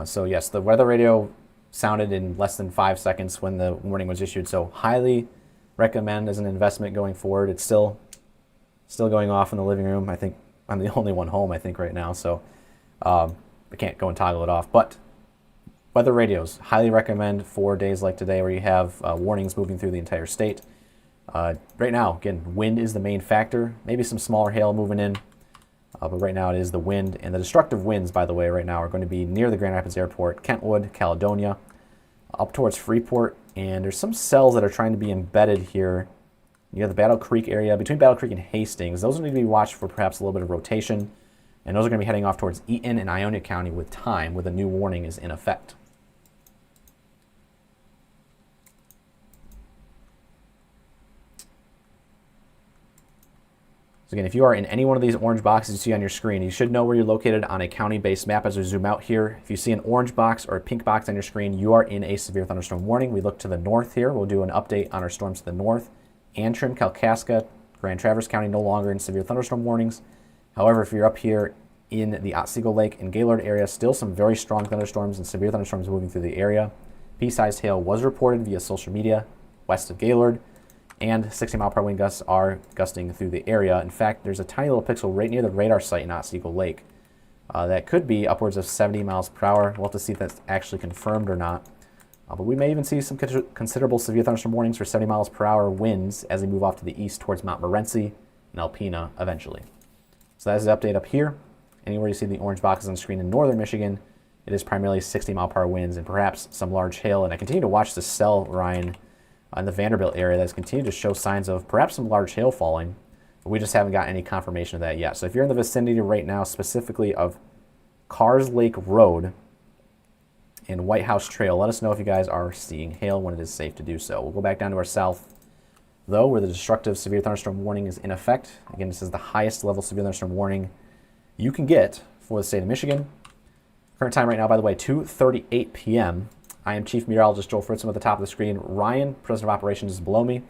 So yes, the weather radio sounded in less than 5 seconds when the warning was issued, so highly recommend as an investment going forward. It's still going off in the living room. I think I'm the only one home, I think, right now, so I can't go and toggle it off. But weather radios, highly recommend for days like today where you have warnings moving through the entire state. Right now, again, wind is the main factor. Maybe some smaller hail moving in, but right now it is the wind. And the destructive winds, by the way, right now are going to be near the Grand Rapids Airport, Kentwood, Caledonia, up towards Freeport. And there's some cells that are trying to be embedded here. You have the Battle Creek area, between Battle Creek and Hastings. Those need to be watched for perhaps a little bit of rotation. And those are going to be heading off towards Eaton and Ionia County with time, where the new warning is in effect. So again, if you are in any one of these orange boxes you see on your screen, you should know where you're located on a county-based map as we zoom out here. If you see an orange box or a pink box on your screen, you are in a severe thunderstorm warning. We look to the north here. We'll do an update on our storms to the north. Antrim, Kalkaska, Grand Traverse County no longer in severe thunderstorm warnings. However, if you're up here in the Otsego Lake and Gaylord area, still some very strong thunderstorms and severe thunderstorms moving through the area. Pea-sized hail was reported via social media west of Gaylord, and 60 mile per hour wind gusts are gusting through the area. In fact, there's a tiny little pixel right near the radar site in Otsego Lake that could be upwards of 70 miles per hour. We'll have to see if that's actually confirmed or not. But we may even see some considerable severe thunderstorm warnings for 70 miles per hour winds as we move off to the east towards Montmorency and Alpena eventually. So that's the update up here. Anywhere you see the orange boxes on the screen in northern Michigan, it is primarily 60 mile per hour winds and perhaps some large hail. And I continue to watch the cell, Ryan, in the Vanderbilt area that's continued to show signs of perhaps some large hail falling. But we just haven't got any confirmation of that yet. So if you're in the vicinity right now, specifically of Cars Lake Road and White House Trail, let us know if you guys are seeing hail when it is safe to do so. We'll go back down to our south, though, where the destructive severe thunderstorm warning is in effect. Again, this is the highest level severe thunderstorm warning you can get for the state of Michigan. Current time right now, by the way, 2:38 p.m. I am Chief Meteorologist Joel Fritzman at the top of the screen. Ryan, President of Operations, is below me.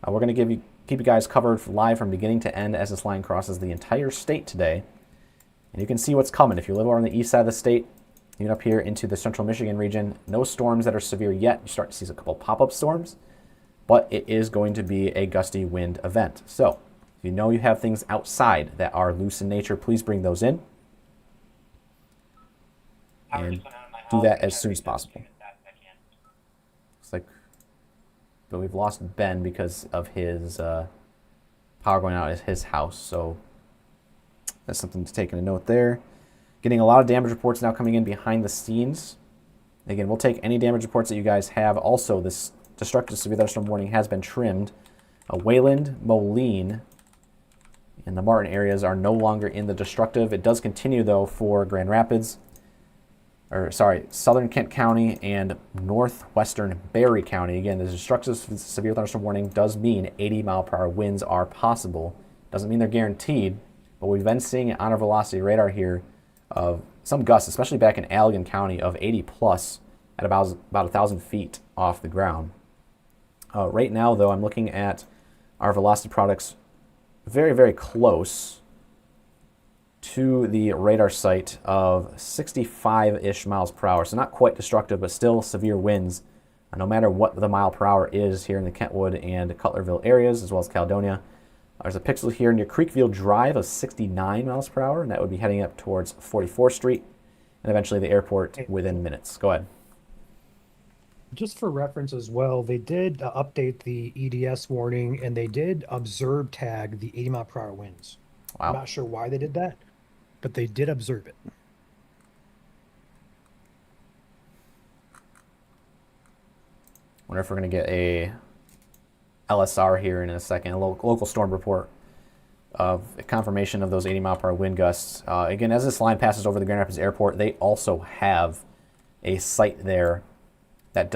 We're going to keep you guys covered live from beginning to end as this line crosses the entire state today. And you can see what's coming. If you live over on the east side of the state, you get up here into the central Michigan region. No storms that are severe yet. You start to see a couple pop-up storms, but it is going to be a gusty wind event. So if you know you have things outside that are loose in nature, please bring those in. And do that as soon as possible. Looks like, but we've lost Ben because of his power going out at his house. So that's something to take into note there. Getting a lot of damage reports now coming in behind the scenes. Again, we'll take any damage reports that you guys have. Also, this destructive severe thunderstorm warning has been trimmed. Wayland, Moline, and the Martin areas are no longer in the destructive. It does continue, though, for Grand Rapids. southern Kent County and northwestern Berry County. Again, the destructive severe thunderstorm warning does mean 80-mile-per-hour winds are possible. Doesn't mean they're guaranteed, but we've been seeing it on our velocity radar here of some gusts, especially back in Allegan County, of 80 plus at about 1,000 feet off the ground. Right now, though, I'm looking at our velocity products very, very close to the radar site of 65-ish miles per hour. So not quite destructive, but still severe winds, no matter what the mile per hour is here in the Kentwood and Cutlerville areas, as well as Caledonia. There's a pixel here near Creekville Drive of 69 miles per hour, and that would be heading up towards 44th Street, and eventually the airport within minutes. Go ahead. Just for reference as well, they did update the EDS warning, and they did observe tag the 80-mile-per-hour winds. Wow. I'm not sure why they did that, but they did observe it. Wonder if we're going to get a LSR here in a second, a local storm report of a confirmation of those 80-mile-per-hour wind gusts. Again, as this line passes over the Grand Rapids Airport, they also have a site there that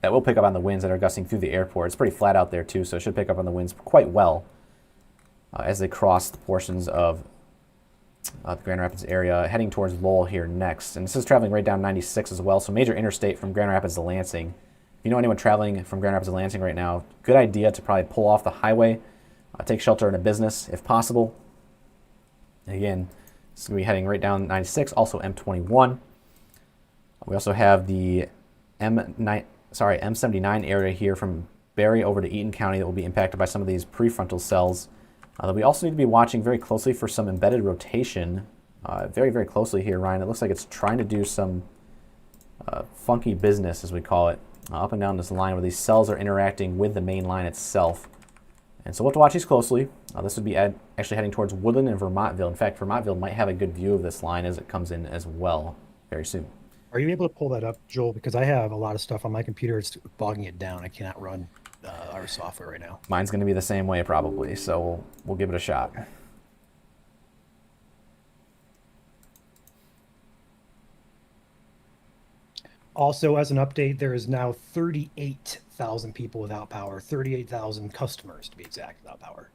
will pick up on the winds that are gusting through the airport. It's pretty flat out there too, so it should pick up on the winds quite well as they cross the portions of the Grand Rapids area, heading towards Lowell here next. And this is traveling right down 96 as well, so major interstate from Grand Rapids to Lansing. If you know anyone traveling from Grand Rapids to Lansing right now, good idea to probably pull off the highway, take shelter in a business if possible. And again, it's going to be heading right down 96, also M21. We also have the M79 area here from Berry over to Eaton County that will be impacted by some of these prefrontal cells. We also need to be watching very closely for some embedded rotation, very, very closely here, Ryan. It looks like it's trying to do some funky business, as we call it, up and down this line where these cells are interacting with the main line itself. And so we'll have to watch these closely. This would be actually heading towards Woodland and Vermontville. In fact, Vermontville might have a good view of this line as it comes in as well very soon. Are you able to pull that up, Joel? Because I have a lot of stuff on my computer. It's bogging it down. I cannot run our software right now. Mine's going to be the same way probably, so we'll give it a shot. Also, as an update, there is now 38,000 people without power, 38,000 customers to be exact without power.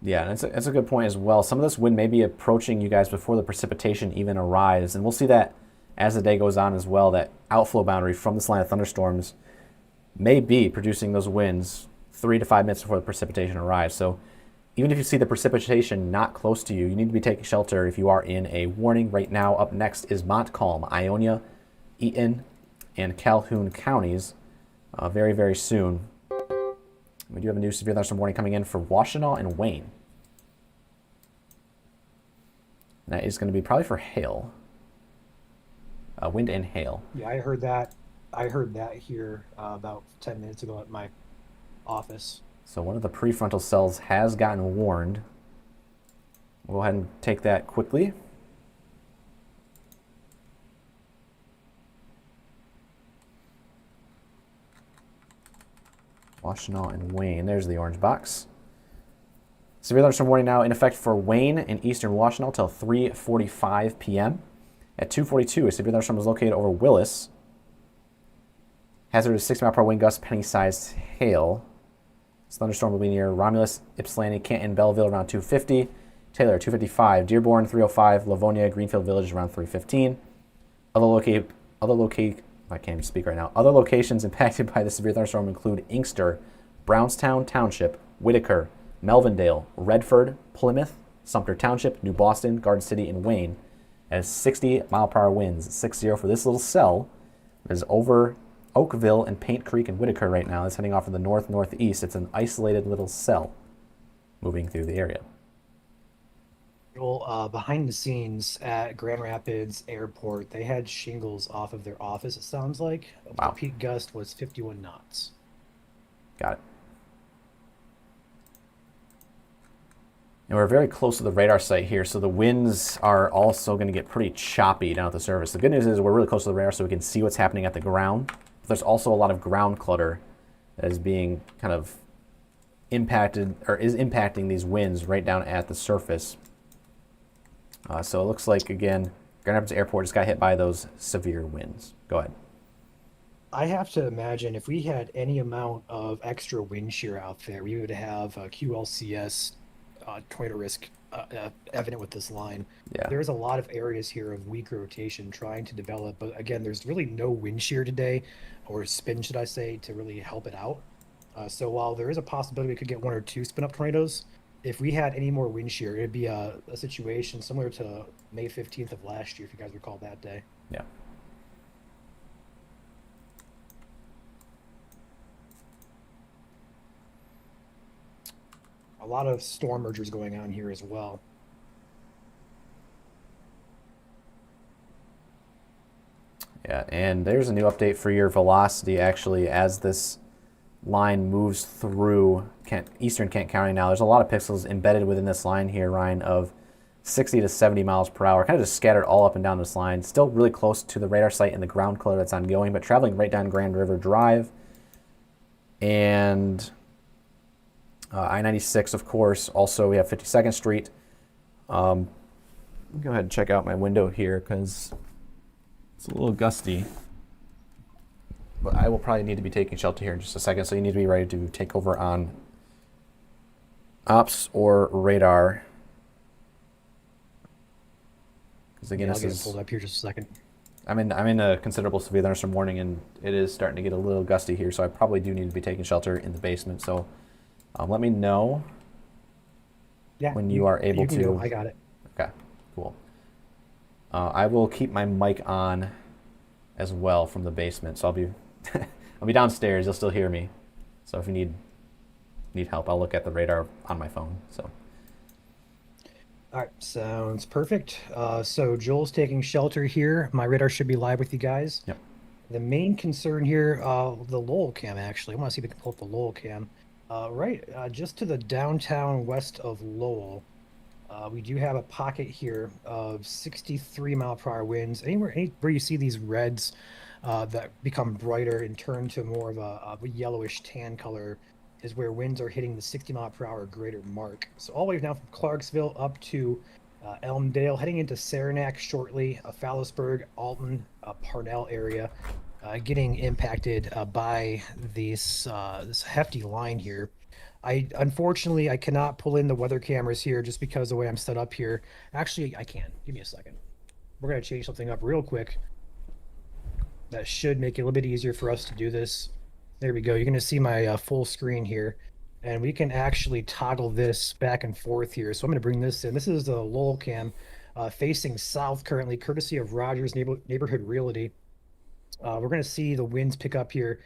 Yeah, and it's a good point as well. Some of this wind may be approaching you guys before the precipitation even arrives, and we'll see that as the day goes on as well, that outflow boundary from this line of thunderstorms may be producing those winds 3 to 5 minutes before the precipitation arrives. So even if you see the precipitation not close to you, you need to be taking shelter if you are in a warning. Right now, up next is Montcalm, Ionia, Eaton, and Calhoun counties very, very soon. We do have a new severe thunderstorm warning coming in for Washtenaw and Wayne. And that is going to be probably for hail. Wind and hail. Yeah, I heard that. I heard that here about 10 minutes ago at my office. So one of the prefrontal cells has gotten warned. We'll go ahead and take that quickly. Washtenaw and Wayne. There's the orange box. Severe thunderstorm warning now in effect for Wayne and eastern Washtenaw till 3:45 p.m. At 2:42, a severe thunderstorm was located over Willis. Hazard is 60-mile-per-hour wind gusts, penny-sized hail. This thunderstorm will be near Romulus, Ypsilanti, Canton, Belleville around 2:50. Taylor, 2:55. Dearborn, 3:05. Livonia, Greenfield Village around 3:15. I can't even speak right now. Other locations impacted by the severe thunderstorm include Inkster, Brownstown Township, Whitaker, Melvindale, Redford, Plymouth, Sumter Township, New Boston, Garden City, and Wayne. As 60-mile-per-hour winds, 6-0 for this little cell. It is over Oakville and Paint Creek and Whitaker right now. It's heading off in the north-northeast. It's an isolated little cell moving through the area. Well, behind the scenes at Grand Rapids Airport, they had shingles off of their office, it sounds like. Wow. The peak gust was 51 knots. Got it. And we're very close to the radar site here, so the winds are also going to get pretty choppy down at the surface. The good news is we're really close to the radar so we can see what's happening at the ground. But there's also a lot of ground clutter that is being kind of impacted or is impacting these winds right down at the surface. So it looks like, again, Grand Rapids Airport just got hit by those severe winds. Go ahead. I have to imagine if we had any amount of extra wind shear out there, we would have a QLCS tornado risk evident with this line. Yeah. There's a lot of areas here of weak rotation trying to develop, but again, there's really no wind shear today, or spin, should I say, to really help it out. So while there is a possibility we could get 1 or 2 spin up tornadoes, if we had any more wind shear, it'd be a situation similar to May 15th of last year, if you guys recall that day. Yeah. A lot of storm mergers going on here as well. Yeah, and there's a new update for your velocity actually as this line moves through eastern Kent County now. There's a lot of pixels embedded within this line here, Ryan, of 60 to 70 miles per hour, kind of just scattered all up and down this line. Still really close to the radar site and the ground color that's ongoing, but traveling right down Grand River Drive. And I-96, of course. Also, we have 52nd Street. Go ahead and check out my window here because it's a little gusty. But I will probably need to be taking shelter here in just a second, so you need to be ready to take over on ops or radar. Because again, I'll this get it is pulled up here just a second. I'm in a considerable severe thunderstorm warning, and it is starting to get a little gusty here, so I probably do need to be taking shelter in the basement. So let me know when you are able can to. go. I got it. Okay, cool. I will keep my mic on as well from the basement, so I'll be I'll be downstairs. You'll still hear me. So if you need help, I'll look at the radar on my phone. So. All right, sounds perfect. So Joel's taking shelter here. My radar should be live with you guys. Yep. The main concern here, the Lowell cam actually. I want to see if we can pull up the Lowell cam. Just to the downtown west of Lowell, we do have a pocket here of 63 mile per hour winds. Anywhere you see these reds that become brighter and turn to more of a yellowish tan color is where winds are hitting the 60 mile per hour greater mark. So all the way now from Clarksville up to Elmdale, heading into Saranac shortly, Fallisburg, Alton, Parnell area, getting impacted by this hefty line here. Unfortunately, I cannot pull in the weather cameras here just because the way I'm set up here. Actually, I can. Give me a second. We're going to change something up real quick. That should make it a little bit easier for us to do this. There we go. You're going to see my full screen here. And we can actually toggle this back and forth here. So I'm going to bring this in. This is the Lowell cam facing south currently, courtesy of Rogers Neighborhood Realty. We're going to see the winds pick up here